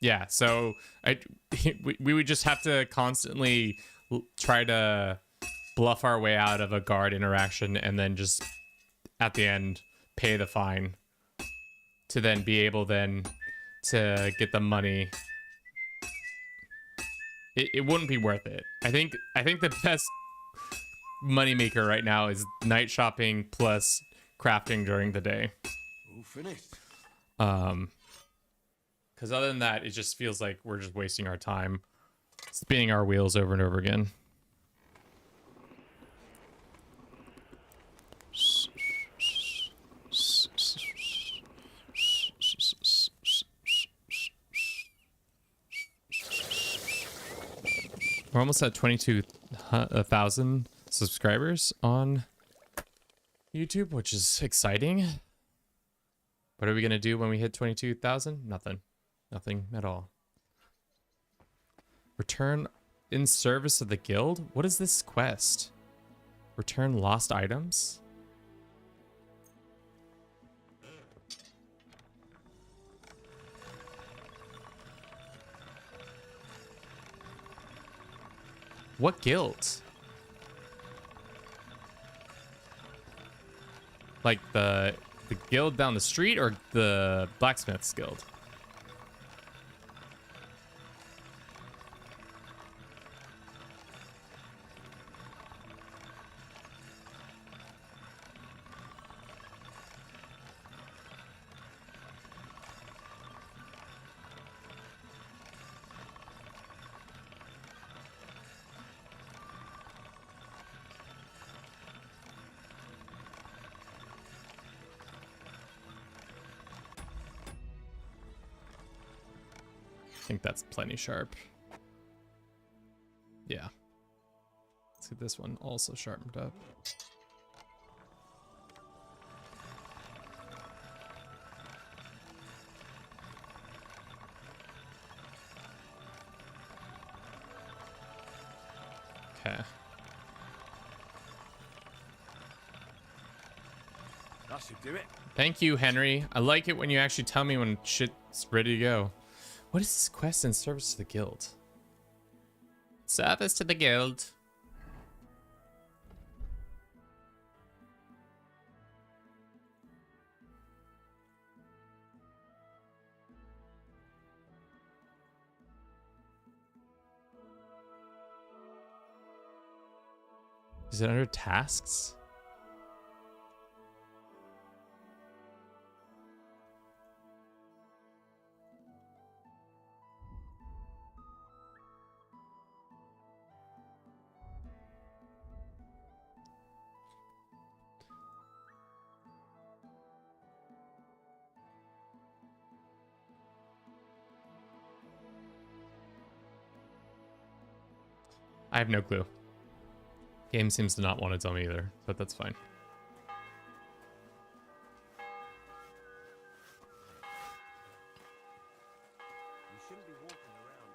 Yeah, so we would just have to constantly try to bluff our way out of a guard interaction and then just, at the end, pay the fine. To then be able then to get the money. It wouldn't be worth it. I think the best moneymaker right now is night shopping plus crafting during the day. All finished. Because other than that, it just feels like we're just wasting our time spinning our wheels over and over again. We're almost at 22,000 subscribers on YouTube, which is exciting. What are we gonna do when we hit 22,000? Nothing. Nothing at all. Return in service of the guild? What is this quest? Return lost items? What guild? Like the guild down the street or the blacksmith's guild? I think that's plenty sharp. Yeah. Let's get this one also sharpened up. Okay. That should do it. Thank you, Henry. I like it when you actually tell me when shit's ready to go. What is this quest in service to the guild? Service to the guild. Is it under tasks? I have no clue. Game seems to not want to tell me either, but that's fine.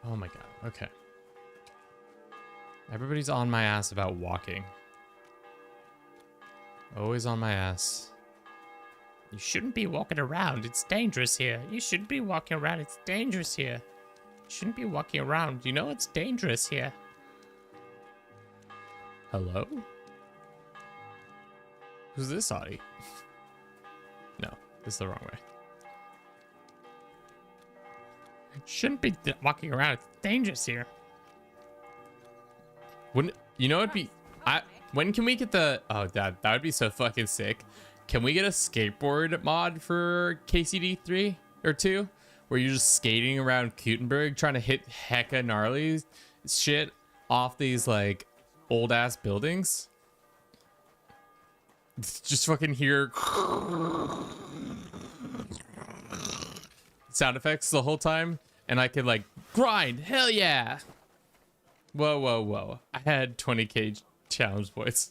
Oh my god, okay. Everybody's on my ass about walking. Always on my ass. You shouldn't be walking around. It's dangerous here. You shouldn't be walking around. It's dangerous here. You shouldn't be walking around. You know it's dangerous here. Hello? Who's this Audie? No, this is the wrong way. Shouldn't be walking around. It's dangerous here. Wouldn't you know it'd be? When can we get the? Oh, that would be so fucking sick. Can we get a skateboard mod for KCD 3 or 2, where you're just skating around Kuttenberg trying to hit hecka gnarly shit off these like old ass buildings? Just fucking hear sound effects the whole time, and I could like grind. Hell yeah! Whoa, whoa, whoa! I had 20k challenge points.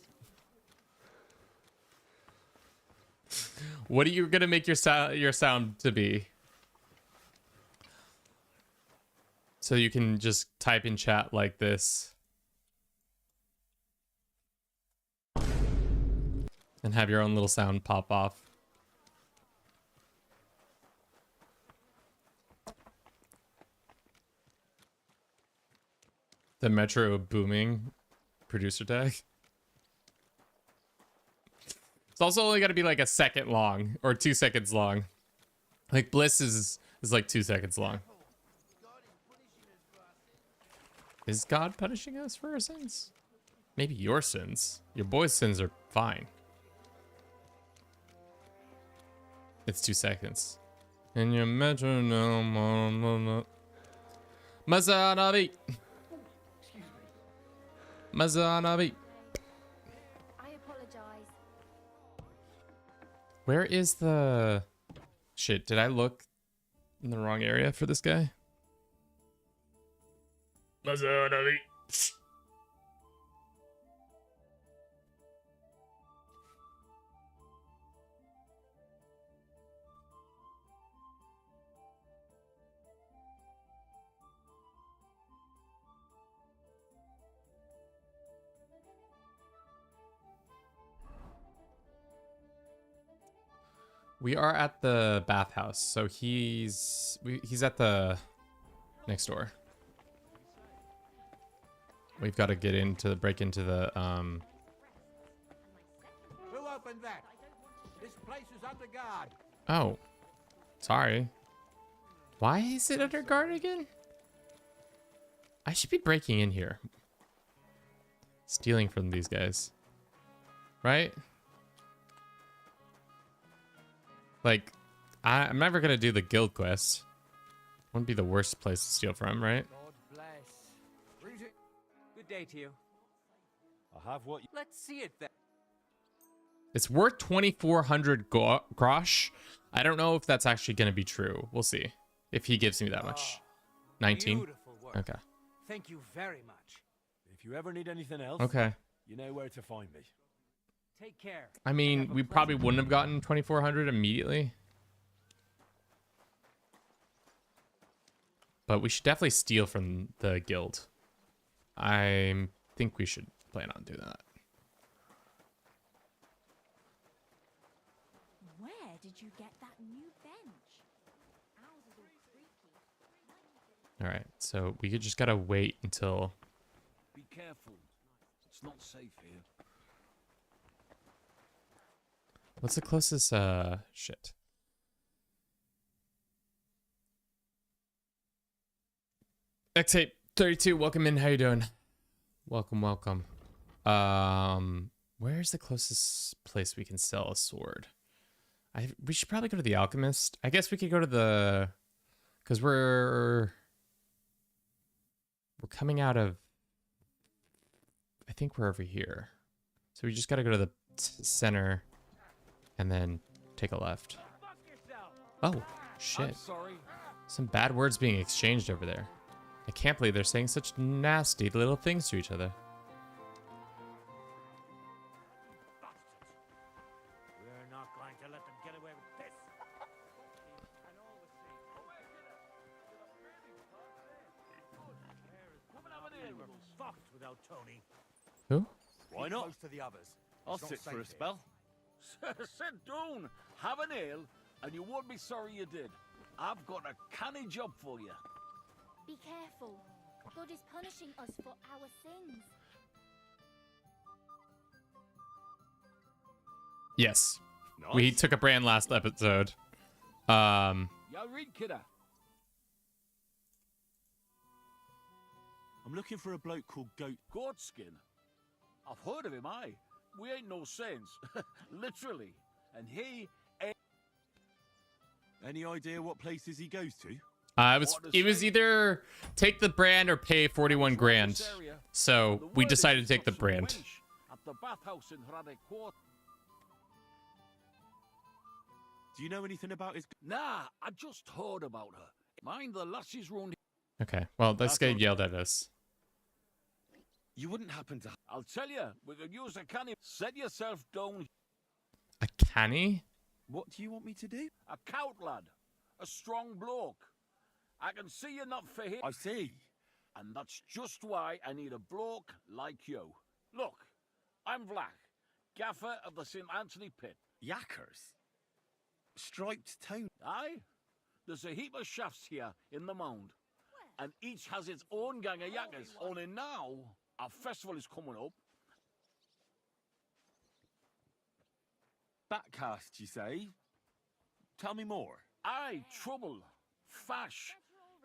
What are you gonna make your sound to be? So you can just type in chat like this. And have your own little sound pop off. The Metro booming producer tag. It's also only got to be like a second long or 2 seconds long. Like Bliss is like 2 seconds long. Is God punishing us for our sins? Maybe your sins. Your boy's sins are fine. It's 2 seconds. And your metronome. Mazanabi. Mazanabi. I apologize. Where is the shit? Did I look in the wrong area for this guy? Mazanabi. We are at the bathhouse, so he's at the next door. We've got to break into the Who opened that? This place is under guard. Oh, sorry. Why is it under guard again? I should be breaking in here. Stealing from these guys. Right? Like, I'm never going to do the guild quest. Wouldn't be the worst place to steal from, right? God bless. Good day to you. I have what you... Let's see it then. It's worth 2,400 grosh. I don't know if that's actually going to be true. We'll see. If he gives me that much. 19? Beautiful work. Okay. Thank you very much. If you ever need anything else, Okay. you know where to find me. Take care. I mean, we probably wouldn't have gotten 2,400 immediately. But we should definitely steal from the guild. I think we should plan on doing that. Where did you get that new bench? Ours is all creaky. All right, so we just gotta wait until. Be careful. It's not safe here. What's the closest? Shit. X8 32, welcome in. How you doing? Welcome, welcome. Where's the closest place we can sell a sword? We should probably go to the alchemist. I guess we could go to the, because we're coming out of. I think we're over here, so we just got to go to the center, and then take a left. Oh shit! Some bad words being exchanged over there. I can't believe they're saying such nasty little things to each other. We're not going to let them get away with this. Fucked without Tony. Who? Why not? Close to the others. I'll It's not sit for a safe spell. Sit down, have an ale, and you won't be sorry you did. I've got a canny job for you. Be careful. God is punishing us for our sins. Yes. We took a brand last episode. Yeah, read, kidder. I'm looking for a bloke called Goatskin. I've heard of him, aye. We ain't no saints. Literally. And he ain't... Any idea what places he goes to? It was either take the brand or pay 41 grand. So we decided to take the brand. At the bathhouse in Hradec Court. Do you know anything about his... Nah, I just heard about her. Mind the lassies round. Okay, well, this guy yelled at us. You wouldn't happen to... I'll tell you, we could use a canny. Set yourself down. A canny? What do you want me to do? A cout lad. A strong bloke. I can see you're not for him. I see. And that's just why I need a bloke like you. Look, I'm Vlach, gaffer of the St. Anthony Pit. Yakkers? Striped tone. Aye? There's a heap of shafts here in the mound. And each has its own gang of yakkers. Only now, our festival is coming up. Backcast, you say? Tell me more. Aye, trouble. Fash.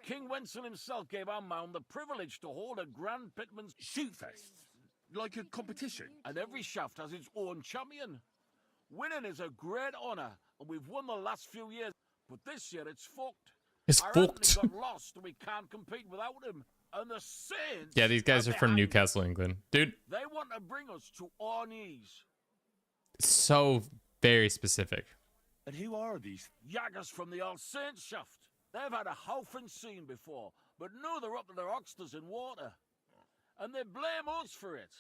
King Wenzel himself gave our mound the privilege to hold a grand pitman's shoot fest. Like a competition. And every shaft has its own champion. Winning is a great honour, and we've won the last few years. But this year it's fucked. It's our fucked. Anthony got lost, and we can't compete without him. And the Saints... Yeah, these guys are from Newcastle, England. Dude. They want to bring us to our knees. So very specific. And who are these? Yaggers from the All Saints shaft. They've had a howfing scene before, but now they're up to their oxters in water. And they blame us for it.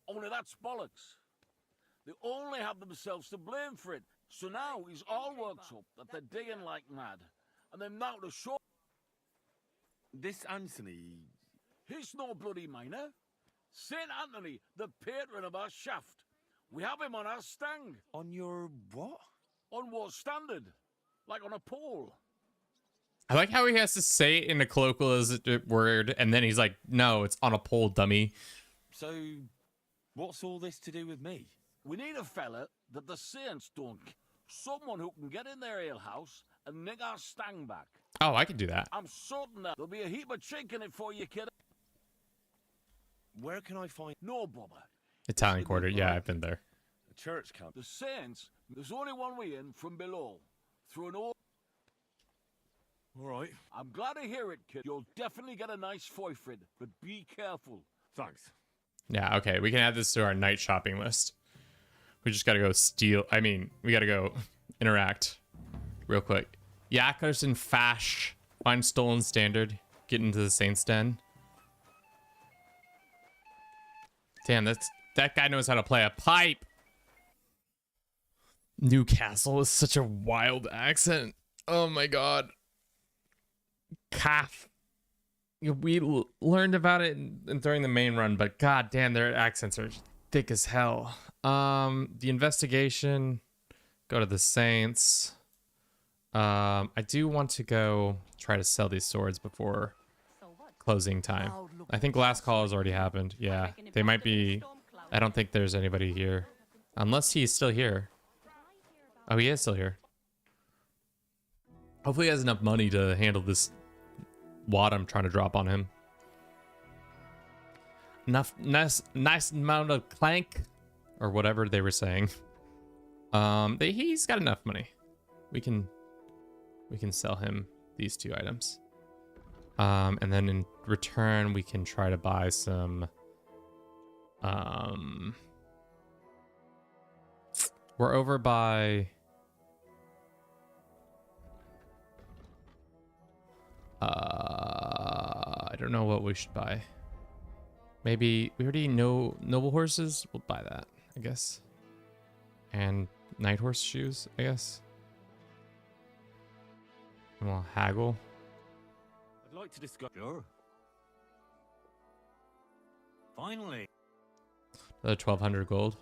Only that's bollocks. They only have themselves to blame for it. So now he's all worked up that they're digging like mad. And they're now to show... This Anthony... He's no bloody miner. St. Anthony, the patron of our shaft. We have him on our stang. On your what? Our one was standard, like on a pole. I like how he has to say it in a colloquial word, and then he's like, no, it's on a pole, dummy. So, what's all this to do with me? We need a fella that the saints don't. Someone who can get in their alehouse and nick our stang back. Oh, I can do that. I'm certain that there'll be a heap of chink in it for you, kid. Where can I find... No bother. Italian Quarter. Yeah, I've been there. A church camp? The saints, there's only one way in from below. Through an old... All right. I'm glad to hear it, kid. You'll definitely get a nice boyfriend, but be careful. Thanks. Yeah, okay. We can add this to our night shopping list. We just gotta go steal. I mean, we gotta go interact real quick. Yakkers and Fash. Find stolen standard. Get into the Saints Den. Damn, that guy knows how to play a pipe. Newcastle is such a wild accent. Oh my god. Calf. We learned about it during the main run, but god damn, their accents are thick as hell. The investigation. Go to the Saints. I do want to go try to sell these swords before closing time. I think last call has already happened. Yeah, they might be. I don't think there's anybody here. Unless he's still here. Oh, he is still here. Hopefully he has enough money to handle this wad I'm trying to drop on him. Enough nice amount of clank or whatever they were saying. He's got enough money. We can sell him these two items. And then in return we can try to buy some we're over by I don't know what we should buy. Maybe we already know noble horses. We'll buy that, I guess. And night horse shoes, I guess. And we'll haggle. I'd like to discuss. Sure. Finally. Another 1,200 gold.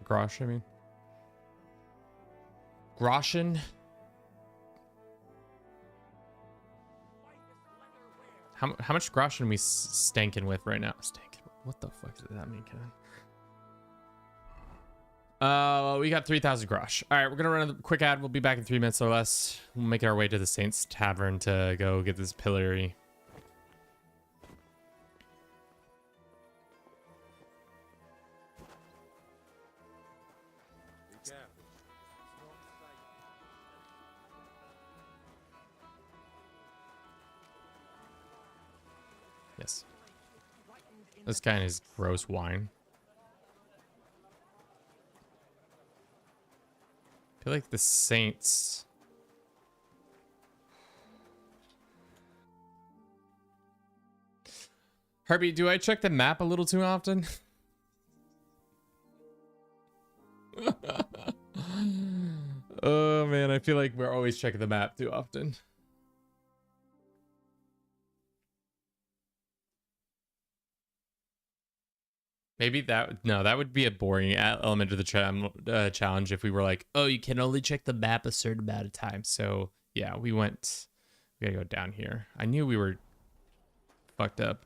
Grosh, I mean. Groschen. How much groschen are we stanking with right now? Stanking. What the fuck does that mean, Kevin? We got 3,000 grosh. All right, we're gonna run a quick ad. We'll be back in 3 minutes or less. We'll make our way to the Saints Tavern to go get this pillory. Yes. This guy and his gross wine. I feel like the Saints. Herbie, do I check the map a little too often? Oh man, I feel like we're always checking the map too often. Maybe that would be a boring element of the challenge if we were like, oh, you can only check the map a certain amount of time. So yeah, we gotta go down here. I knew we were fucked up.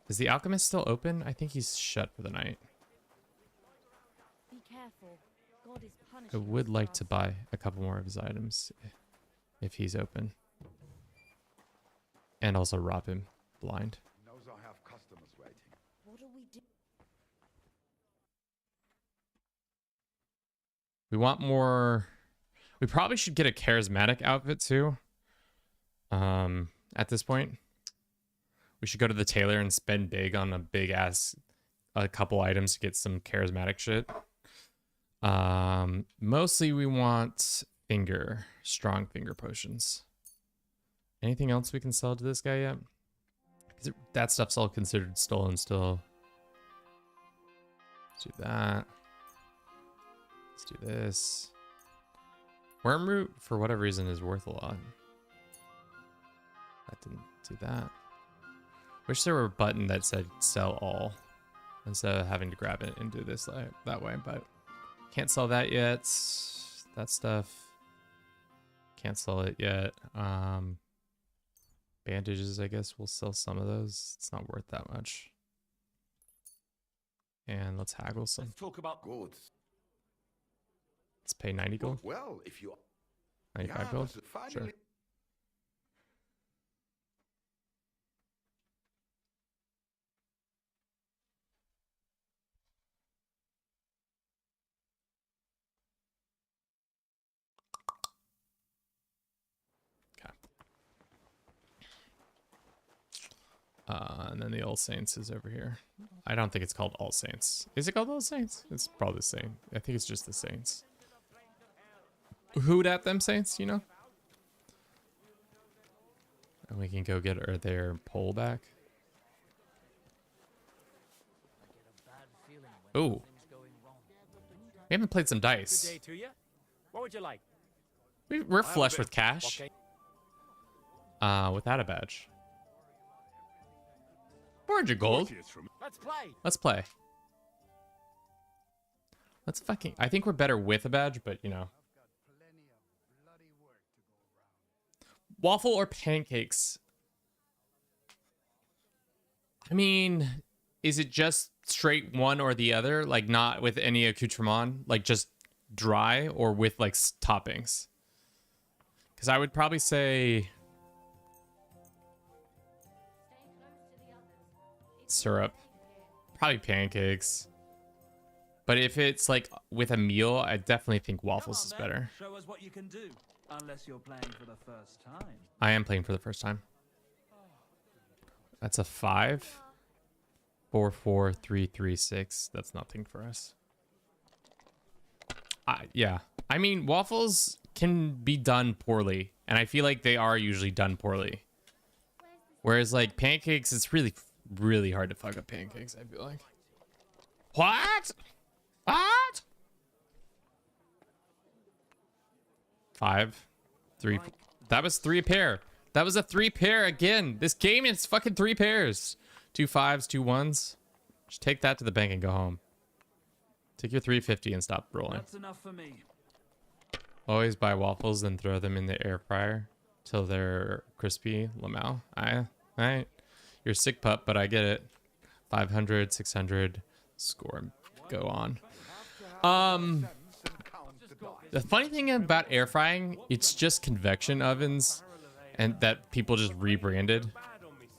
Is the alchemist still open? I think he's shut for the night. Be careful. God is I punishing would us like for to us. buy a couple more of his items if he's open. And also rob him blind. Knows I have customers waiting. What do we do? We want more. We probably should get a charismatic outfit too. At this point, we should go to the tailor and spend big on a couple items to get some charismatic shit. Mostly we want strong finger potions. Anything else we can sell to this guy yet? That stuff's all considered stolen still. Let's do that. Let's do this. Wormroot, for whatever reason, is worth a lot. That didn't do that. Wish there were a button that said sell all instead of having to grab it and do this that way. But can't sell that yet. That stuff. Can't sell it yet. Bandages, I guess we'll sell some of those. It's not worth that much. And let's haggle some. Let's talk about Good. Let's pay 90 gold. Well, if you 95 gold? finally. Sure. And then the All Saints is over here. I don't think it's called All Saints. Is it called All Saints? It's probably the same. I think it's just the Saints. Who'd at them Saints, you know? And we can go get their pole back. Ooh. We haven't played some dice. Good day to you. What would you like? We're flush with cash. Without a badge. 400 gold. Let's play. Let's play. Let's fucking... I think we're better with a badge, but you know. Waffle or pancakes? I mean, is it just straight one or the other? Like not with any accoutrement? Like just dry or with like toppings? Because I would probably say... syrup. Probably pancakes. But if it's like with a meal, I definitely think waffles is better. Show us what you can do. Unless you're playing for the first time. I am playing for the first time. That's a 5. 4, 4, 3, 3, 6. That's nothing for us. Yeah. I mean, waffles can be done poorly. And I feel like they are usually done poorly. Whereas like pancakes, it's really hard to fuck up pancakes, I feel like. What? What? 5, 3. That was 3 pair. That was a 3 pair again. This game is fucking 3 pairs. 2 5s, 2 1s. Just take that to the bank and go home. Take your 350 and stop rolling. That's enough for me. Always buy waffles and throw them in the air fryer till they're crispy. Lamau. Alright. You're a sick pup, but I get it. 500, 600. Score. Go on. The funny thing about air frying, it's just convection ovens, and that people just rebranded,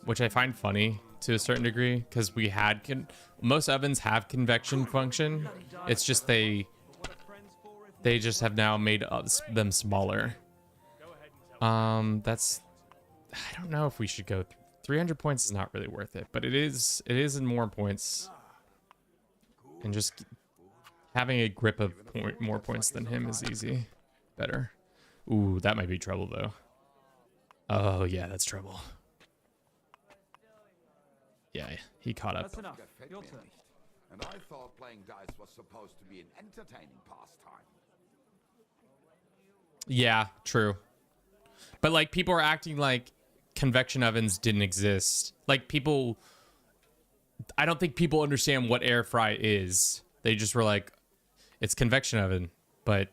which I find funny to a certain degree, because we had most ovens have convection function. It's just they just have now made them smaller. That's, I don't know if we should go 300 points is not really worth it, but it is in more points, and just having a grip of more points than him is easy. Better. Ooh, that might be trouble though. Oh yeah, that's trouble. Yeah, he caught up. That's enough. Your turn. And I thought playing dice was supposed to be an entertaining pastime. Yeah, true. But like people are acting like convection ovens didn't exist. Like people, I don't think people understand what air fry is. They just were like, it's convection oven, but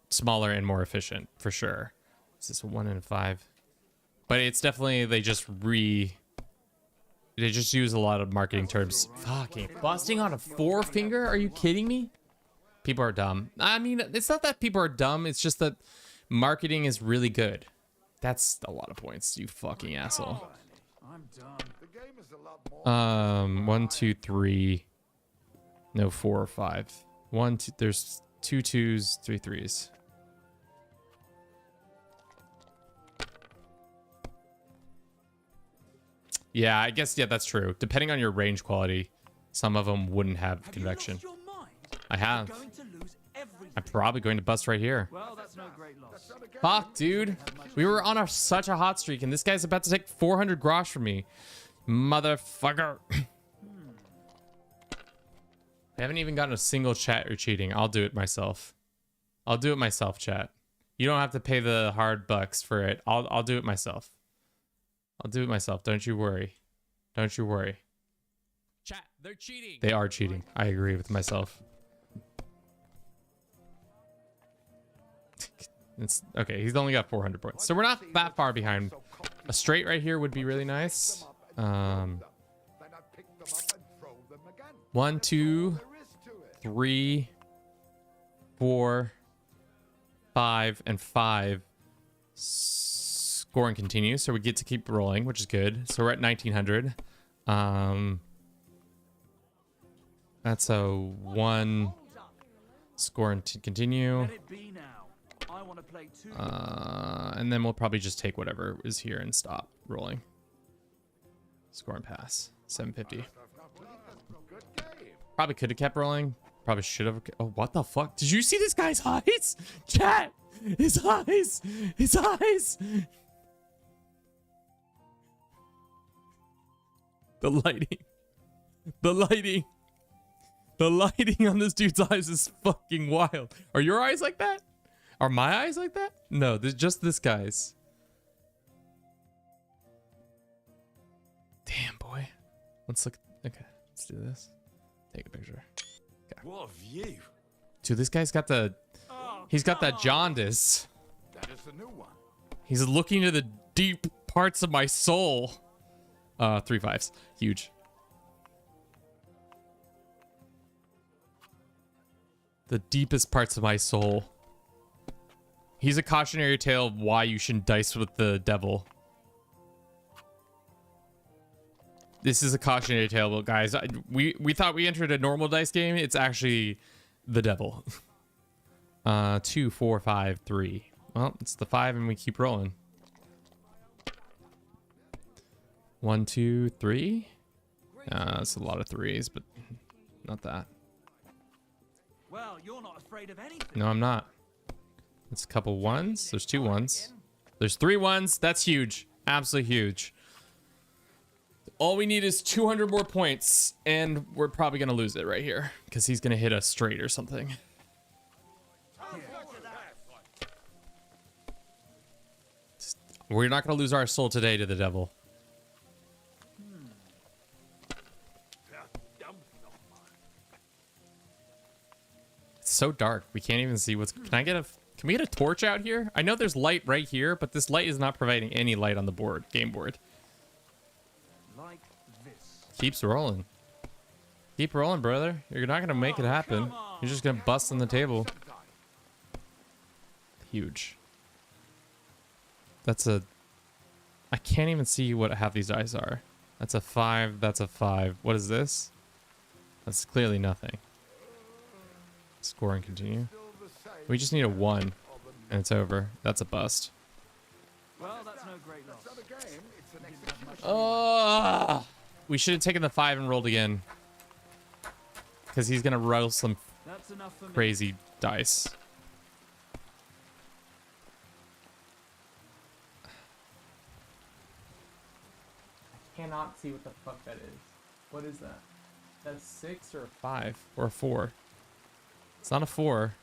smaller and more efficient for sure. Is this a 1 in 5? But it's definitely, they just use a lot of marketing terms. Fucking busting on a forefinger? Are you kidding me? People are dumb. I mean, it's not that people are dumb. It's just that marketing is really good. That's a lot of points, you fucking asshole. I'm done. The game is a lot more 1, 2, 3. No, 4 or 5. 1, 2. There's 2 2s, 3 3s. Yeah, I guess, yeah, that's true. Depending on your range quality, some of them wouldn't have convection. You lost your mind? I have. You're going to lose everything. I'm probably going to bust right here. Well, that's no great loss. Fuck, dude. We were on such a hot streak, and this guy's about to take 400 grosh from me. Motherfucker. I haven't even gotten a single chat or cheating. I'll do it myself. I'll do it myself, chat. You don't have to pay the hard bucks for it. I'll do it myself. I'll do it myself. Don't you worry. Don't you worry. Chat. They're cheating. They are cheating. I agree with myself. It's okay. He's only got 400 points, so we're not that far behind. A straight right here would be really nice. 1, 2, 3, 4, 5, and 5. Score and continue, so we get to keep rolling, which is good. So we're at 1900. That's a 1 score and continue. And then we'll probably just take whatever is here and stop rolling. Score and pass. 750. Probably could have kept rolling. Probably should have. Oh, what the fuck? Did you see this guy's eyes? Chat! His eyes! His eyes! The lighting. The lighting. The lighting on this dude's eyes is fucking wild. Are your eyes like that? Are my eyes like that? No, just this guy's. Damn, boy. Let's look. Okay, let's do this. Take a picture. Okay. What a view. Dude, this guy's got the... He's got that jaundice. That is the new one. He's looking to the deep parts of my soul. 3 5s. Huge. The deepest parts of my soul. He's a cautionary tale of why you shouldn't dice with the devil. This is a cautionary tale, guys. We thought we entered a normal dice game. It's actually the devil. 2, 4, 5, 3. Well, it's the 5 and we keep rolling. 1, 2, 3. That's a lot of 3s, but not that. Well, you're not afraid of anything. No, I'm not. It's a couple 1s. There's 2 1s. There's 3 1s. That's huge. Absolutely huge. All we need is 200 more points, and we're probably going to lose it right here because he's going to hit us straight or something. We're not going to lose our soul today to the devil. It's so dark. We can't even see what's... Can we get a torch out here? I know there's light right here, but this light is not providing any light on the board, game board. Like this. Keeps rolling. Keep rolling, brother. You're not going to make it happen. You're just going to bust on the table. Huge. That's a... I can't even see what half these dice are. That's a 5. That's a 5. What is this? That's clearly nothing. Score and continue. We just need a 1, and it's over. That's a bust. Well, that's no great loss. Oh! We should have taken the 5 and rolled again. Because he's going to roll some crazy dice. I cannot see what the fuck that is. What is that? That's 6 or a 5 or a 4? It's not a 4.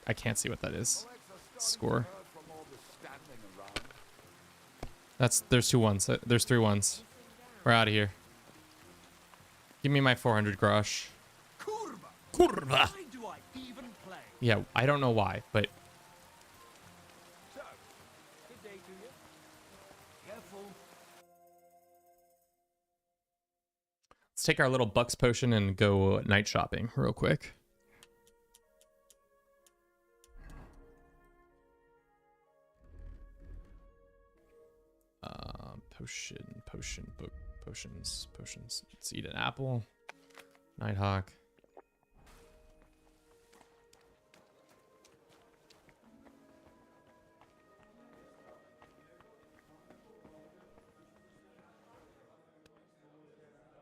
I can't see what that is. Score. There's 2 1s. There's 3 1s. We're out of here. Give me my 400 grosh. Kurva. Yeah, I don't know why, but let's take our little bucks potion and go night shopping real quick. Potions. Let's eat an apple. Nighthawk.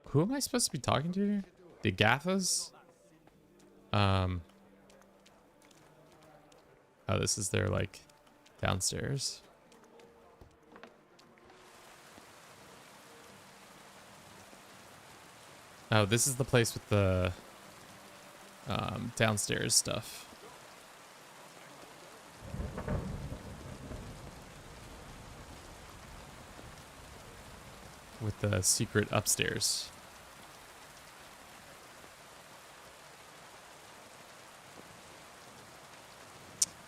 Who am I supposed to be talking to here? The Gaffas? Oh, this is their, like, downstairs. Oh, this is the place with the downstairs stuff. with the secret upstairs.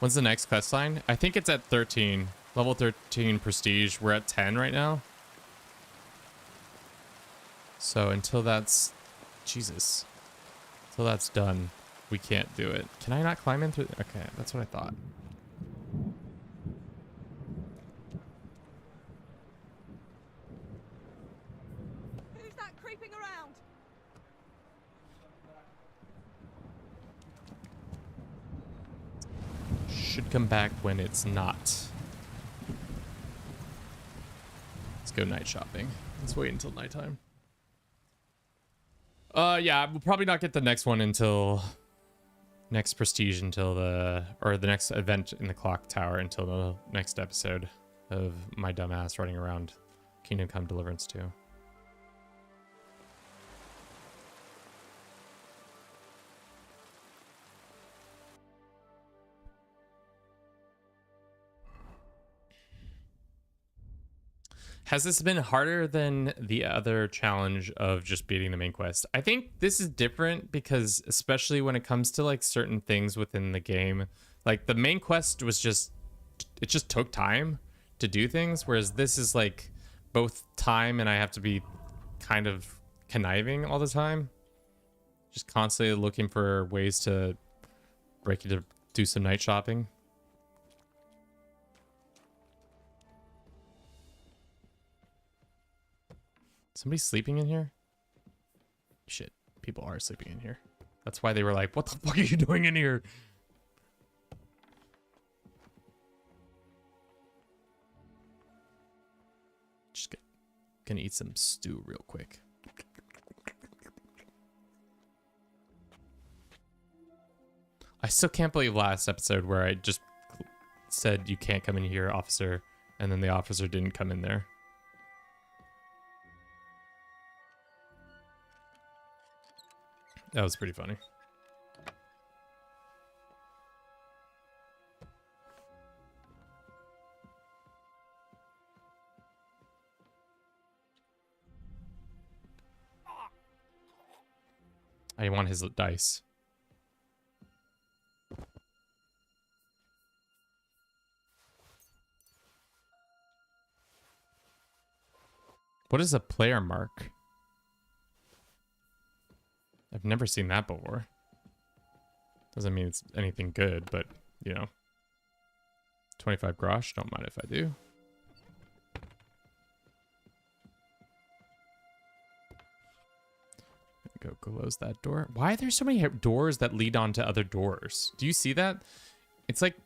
When's the next quest line? I think it's at 13. Level 13 prestige. We're at 10 right now. So until that's... Jesus. Until that's done, we can't do it. Can I not climb in through... Okay, that's what I thought. Who's that creeping around? Should come back when it's not. Let's go night shopping. Let's wait until nighttime. Yeah, we'll probably not get the next one until next prestige until the next event in the clock tower until the next episode of my dumbass running around Kingdom Come Deliverance 2. Has this been harder than the other challenge of just beating the main quest? I think this is different because especially when it comes to like certain things within the game, like the main quest was just, it just took time to do things. Whereas this is like both time and I have to be kind of conniving all the time. Just constantly looking for ways to break you to do some night shopping. Somebody sleeping in here? Shit, people are sleeping in here. That's why they were like, what the fuck are you doing in here? Just gonna eat some stew real quick. I still can't believe last episode where I just said you can't come in here, officer, and then the officer didn't come in there. That was pretty funny. I want his dice. What is a player mark? I've never seen that before. Doesn't mean it's anything good, but, you know. 25 grosh, don't mind if I do. Go close that door. Why are there so many doors that lead on to other doors? Do you see that? It's like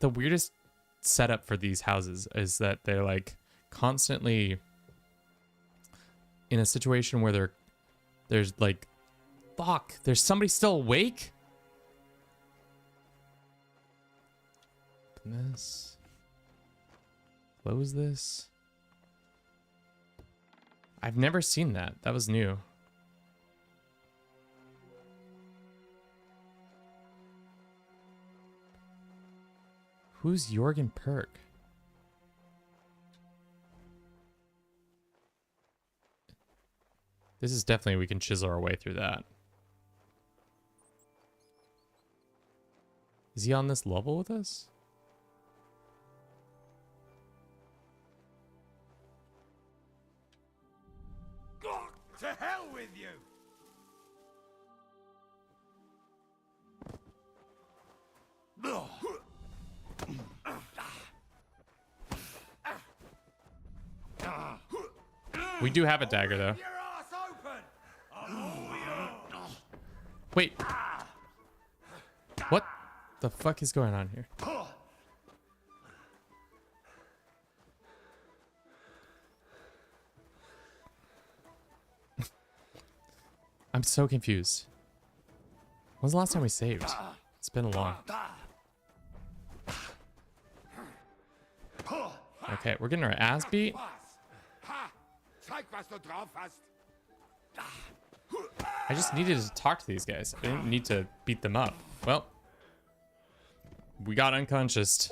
the weirdest setup for these houses is that they're like constantly in a situation where there's like, fuck, there's somebody still awake? Open this. Close this. I've never seen that. That was new. Who's Jorgen Perk? This is definitely, we can chisel our way through that. Is he on this level with us? To hell with you! We do have a dagger though. Wait. What the fuck is going on here? I'm so confused. When's the last time we saved? It's been a long. Okay, we're getting our ass beat. I just needed to talk to these guys. I didn't need to beat them up. Well, we got unconscious.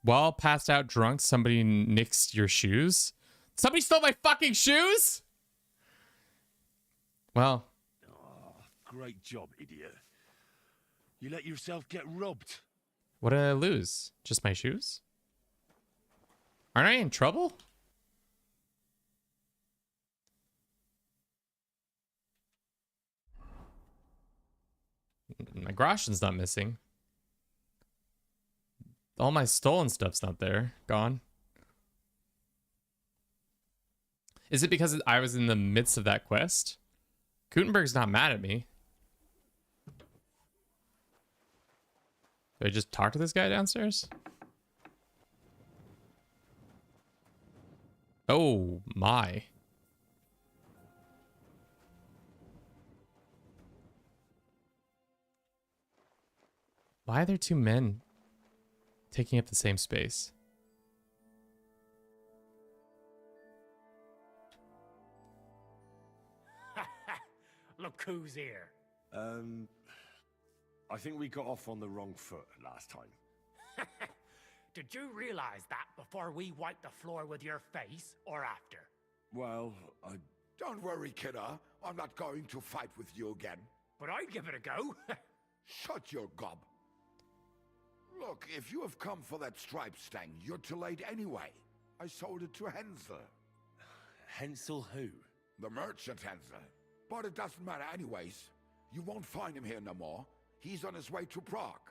While passed out drunk, somebody nixed your shoes. Somebody stole my fucking shoes? Well. Oh, great job, idiot. You let yourself get robbed. What did I lose? Just my shoes? Aren't I in trouble? My groschen's not missing. All my stolen stuff's not there. Gone. Is it because I was in the midst of that quest? Kuttenberg's not mad at me. Do I just talk to this guy downstairs? Oh my. Why are there two men taking up the same space? Look who's here. I think we got off on the wrong foot last time. Did you realize that before we wiped the floor with your face, or after? Well, Don't worry, kidder. I'm not going to fight with you again. But I'd give it a go. Shut your gob. Look, if you have come for that stripe stang, you're too late anyway. I sold it to Hensel. Hensel who? The merchant Hensel. But it doesn't matter anyways. You won't find him here no more. He's on his way to Prague.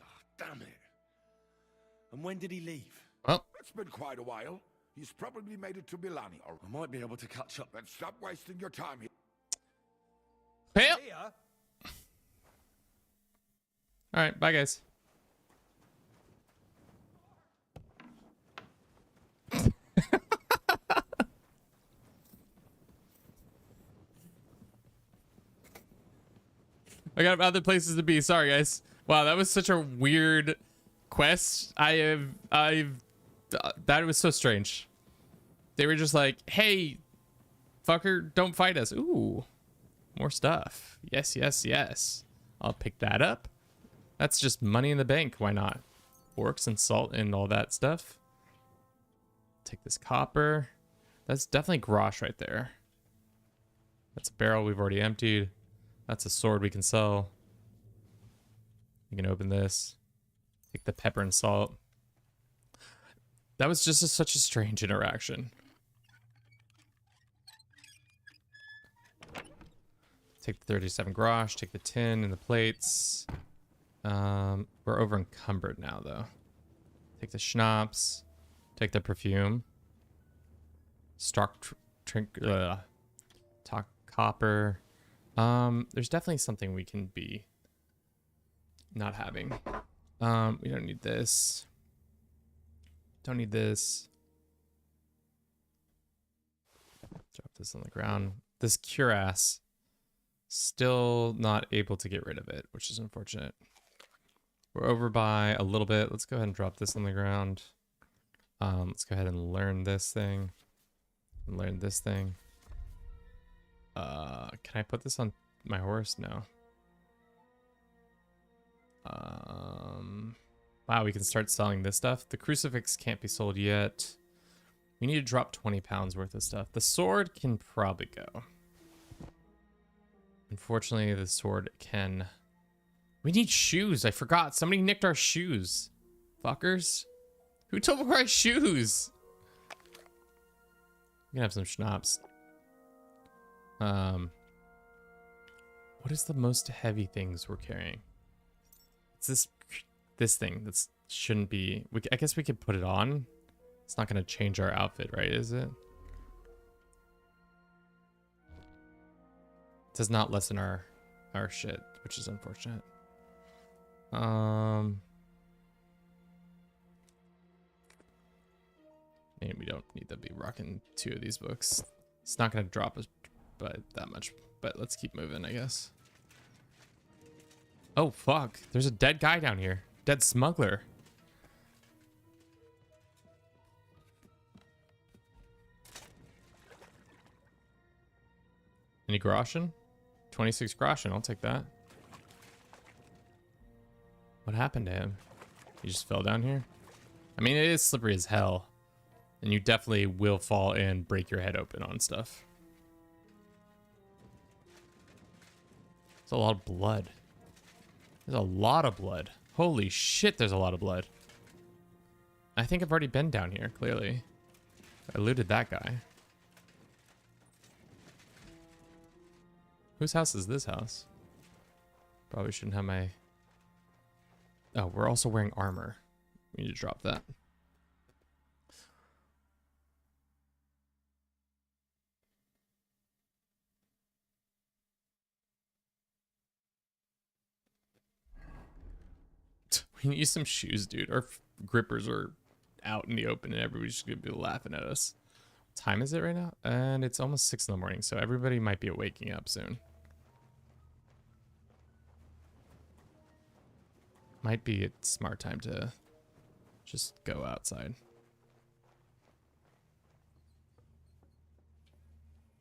Oh, damn it. And when did he leave? Well, it's been quite a while. He's probably made it to Milani, or I might be able to catch up. Then stop wasting your time here. Well. All right, bye guys. I got other places to be. Sorry, guys. Wow, that was such a weird quest. That was so strange. They were just like, "Hey, fucker, don't fight us." Ooh, more stuff. Yes, yes, yes. I'll pick that up. That's just money in the bank. Why not? Orcs and salt and all that stuff. Take this copper. That's definitely grosh right there. That's a barrel we've already emptied. That's a sword we can sell. We can open this. Take the pepper and salt. That was just such a strange interaction. Take the 37 grosh. Take the tin and the plates. We're over encumbered now, though. Take the schnapps. Take the perfume. Stock talk copper. There's definitely something we can be not having. We don't need this. Don't need this. Drop this on the ground. This cuirass, still not able to get rid of it, which is unfortunate. We're over by a little bit. Let's go ahead and drop this on the ground. Let's go ahead and learn this thing. And learn this thing. Can I put this on my horse? No. Wow, we can start selling this stuff. The crucifix can't be sold yet. We need to drop 20 pounds worth of stuff. The sword can probably go. Unfortunately, the sword can... We need shoes. I forgot. Somebody nicked our shoes. Fuckers. Who took my shoes? We can have some schnapps. What is the most heavy things we're carrying? It's this thing that shouldn't be... I guess we could put it on. It's not going to change our outfit, right? Is it? It does not lessen our shit, which is unfortunate. Maybe we don't need to be rocking 2 of these books. It's not going to drop us by that much, but let's keep moving, I guess. Oh, fuck. There's a dead guy down here. Dead smuggler. Any groschen? 26 groschen. I'll take that. What happened to him? He just fell down here? I mean, it is slippery as hell. And you definitely will fall and break your head open on stuff. There's a lot of blood. There's a lot of blood. Holy shit, there's a lot of blood. I think I've already been down here, clearly. I looted that guy. Whose house is this house? Probably shouldn't have my... Oh, we're also wearing armor. We need to drop that. We need some shoes, dude. Our grippers are out in the open and everybody's just gonna be laughing at us. What time is it right now? And it's almost 6 in the morning, so everybody might be waking up soon. Might be a smart time to just go outside.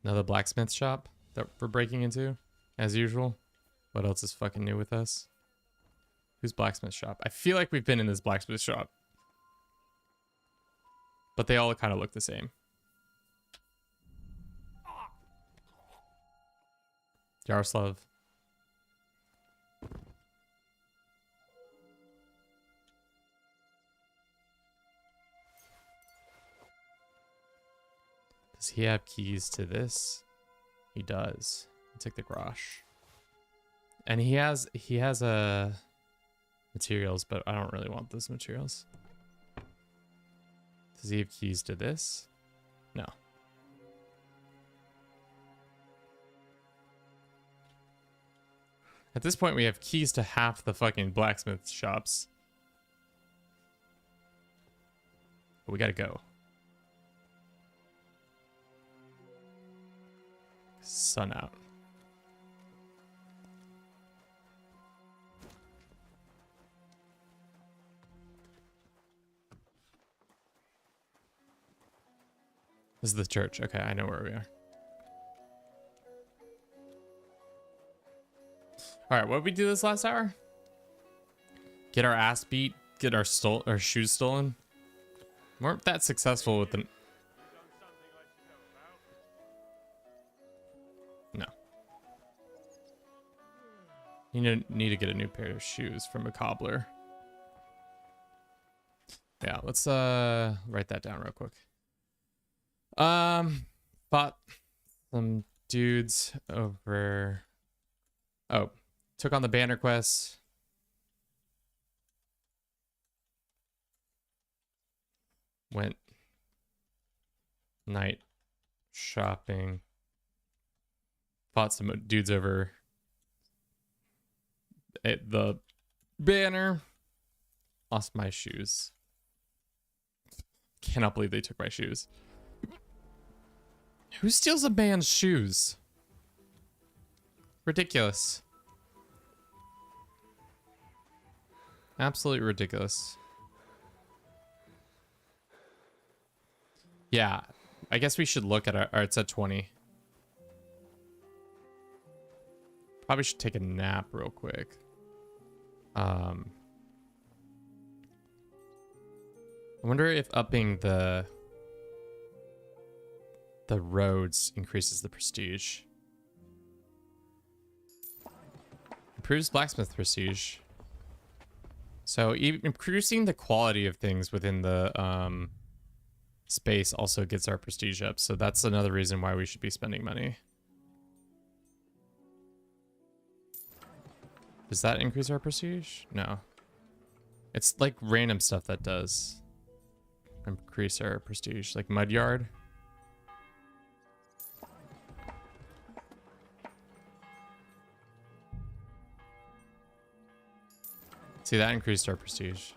Another blacksmith shop that we're breaking into, as usual. What else is fucking new with us? Who's blacksmith shop? I feel like we've been in this blacksmith shop. But they all kind of look the same. Yaroslav. Does he have keys to this? He does. I'll take the garage. And he has materials, but I don't really want those materials. Does he have keys to this? No. At this point, we have keys to half the fucking blacksmith shops. But we gotta go. Sun out. This is the church. Okay, I know where we are. All right, what did we do this last hour? Get our ass beat, get our shoes stolen. We weren't that successful with the... No. You need to get a new pair of shoes from a cobbler. Yeah, let's write that down real quick. Fought some dudes over... Oh, took on the banner quest. Went night shopping. Fought some dudes over at the banner. Lost my shoes. Cannot believe they took my shoes. Who steals a man's shoes? Ridiculous. Absolutely ridiculous. Yeah, I guess we should look at our... It's at 20. Probably should take a nap real quick. I wonder if upping the roads increases the prestige. Improves blacksmith prestige. So increasing the quality of things within the space also gets our prestige up. So that's another reason why we should be spending money. Does that increase our prestige? No. It's like random stuff that does increase our prestige, like mud yard. See, that increased our prestige.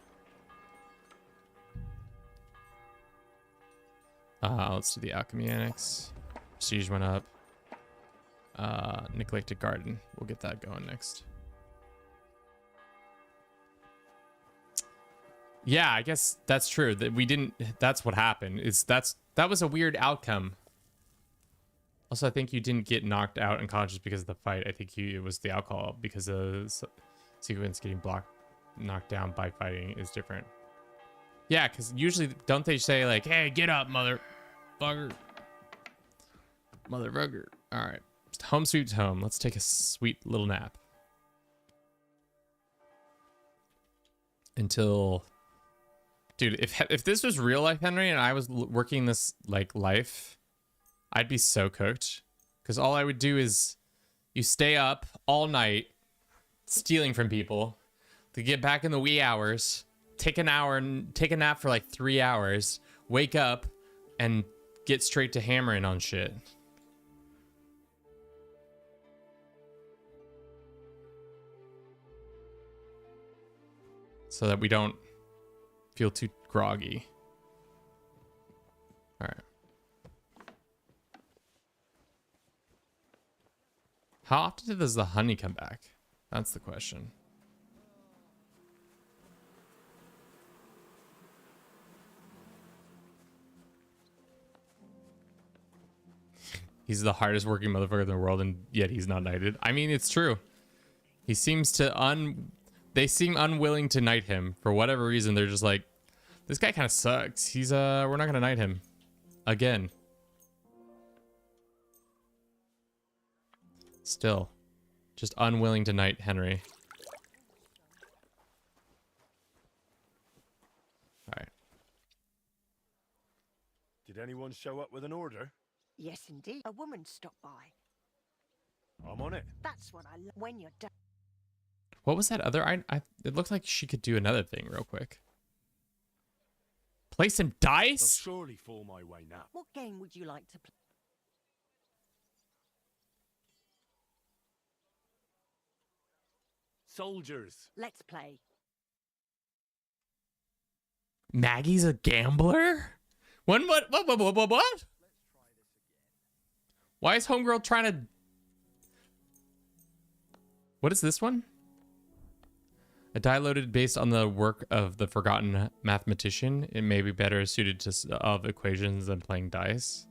Let's do the alchemy annex. Prestige went up. Neglected garden. We'll get that going next. Yeah, I guess that's true. That we didn't. That's what happened. That was a weird outcome. Also, I think you didn't get knocked out unconscious because of the fight. I think it was the alcohol because of sequence getting knocked down by fighting is different. Yeah, because usually don't they say like, "Hey, get up, motherfucker, motherfucker." All right, home sweet home. Let's take a sweet little nap until, dude. If this was real life, Henry, and I was working this like life, I'd be so cooked. Because all I would do is you stay up all night stealing from people to get back in the wee hours, take an hour and take a nap for like 3 hours, wake up and get straight to hammering on shit. So that we don't feel too groggy. All right. How often does the honey come back? That's the question. He's the hardest working motherfucker in the world, and yet he's not knighted. I mean, it's true. He seems to they seem unwilling to knight him for whatever reason. They're just like, this guy kind of sucks. He's we're not gonna knight him again. Still, just unwilling to knight Henry. All right. Did anyone show up with an order? Yes, indeed. A woman stopped by. I'm on it. That's what I love when you're done. What was that other? It looked like she could do another thing real quick. Play some dice? They'll surely fall my way now. What game would you like to play? Soldiers. Let's play. Maggie's a gambler? What? Why is homegirl trying to... What is this one? A die loaded based on the work of the forgotten mathematician. It may be better suited to of equations than playing dice.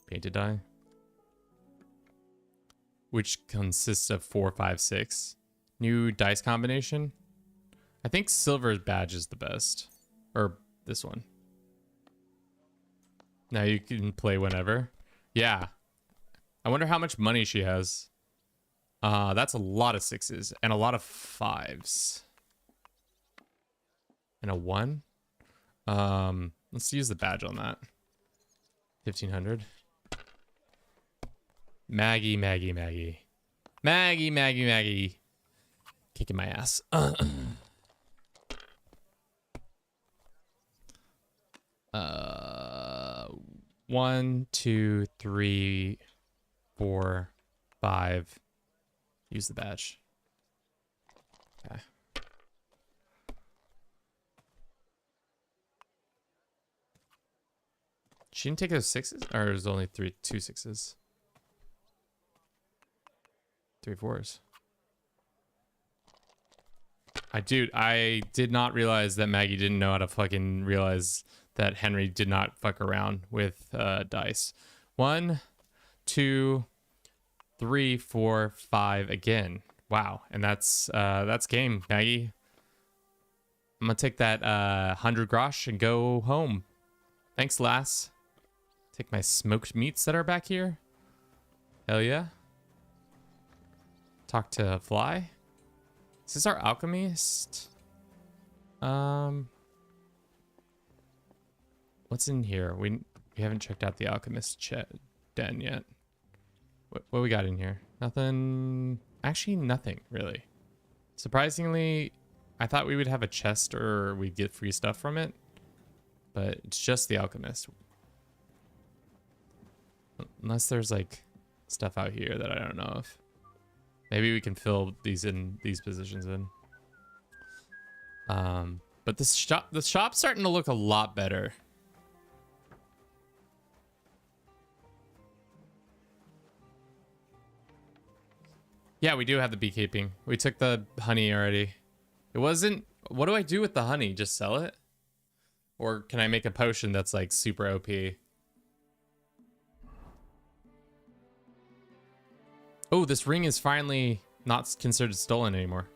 Painted die. Which consists of 4, 5, 6. New dice combination. I think silver's badge is the best. Or this one. Now you can play whenever. Yeah. I wonder how much money she has. That's a lot of 6s and a lot of 5s. And a 1. Let's use the badge on that. 1500. Maggie. Kicking my ass. 1, 2, 3, 4, 5. Use the badge. Okay. She didn't take those 6s? Or it was only 2 6s? 3 4s. I did not realize that Maggie didn't know how to fucking realize that Henry did not fuck around with dice. 1, 2, 3, 4, 5 again. Wow. And that's game, Maggie. I'm gonna take that 100 grosh and go home. Thanks, lass. Take my smoked meats that are back here. Hell yeah. Talk to Fly. Is this our alchemist? What's in here? We haven't checked out the alchemist den yet. What we got in here? Nothing. Actually, nothing really. Surprisingly, I thought we would have a chest or we'd get free stuff from it, but it's just the alchemist. Unless there's like stuff out here that I don't know of. Maybe we can fill these positions in. But the shop's starting to look a lot better. Yeah, we do have the beekeeping. We took the honey already. It wasn't... What do I do with the honey? Just sell it? Or can I make a potion that's like super OP? Oh, this ring is finally not considered stolen anymore.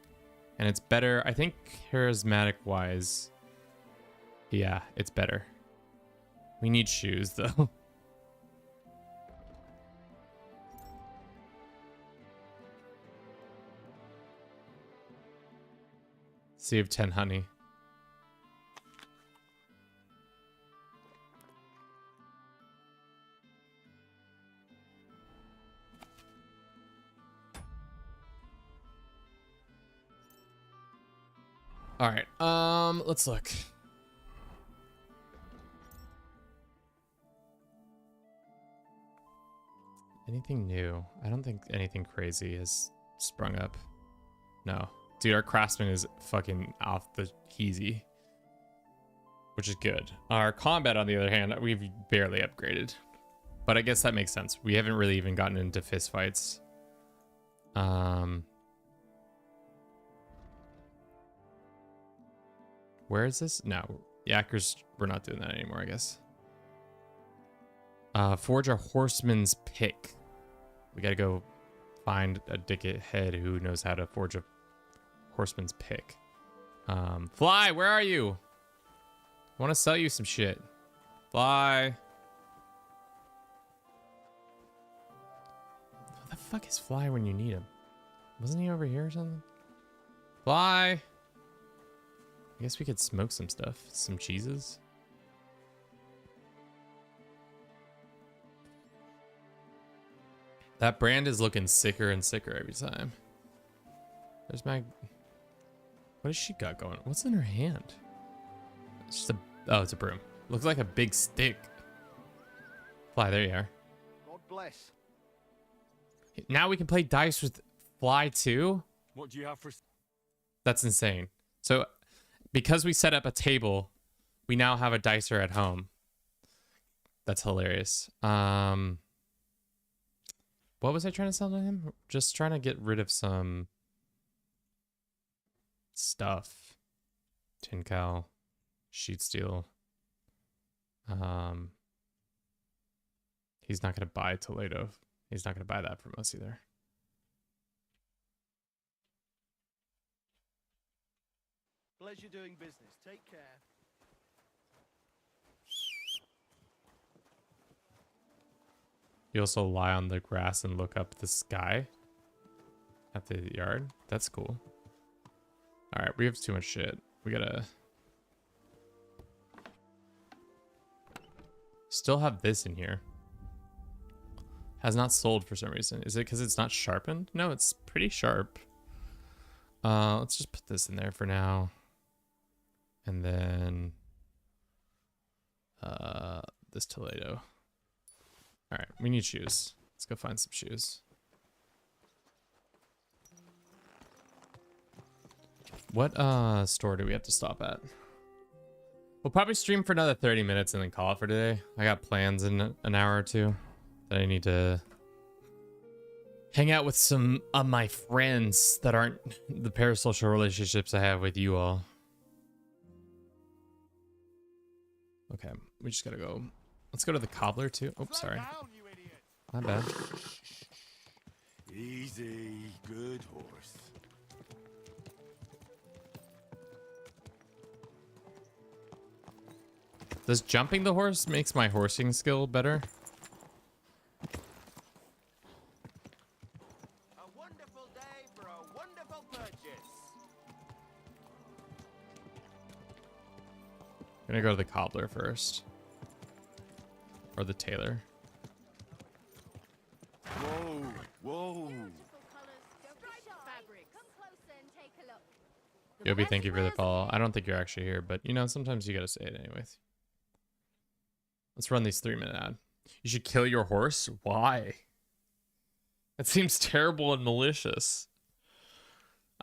And it's better, I think, charismatic-wise. Yeah, it's better. We need shoes though. Save 10 honey. All right. Let's look. Anything new? I don't think anything crazy has sprung up. No. Dude, our craftsman is fucking off the heezy, which is good. Our combat, on the other hand, we've barely upgraded. But I guess that makes sense. We haven't really even gotten into fist fights. Where is this? No. Yakkers, we're not doing that anymore, I guess. Forge a horseman's pick. We gotta go find a dickhead who knows how to forge a horseman's pick. Fly, where are you? I want to sell you some shit. Fly. What the fuck is Fly when you need him? Wasn't he over here or something? Fly. I guess we could smoke some stuff. Some cheeses. That brand is looking sicker and sicker every time. There's my... What has she got going? What's in her hand? It's just a... Oh, it's a broom. Looks like a big stick. Fly, there you are. God bless. Now we can play dice with Fly too? What do you have for... That's insane. So, because we set up a table, we now have a dicer at home. That's hilarious. What was I trying to sell to him? Just trying to get rid of some stuff. Tin cow, sheet steel. He's not gonna buy Toledo. He's not gonna buy that from us either. Pleasure doing business. Take care. You also lie on the grass and look up the sky at the yard. That's cool. All right, we have too much shit. We gotta... Still have this in here. Has not sold for some reason. Is it because it's not sharpened? No, it's pretty sharp. Let's just put this in there for now. And then... this Toledo. All right, we need shoes. Let's go find some shoes. What store do we have to stop at? We'll probably stream for another 30 minutes and then call it for today. I got plans in an hour or two that I need to hang out with some of my friends that aren't the parasocial relationships I have with you all. Okay, we just gotta go. Let's go to the cobbler too. Oh, sorry. My bad. Easy, good horse. Does jumping the horse makes my horsing skill better? A wonderful day for a wonderful purchase. I'm gonna go to the cobbler first. Or the tailor. Whoa, whoa. Yobi, thank you for the follow. I don't think you're actually here, but you know, sometimes you gotta say it anyways. Let's run these 3-minute ad. You should kill your horse? Why? That seems terrible and malicious.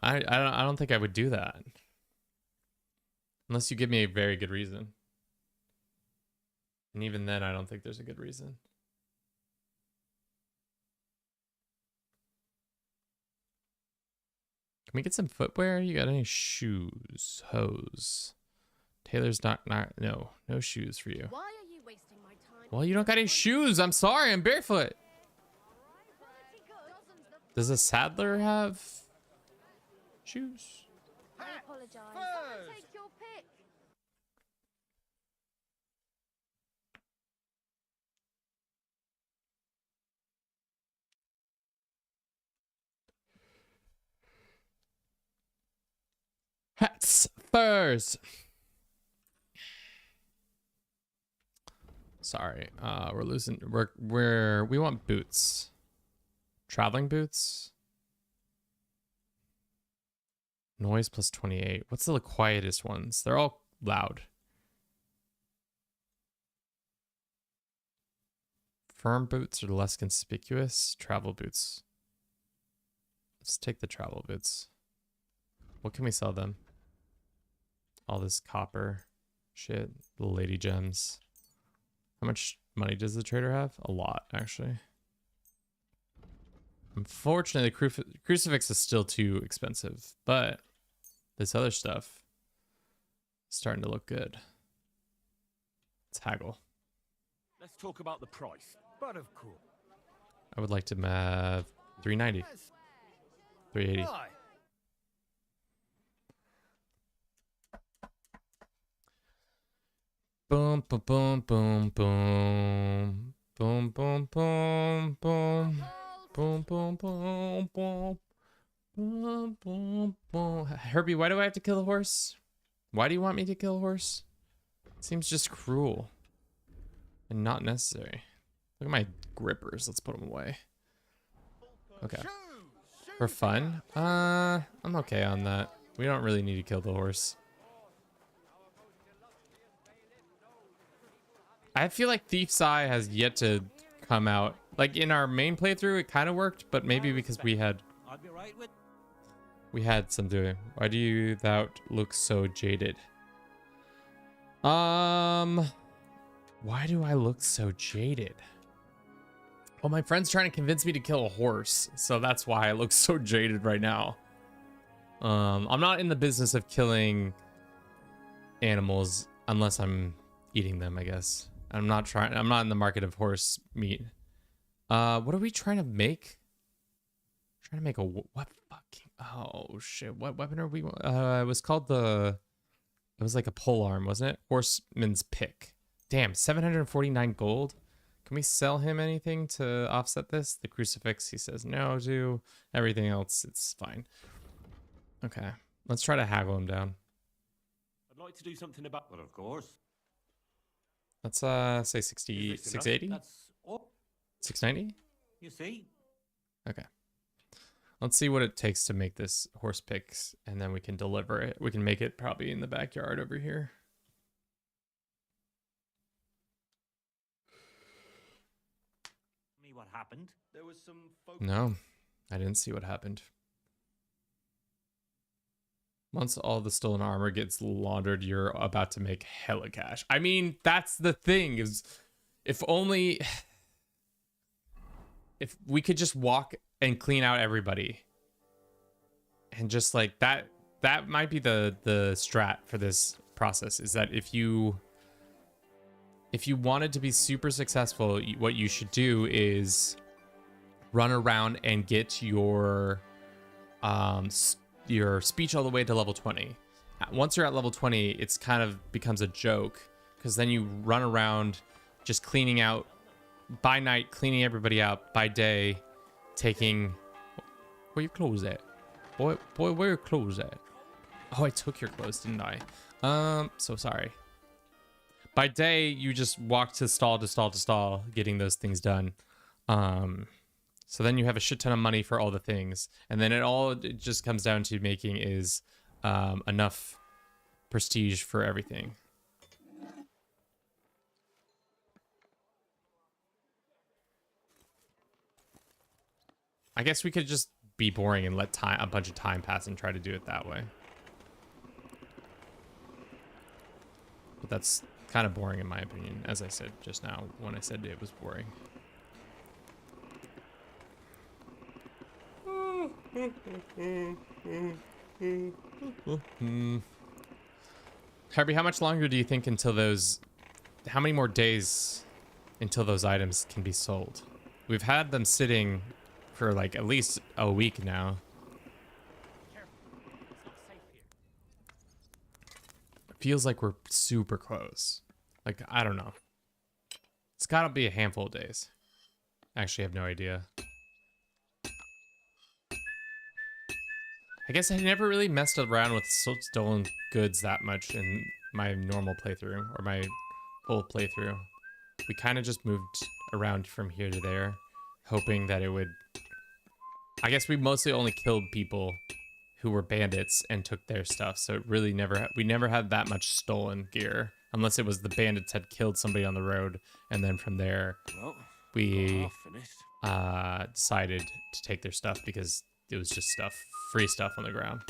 I don't think I would do that. Unless you give me a very good reason. And even then, I don't think there's a good reason. Can we get some footwear? You got any shoes? Hose. Taylor's not no shoes for you. Why are you wasting my time? Well, you don't got any shoes. I'm sorry, I'm barefoot. Does a saddler have shoes? I apologize. Take your pick. Hats, furs. Sorry, we're losing. We want boots. Traveling boots. Noise plus 28. What's the quietest ones? They're all loud. Firm boots are less conspicuous. Travel boots. Let's take the travel boots. What can we sell them? All this copper shit. The lady gems. How much money does the trader have? A lot, actually. Unfortunately, the crucifix is still too expensive, but this other stuff is starting to look good. Let's haggle. Let's talk about the price. But of course. I would like to have 390. 380. Why? Boom, boom, boom, boom, boom. Boom, boom, boom, boom. Boom, boom, boom, boom. Boom, boom, boom. Herbie, why do I have to kill a horse? Why do you want me to kill a horse? It seems just cruel. And not necessary. Look at my grippers. Let's put them away. Okay. For fun? I'm okay on that. We don't really need to kill the horse. I feel like Thief's Eye has yet to come out. Like in our main playthrough, it kind of worked, but maybe because we had some doing. Why do thou look so jaded? Why do I look so jaded? Well, my friend's trying to convince me to kill a horse, so that's why I look so jaded right now. I'm not in the business of killing animals unless I'm eating them, I guess. I'm not in the market of horse meat. What are we trying to make? Trying to make a what fucking oh shit. What weapon are we it was called it was like a pole arm, wasn't it? Horseman's pick. Damn, 749 gold. Can we sell him anything to offset this? The crucifix, he says no to. Everything else, it's fine. Okay, let's try to haggle him down. I'd like to do something about, well, of course. Let's say 60, 680? That's all. 690? You see? Okay. Let's see what it takes to make this horse picks, and then we can deliver it. We can make it probably in the backyard over here. Me, what happened? There was some No, I didn't see what happened. Once all the stolen armor gets laundered, you're about to make hella cash. I mean, that's the thing, is if only if we could just walk and clean out everybody. And just like that might be the strat for this process, is that if you wanted to be super successful, what you should do is run around and get your speech all the way to level 20. Once you're at level 20, it's kind of becomes a joke, because then you run around just cleaning out by night, cleaning everybody out by day, taking where your clothes at, boy, where your clothes at? Oh, I took your clothes, didn't I? So sorry. By day, you just walk to stall to stall to stall, getting those things done. So then you have a shit ton of money for all the things. And then it just comes down to making is enough prestige for everything. I guess we could just be boring and let a bunch of time pass and try to do it that way. But that's kind of boring in my opinion, as I said just now when I said it was boring. Harvey, how much longer do you think until how many more days until those items can be sold? We've had them sitting for like at least a week now. It feels like we're super close. Like, I don't know. It's gotta be a handful of days. Actually, I have no idea. I guess I never really messed around with stolen goods that much in my normal playthrough or my full playthrough. We kind of just moved around from here to there, hoping that it would... I guess we mostly only killed people who were bandits and took their stuff, so it really we never had that much stolen gear, unless it was the bandits had killed somebody on the road, and then from there we decided to take their stuff because it was just free stuff on the ground.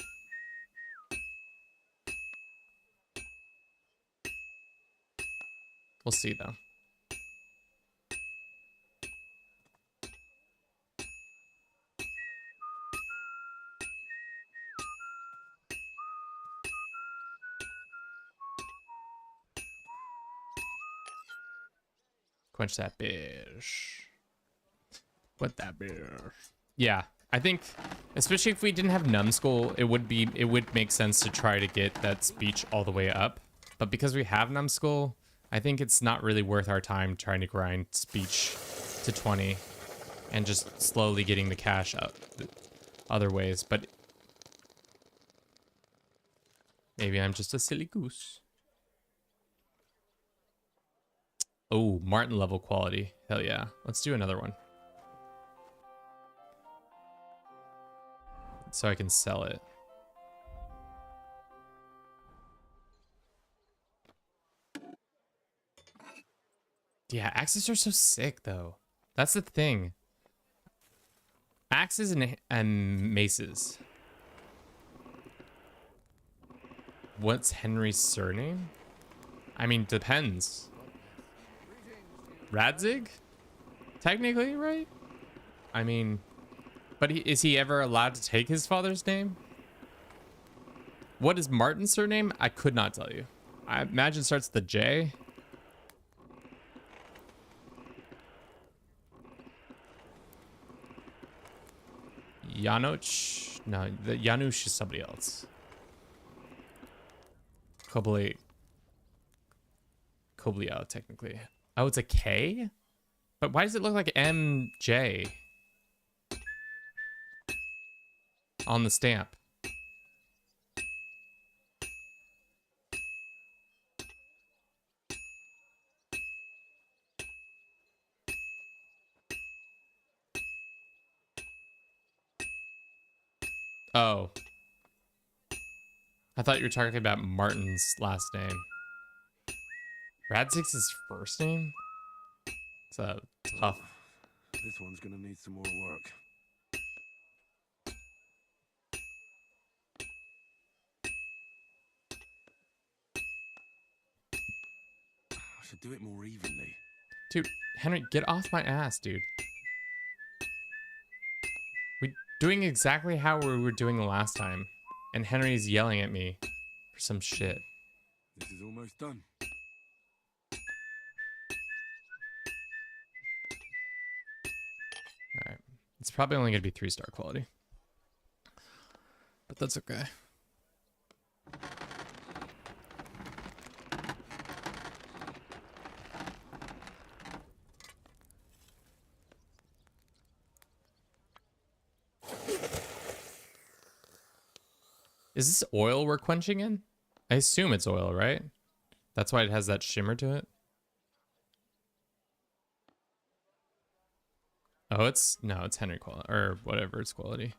We'll see though. Quench that bitch. What that bitch? Yeah, I think, especially if we didn't have numbskull, it would make sense to try to get that speech all the way up. But because we have numbskull, I think it's not really worth our time trying to grind speech to 20 and just slowly getting the cash up other ways. But maybe I'm just a silly goose. Oh, Martin level quality. Hell yeah. Let's do another one. So I can sell it. Yeah, axes are so sick though. That's the thing. Axes and maces. What's Henry's surname? I mean, depends. Radzig? Technically, right? I mean, but is he ever allowed to take his father's name? What is Martin's surname? I could not tell you. I imagine it starts with the J. Janoch? No, the Janusz is somebody else. Kobliao, technically. Oh, it's a K? But why does it look like MJ on the stamp? Oh. I thought you were talking about Martin's last name. Radzig's his first name? It's a tough. This one's gonna need some more work. I should do it more evenly. Dude, Henry, get off my ass, dude. We're doing exactly how we were doing the last time. And Henry's yelling at me for some shit. This is almost done. Alright. It's probably only going to be 3-star quality. But that's okay. Is this oil we're quenching in? I assume it's oil, right? That's why it has that shimmer to it. Oh, it's Henry quality or whatever its quality.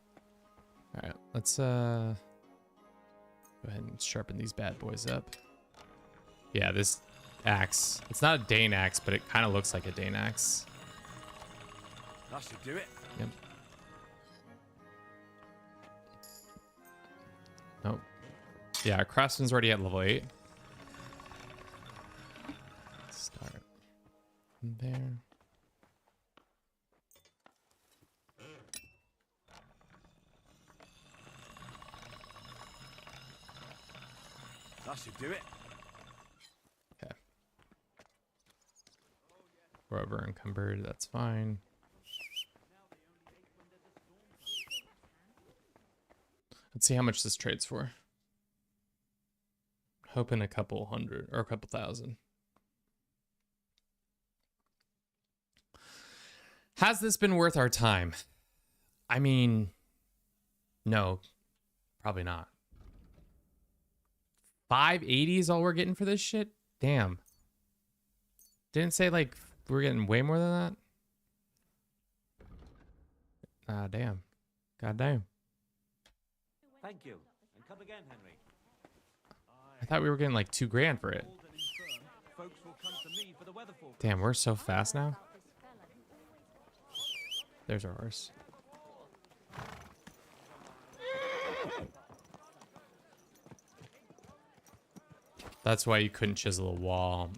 All right, let's go ahead and sharpen these bad boys up. Yeah, this axe. It's not a Dane axe, but it kind of looks like a Dane axe. That should do it. Yep. Nope. Yeah, our craftsman's already at level 8. Start there. That should do it. Okay. We're over encumbered. That's fine. Let's see how much this trades for. Hoping a couple hundred or a couple thousand. Has this been worth our time? I mean, no. Probably not. 580 is all we're getting for this shit? Damn. Didn't say like we're getting way more than that? Ah, damn. God damn. Thank you. And come again, Henry. I thought we were getting like 2 grand for it. Folks will come to me for the weather forecast. Damn, we're so fast now. There's our horse. That's why you couldn't chisel a wall.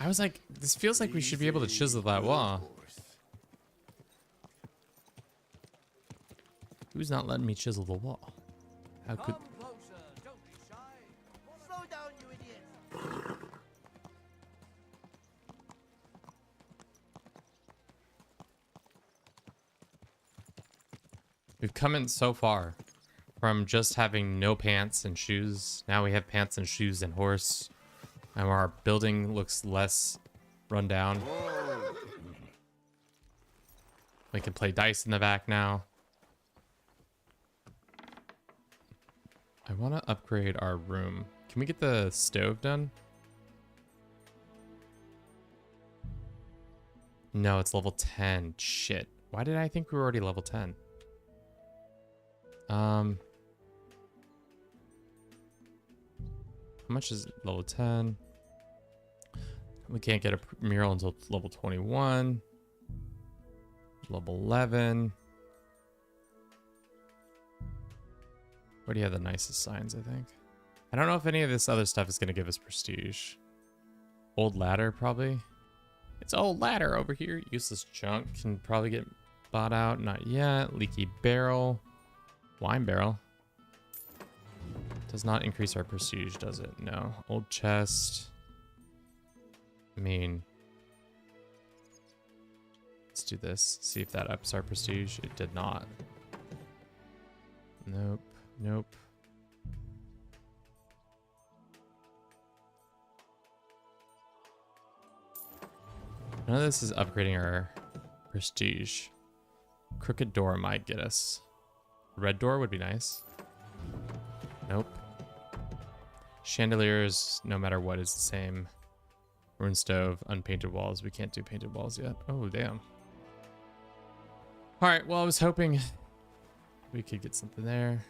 I was like, this feels like we should be able to chisel that wall. Who's not letting me chisel the wall? How could... Come closer, don't be shy. Slow down, you idiot. We've come in so far from just having no pants and shoes. Now we have pants and shoes and horse. And our building looks less run down. We can play dice in the back now. I want to upgrade our room. Can we get the stove done? No, it's level 10. Shit. Why did I think we were already level 10? How much is level 10? We can't get a mural until level 21. Level 11. Where do you have the nicest signs, I think? I don't know if any of this other stuff is going to give us prestige. Old ladder, probably. It's old ladder over here. Useless junk can probably get bought out. Not yet. Leaky barrel. Wine barrel. Does not increase our prestige, does it? No. Old chest. I mean... Let's do this. See if that ups our prestige. It did not. Nope. Nope. None of this is upgrading our prestige. Crooked door might get us. Red door would be nice. Nope. Chandeliers, no matter what, is the same. Ruined stove, unpainted walls. We can't do painted walls yet. Oh, damn. Alright, well, I was hoping we could get something there.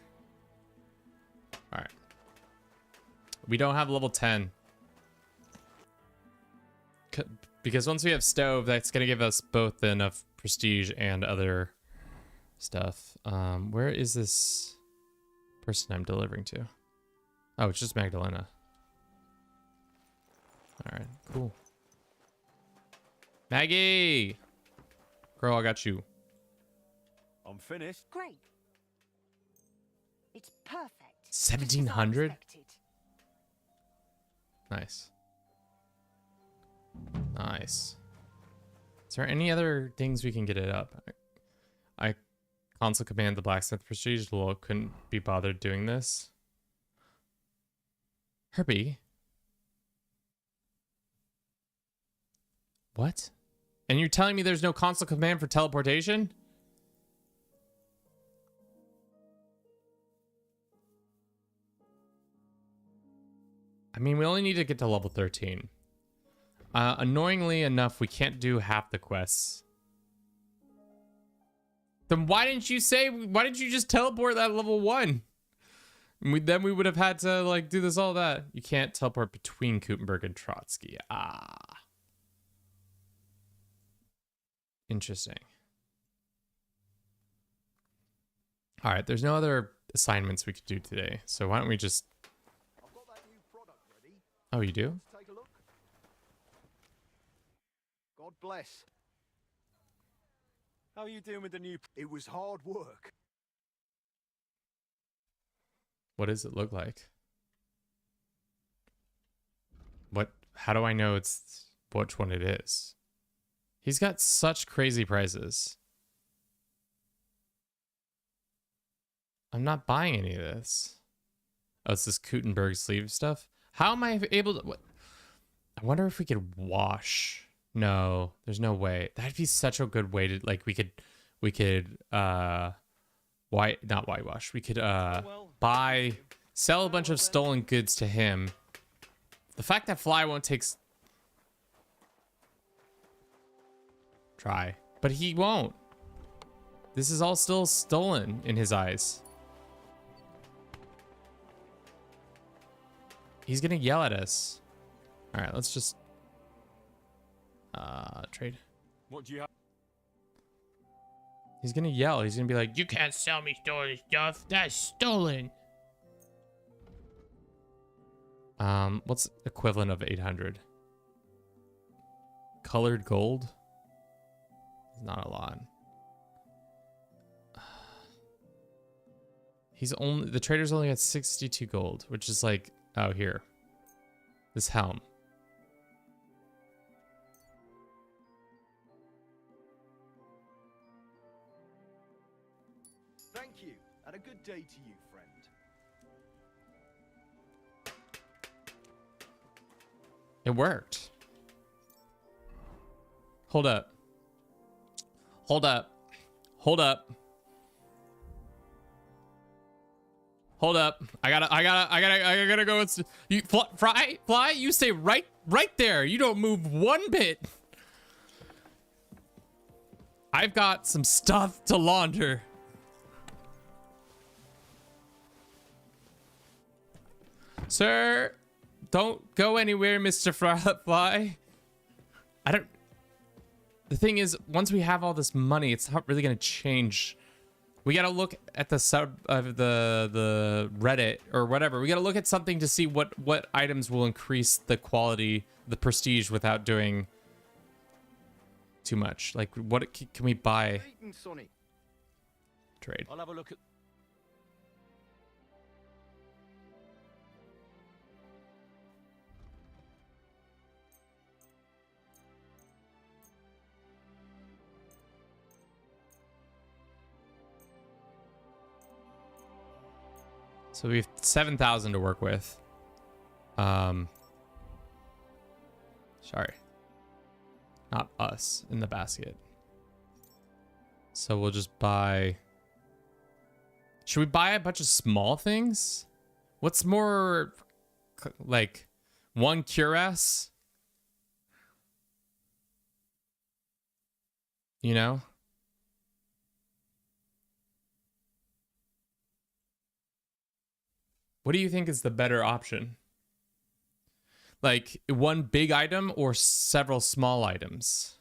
Alright. We don't have level 10. Because once we have stove, that's going to give us both enough prestige and other stuff. Where is this person I'm delivering to? Oh, it's just Magdalena. Alright, cool. Maggie! Girl, I got you. I'm finished. Great. It's perfect. 1700? Nice. Nice. Is there any other things we can get it up? I console command the blacksmith prestige. Lol, couldn't be bothered doing this. Herbie? What? And you're telling me there's no console command for teleportation? I mean, we only need to get to level 13. Annoyingly enough, we can't do half the quests. Then why didn't you just teleport that level 1? Then we would have had to, like, do this all that. You can't teleport between Kuttenberg and Trotsky. Ah. Interesting. All right, there's no other assignments we could do today. So why don't we just... Oh, you do? Take a look. God bless. How are you doing with the new... It was hard work. What does it look like? How do I know it's which one it is? He's got such crazy prices. I'm not buying any of this. Oh, it's this Kuttenberg sleeve stuff. How am I able to... What? I wonder if we could wash. No, there's no way. That'd be such a good way to... Like, we could not whitewash. We could sell a bunch of stolen goods to him. The fact that Fly won't take try, but he won't. This is all still stolen in his eyes. He's gonna yell at us. All right, let's just trade. What do you have? He's gonna yell. He's gonna be like, "You can't sell me stolen stuff. That's stolen." What's equivalent of 800? Colored gold? Not a lot. The trader's only got 62 gold, which is like, oh, here. This helm. Thank you, and a good day to you, friend. It worked. Hold up. Hold up. Hold up. Hold up. I gotta go. You fly. You stay right there. You don't move one bit. I've got some stuff to launder. Sir, don't go anywhere, Mr. Fly. The thing is, once we have all this money, it's not really gonna change. We gotta look at the sub of the Reddit or whatever. We gotta look at something to see what items will increase the quality, the prestige without doing too much. Like, what can we buy? Trade. I'll have a look at. So we have 7,000 to work with. Sorry. Not us in the basket. So we'll just buy... Should we buy a bunch of small things? What's more... like... one cuirass? You know? What do you think is the better option? Like one big item or several small items?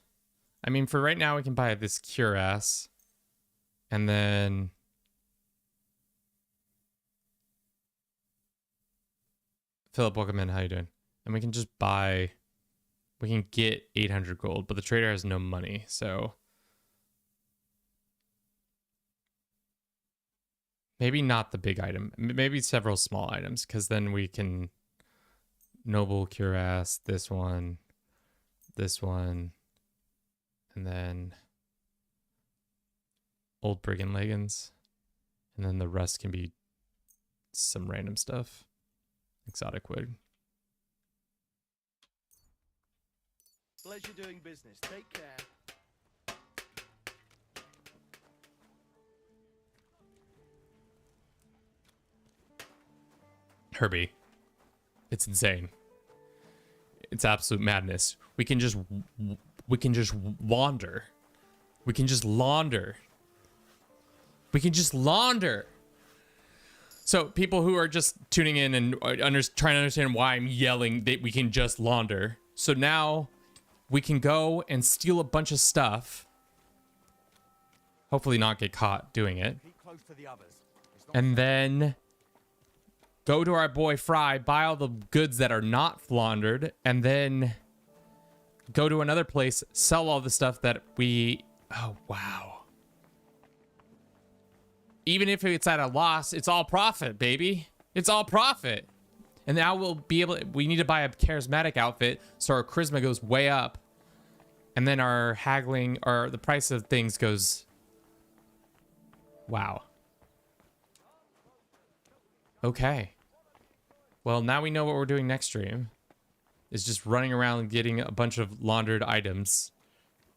I mean, for right now, we can buy this cuirass. And then... Philip, welcome in. How you doing? And we can just buy... We can get 800 gold, but the trader has no money, so... Maybe not the big item. Maybe several small items, because then we can noble cuirass, this one, and then old brigand leggings, and then the rest can be some random stuff, exotic wood. Pleasure doing business. Take care. Herbie, it's insane. It's absolute madness. We can just wander. We can just launder. We can just launder. So people who are just tuning in and trying to understand why I'm yelling that we can just launder. So now we can go and steal a bunch of stuff. Hopefully not get caught doing it. Keep close to the others. And then go to our boy Fry, buy all the goods that are not laundered, and then go to another place, sell all the stuff that we... Oh, wow. Even if it's at a loss, it's all profit, baby. It's all profit. And now we'll be able... We need to buy a charismatic outfit, so our charisma goes way up. And then our haggling, or the price of things goes... Wow. Okay. Well, now we know what we're doing next stream. Is just running around and getting a bunch of laundered items.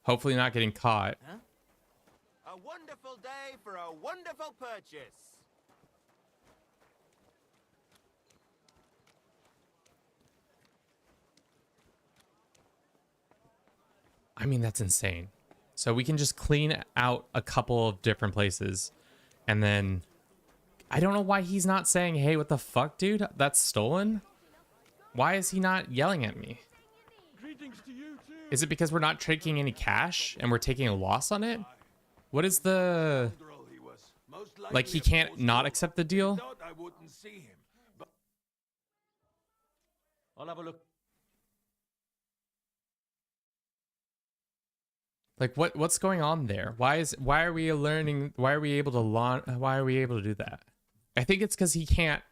Hopefully not getting caught. Huh? A wonderful day for a wonderful purchase. I mean, that's insane. So we can just clean out a couple of different places. And then I don't know why he's not saying, hey, what the fuck, dude? That's stolen? Why is he not yelling at me? Is it because we're not taking any cash and we're taking a loss on it? What is the... Like, he can't not accept the deal? I'll have a look. Like, what's going on there? Why are we able to do that? I think it's because he can't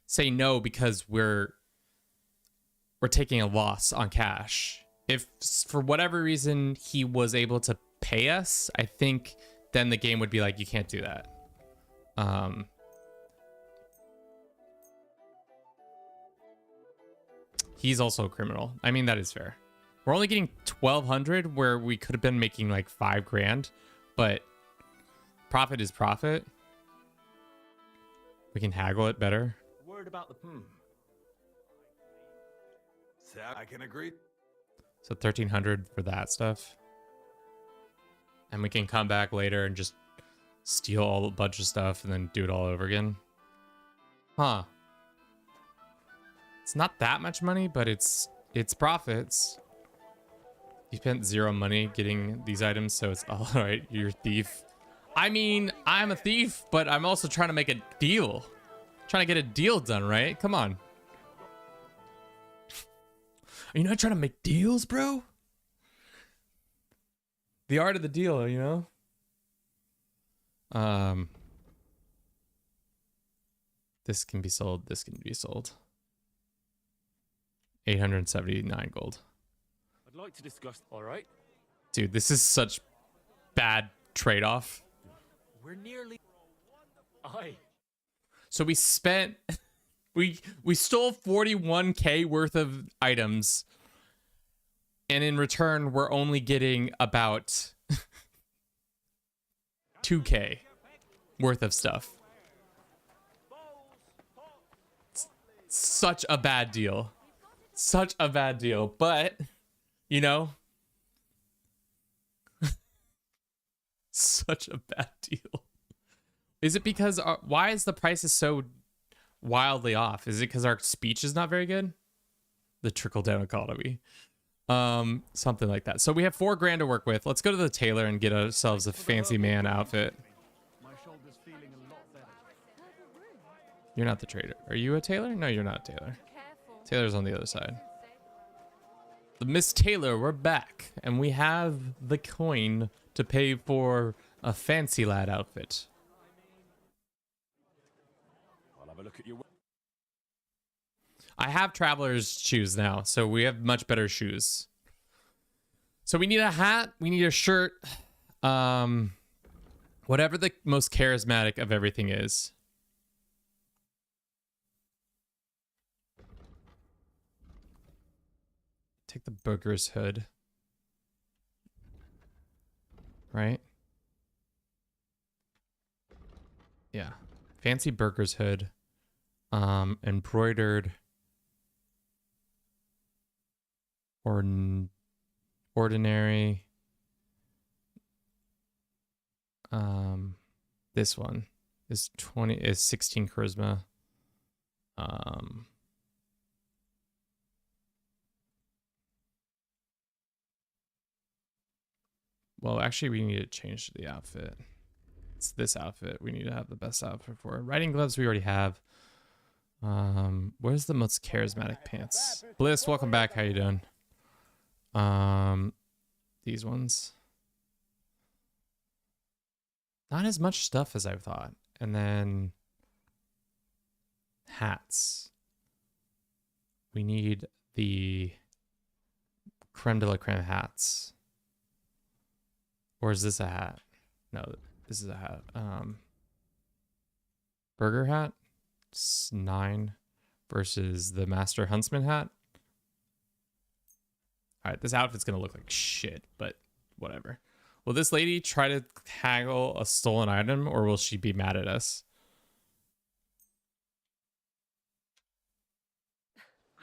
say no because we're taking a loss on cash. If for whatever reason he was able to pay us, I think then the game would be like, you can't do that. He's also a criminal. I mean, that is fair. We're only getting 1,200 where we could have been making like 5 grand, but profit is profit. We can haggle it better. Word about the I can agree. So 1,300 for that stuff. And we can come back later and just steal a bunch of stuff and then do it all over again. Huh. It's not that much money, but it's profits. You spent 0 money getting these items, so it's all right. You're a thief. I mean, I'm a thief, but I'm also trying to make a deal. Trying to get a deal done, right? Come on. Are you not trying to make deals, bro? The art of the deal, you know? This can be sold. This can be sold. 879 gold. I'd like to discuss. All right. Dude, this is such bad trade-off. We're nearly. Aye. So we spent, we stole 41k worth of items, and in return, we're only getting about 2k worth of stuff. It's such a bad deal. Such a bad deal, but, you know, such a bad deal. Is it because, why is the prices so wildly off? Is it because our speech is not very good? The trickle-down economy. Something like that. So we have 4 grand to work with. Let's go to the tailor and get ourselves a fancy man outfit. You're not the trader. Are you a tailor? No, you're not a tailor. Taylor's on the other side. The Miss Taylor, we're back. And we have the coin to pay for a fancy lad outfit. I'll have a look at your. I have traveler's shoes now, so we have much better shoes. So we need a hat, we need a shirt, whatever the most charismatic of everything is. Take the burger's hood. Right? Yeah. Fancy burger's hood. Embroidered or ordinary. This one is 16 charisma. Well, actually, we need to change the outfit. It's this outfit. We need to have the best outfit for it. Riding gloves we already have. Where's the most charismatic pants? Bliss, welcome back. How you doing? These ones. Not as much stuff as I thought. And then hats. We need the creme de la creme hats. Or is this a hat? No, this is a hat. Burger hat. It's 9 versus the Master Huntsman hat. All right, this outfit's gonna look like shit, but whatever. Will this lady try to haggle a stolen item, or will she be mad at us?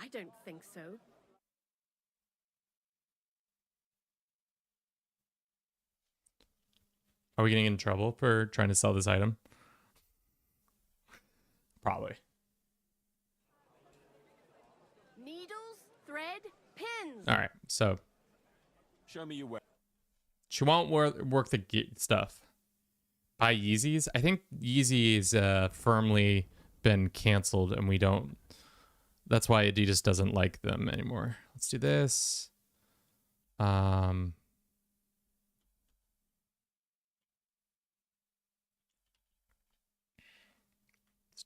I don't think so. Are we getting in trouble for trying to sell this item? Probably. Needles, thread, pins. All right, so Show me your way. she won't work the stuff. Buy Yeezys? I think Yeezy's firmly been canceled, and we don't. That's why Adidas doesn't like them anymore. Let's do this. Let's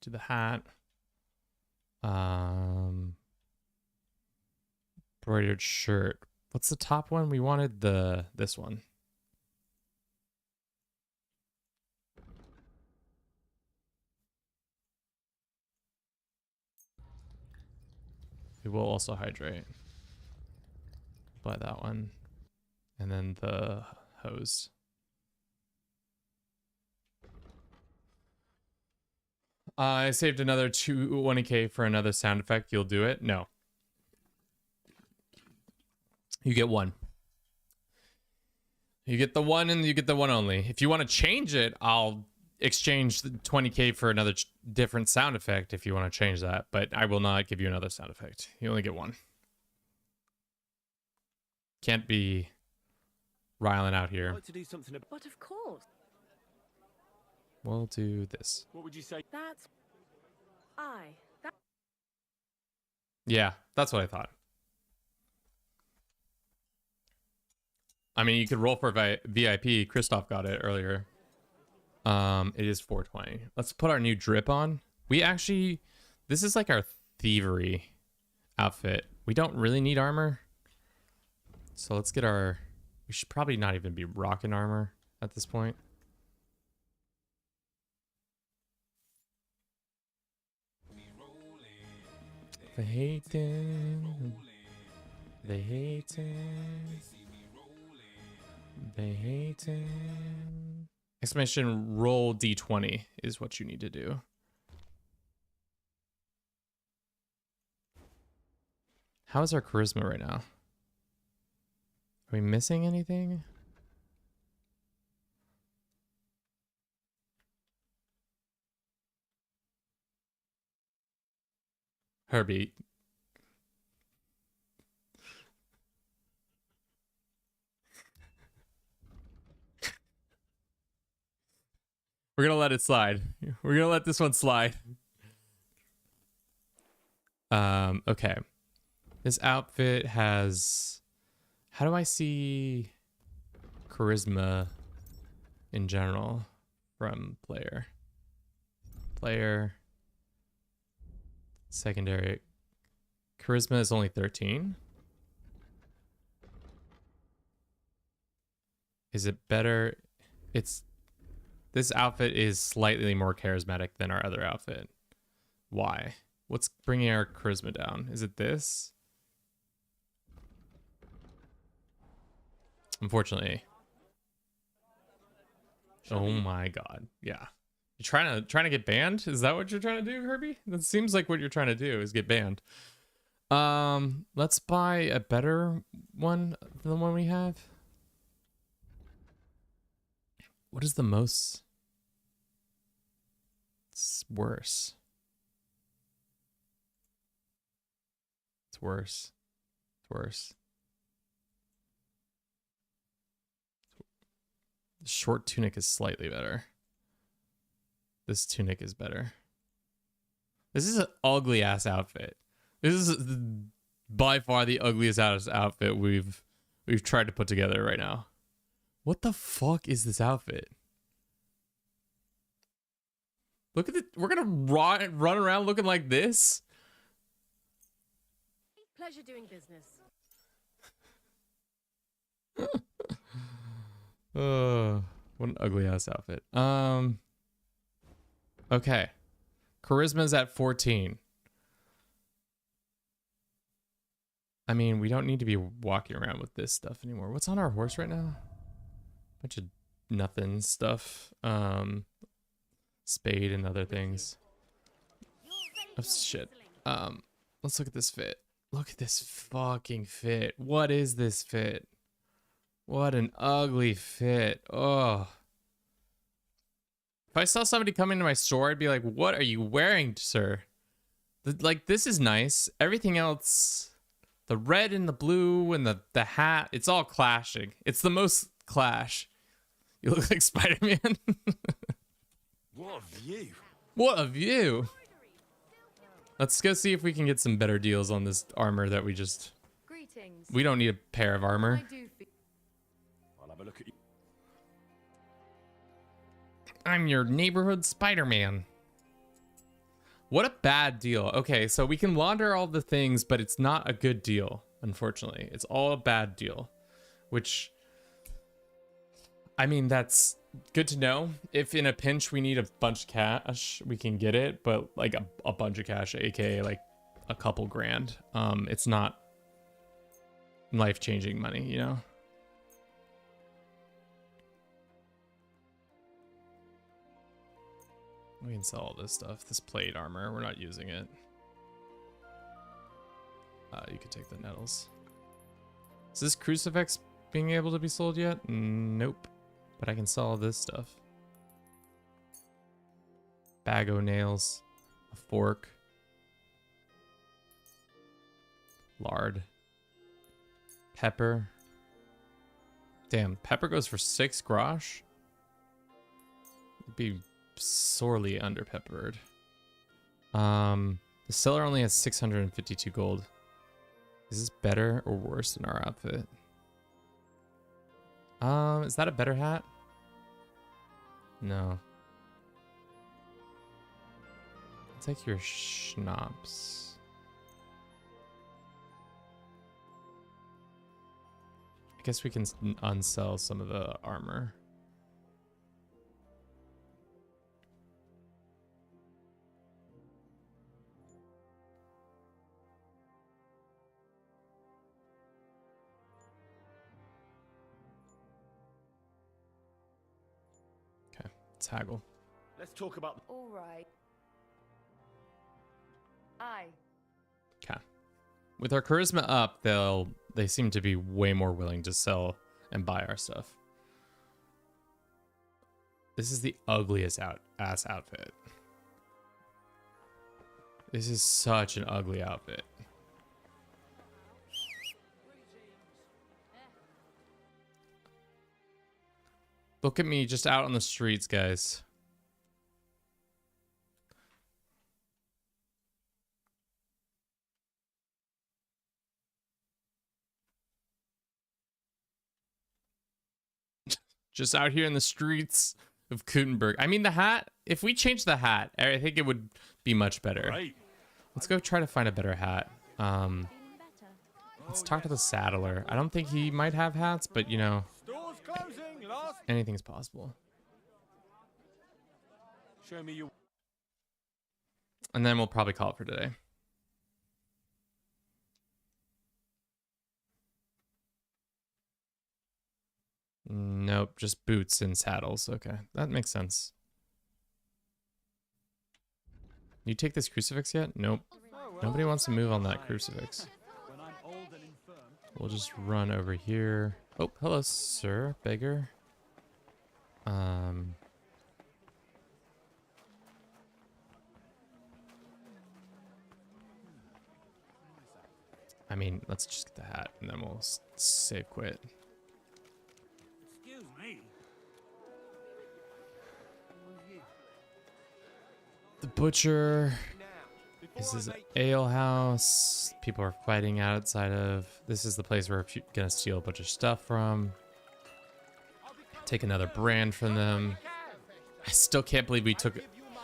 do the hat. Embroidered shirt. What's the top one? We wanted this one. We will also hydrate. Buy that one. And then the hose. I saved another 20k for another sound effect. You'll do it? No. You get one. You get the one and you get the one only. If you want to change it, I'll exchange the 20k for another different sound effect if you want to change that. But I will not give you another sound effect. You only get one. Can't be riling out here. I'd like to do something about. But of course. We'll do this. What would you say? That's that. Yeah, that's what I thought. I mean, you could roll for VIP. Christoph got it earlier. It is 420. Let's put our new drip on. We actually, this is like our thievery outfit. We don't really need armor. So let's get our, we should probably not even be rocking armor at this point. They hating. They hating. They hating. Exclamation roll D20 is what you need to do. How is our charisma right now? Are we missing anything? Herbie. We're gonna let it slide. We're gonna let this one slide. Okay. This outfit has, how do I see charisma in general from player? Player. Secondary. Charisma is only 13. Is it better? It's, this outfit is slightly more charismatic than our other outfit. Why? What's bringing our charisma down? Is it this? Unfortunately. Oh my god. Yeah. You trying to get banned? Is that what you're trying to do, Herbie? That seems like what you're trying to do is get banned. Let's buy a better one than the one we have. What is the most? It's worse. It's worse. It's worse. The short tunic is slightly better. This tunic is better. This is an ugly ass outfit. This is by far the ugliest ass outfit we've tried to put together right now. What the fuck is this outfit? Look at it. We're gonna run around looking like this. Pleasure doing business. What an ugly ass outfit. Okay. Charisma's at 14. I mean, we don't need to be walking around with this stuff anymore. What's on our horse right now? Bunch of nothing stuff. Spade and other things. Oh shit. Let's look at this fit. Look at this fucking fit. What is this fit? What an ugly fit. Oh. If I saw somebody come into my store, I'd be like, what are you wearing, sir? Like, this is nice. Everything else, the red and the blue and the hat, it's all clashing. It's the most clash. You look like Spider-Man. What a view. What a view. Let's go see if we can get some better deals on this armor that we just... Greetings. We don't need a pair of armor. I'll have a look at you. I'm your neighborhood Spider-Man. What a bad deal. Okay, so we can launder all the things, but it's not a good deal, unfortunately. It's all a bad deal, which... I mean, that's good to know. If in a pinch we need a bunch of cash, we can get it, but like a bunch of cash, aka like a couple grand. It's not life-changing money, you know? We can sell all this stuff. This plate armor, we're not using it. You could take the nettles. Is this crucifix being able to be sold yet? Nope. But I can sell all this stuff. Bag o' nails. A fork. Lard. Pepper. Damn, pepper goes for 6 grosh? It'd be sorely underpeppered. The seller only has 652 gold. Is this better or worse than our outfit? Is that a better hat? No. I'll take your schnapps. I guess we can unsell some of the armor. Haggle. Let's talk about... All right. Aye. Okay. With our charisma up, they seem to be way more willing to sell and buy our stuff. This is the ugliest ass outfit. This is such an ugly outfit. Look at me just out on the streets, guys. Just out here in the streets of Kuttenberg. I mean, the hat, if we change the hat, I think it would be much better. Right. Let's go try to find a better hat. Let's talk to the saddler. I don't think he might have hats, but you know, anything's possible. Show me your... And then we'll probably call it for today. Nope, just boots and saddles. Okay, that makes sense. You take this crucifix yet? Nope. Nobody wants to move on that crucifix. We'll just run over here. Oh, hello, sir, beggar. I mean, let's just get the hat and then we'll save quit. Excuse me. The butcher. This is an ale house. People are fighting outside of. This is the place where we're gonna steal a bunch of stuff from. Take another brand from them. I still can't believe we took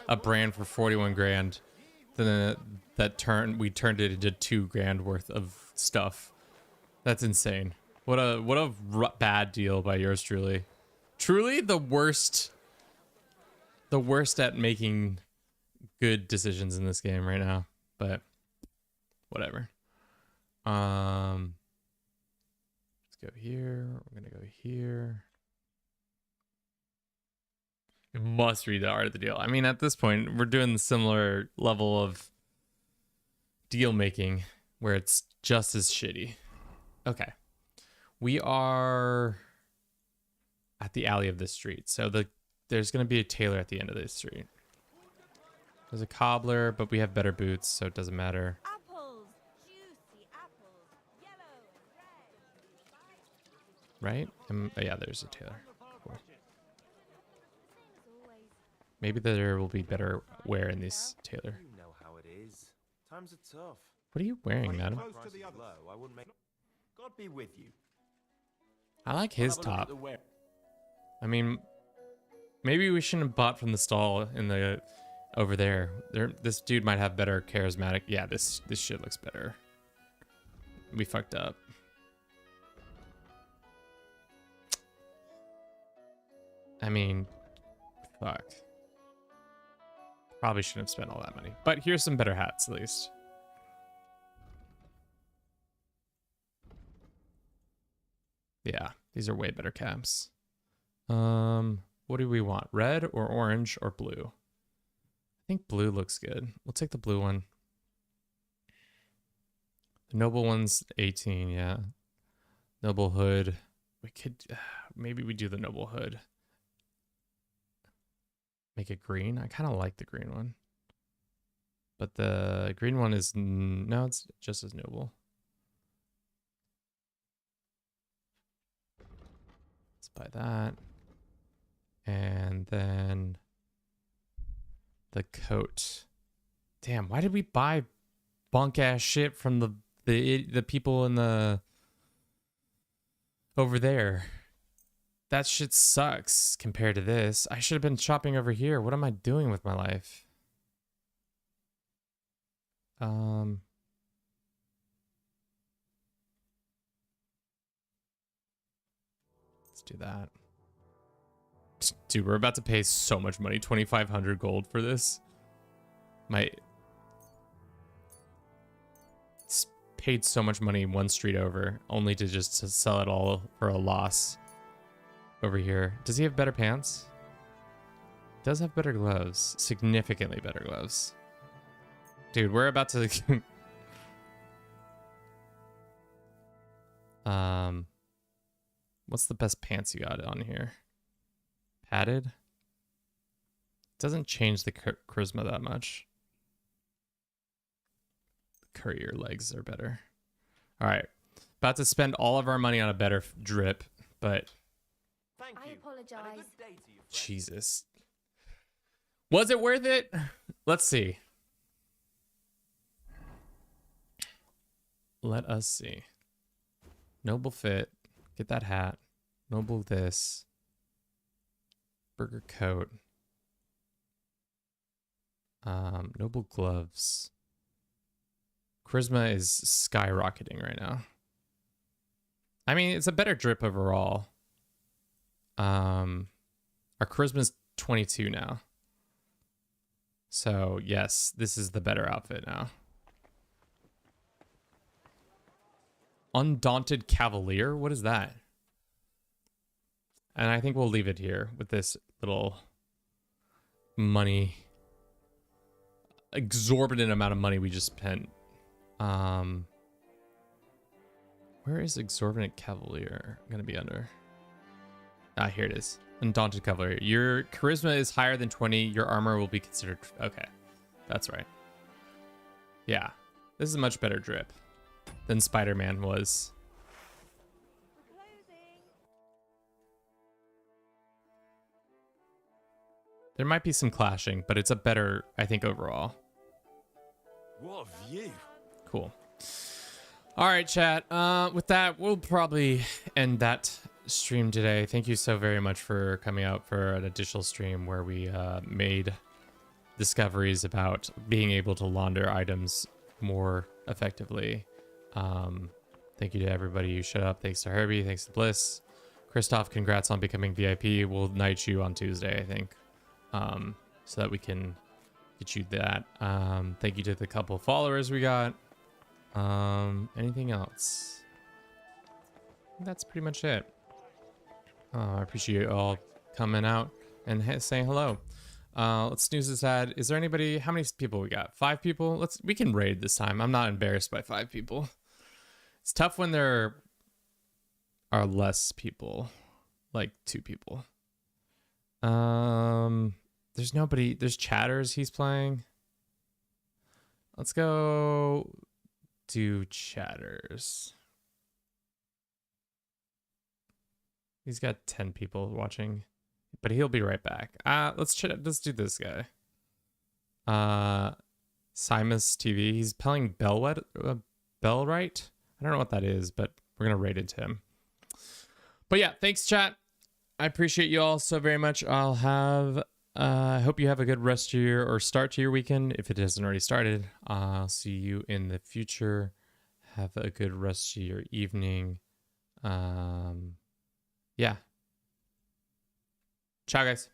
a brand for 41 grand. Then we turned it into 2 grand worth of stuff. That's insane. What a bad deal by yours truly. Truly the worst at making good decisions in this game right now, but whatever. Let's go here. We're gonna go here. You must read the art of the deal. I mean, at this point, we're doing the similar level of deal making where it's just as shitty. Okay. We are at the alley of this street. So there's going to be a tailor at the end of this street. There's a cobbler, but we have better boots, so it doesn't matter. Apples, juicy apples, yellow and red. Right? Yeah, there's a tailor. Cool. Maybe there will be better wear in this tailor. You know how it is. Times are tough. What are you wearing, madam? I wouldn't make... God be with you. I like his top. I mean, maybe we shouldn't have bought from the stall in the over there. This dude might have better charismatic. Yeah, this shit looks better. We fucked up. I mean, fuck. Probably shouldn't have spent all that money. But here's some better hats, at least. Yeah, these are way better caps. What do we want? Red or orange or blue? I think blue looks good. We'll take the blue one. The noble one's 18, yeah. Noble hood. We could maybe we do the noble hood. Make it green. I kind of like the green one. But the green one is no, it's just as noble. Let's buy that. And then the coat. Damn, why did we buy bunk ass shit from the people in the over there? That shit sucks compared to this. I should have been shopping over here. What am I doing with my life? Let's do that. Dude, we're about to pay so much money. 2,500 gold for this. It's paid so much money one street over, only to just to sell it all for a loss over here. Does he have better pants? He does have better gloves. Significantly better gloves. Dude, we're about to... What's the best pants you got on here? Padded? Doesn't change the charisma that much. The courier legs are better. All right. About to spend all of our money on a better drip, but... I apologize. Jesus. Was it worth it? Let's see. Let us see. Noble fit. Get that hat. Noble this. Burger coat. Noble gloves. Charisma is skyrocketing right now. I mean, it's a better drip overall. Our charisma's 22 now. So, yes, this is the better outfit now. Undaunted Cavalier? What is that? And I think we'll leave it here with this little money. Exorbitant amount of money we just spent. Where is Exorbitant Cavalier going to be under? Ah, here it is. Undaunted Cavalier. Your charisma is higher than 20. Your armor will be considered... Okay. That's right. Yeah. This is a much better drip than Spider-Man was. There might be some clashing, but it's a better, I think, overall. What a view. Cool. All right, chat. With that, we'll probably end that stream today. Thank you so very much for coming out for an additional stream where we made discoveries about being able to launder items more effectively. Thank you to everybody who showed up. Thanks to Herbie. Thanks to Bliss. Christoph, congrats on becoming VIP. We'll knight you on Tuesday, I think, so that we can get you that. Thank you to the couple of followers we got. Anything else? That's pretty much it. I appreciate you all coming out. and saying hello. Let's snooze this ad. Is there anybody? How many people we got? 5 people. We can raid this time. I'm not embarrassed by 5 people. It's tough when there are less people, like 2 people. There's nobody. There's chatters. He's playing. Let's go do chatters. He's got 10 people watching, but he'll be right back. Let's do this guy. Simus TV. He's playing Bellwet, Bellright. I don't know what that is, but we're gonna raid into him. But yeah, thanks chat. I appreciate you all so very much. I hope you have a good rest of your or start to your weekend if it hasn't already started. I'll see you in the future. Have a good rest of your evening. Yeah. Ciao, guys.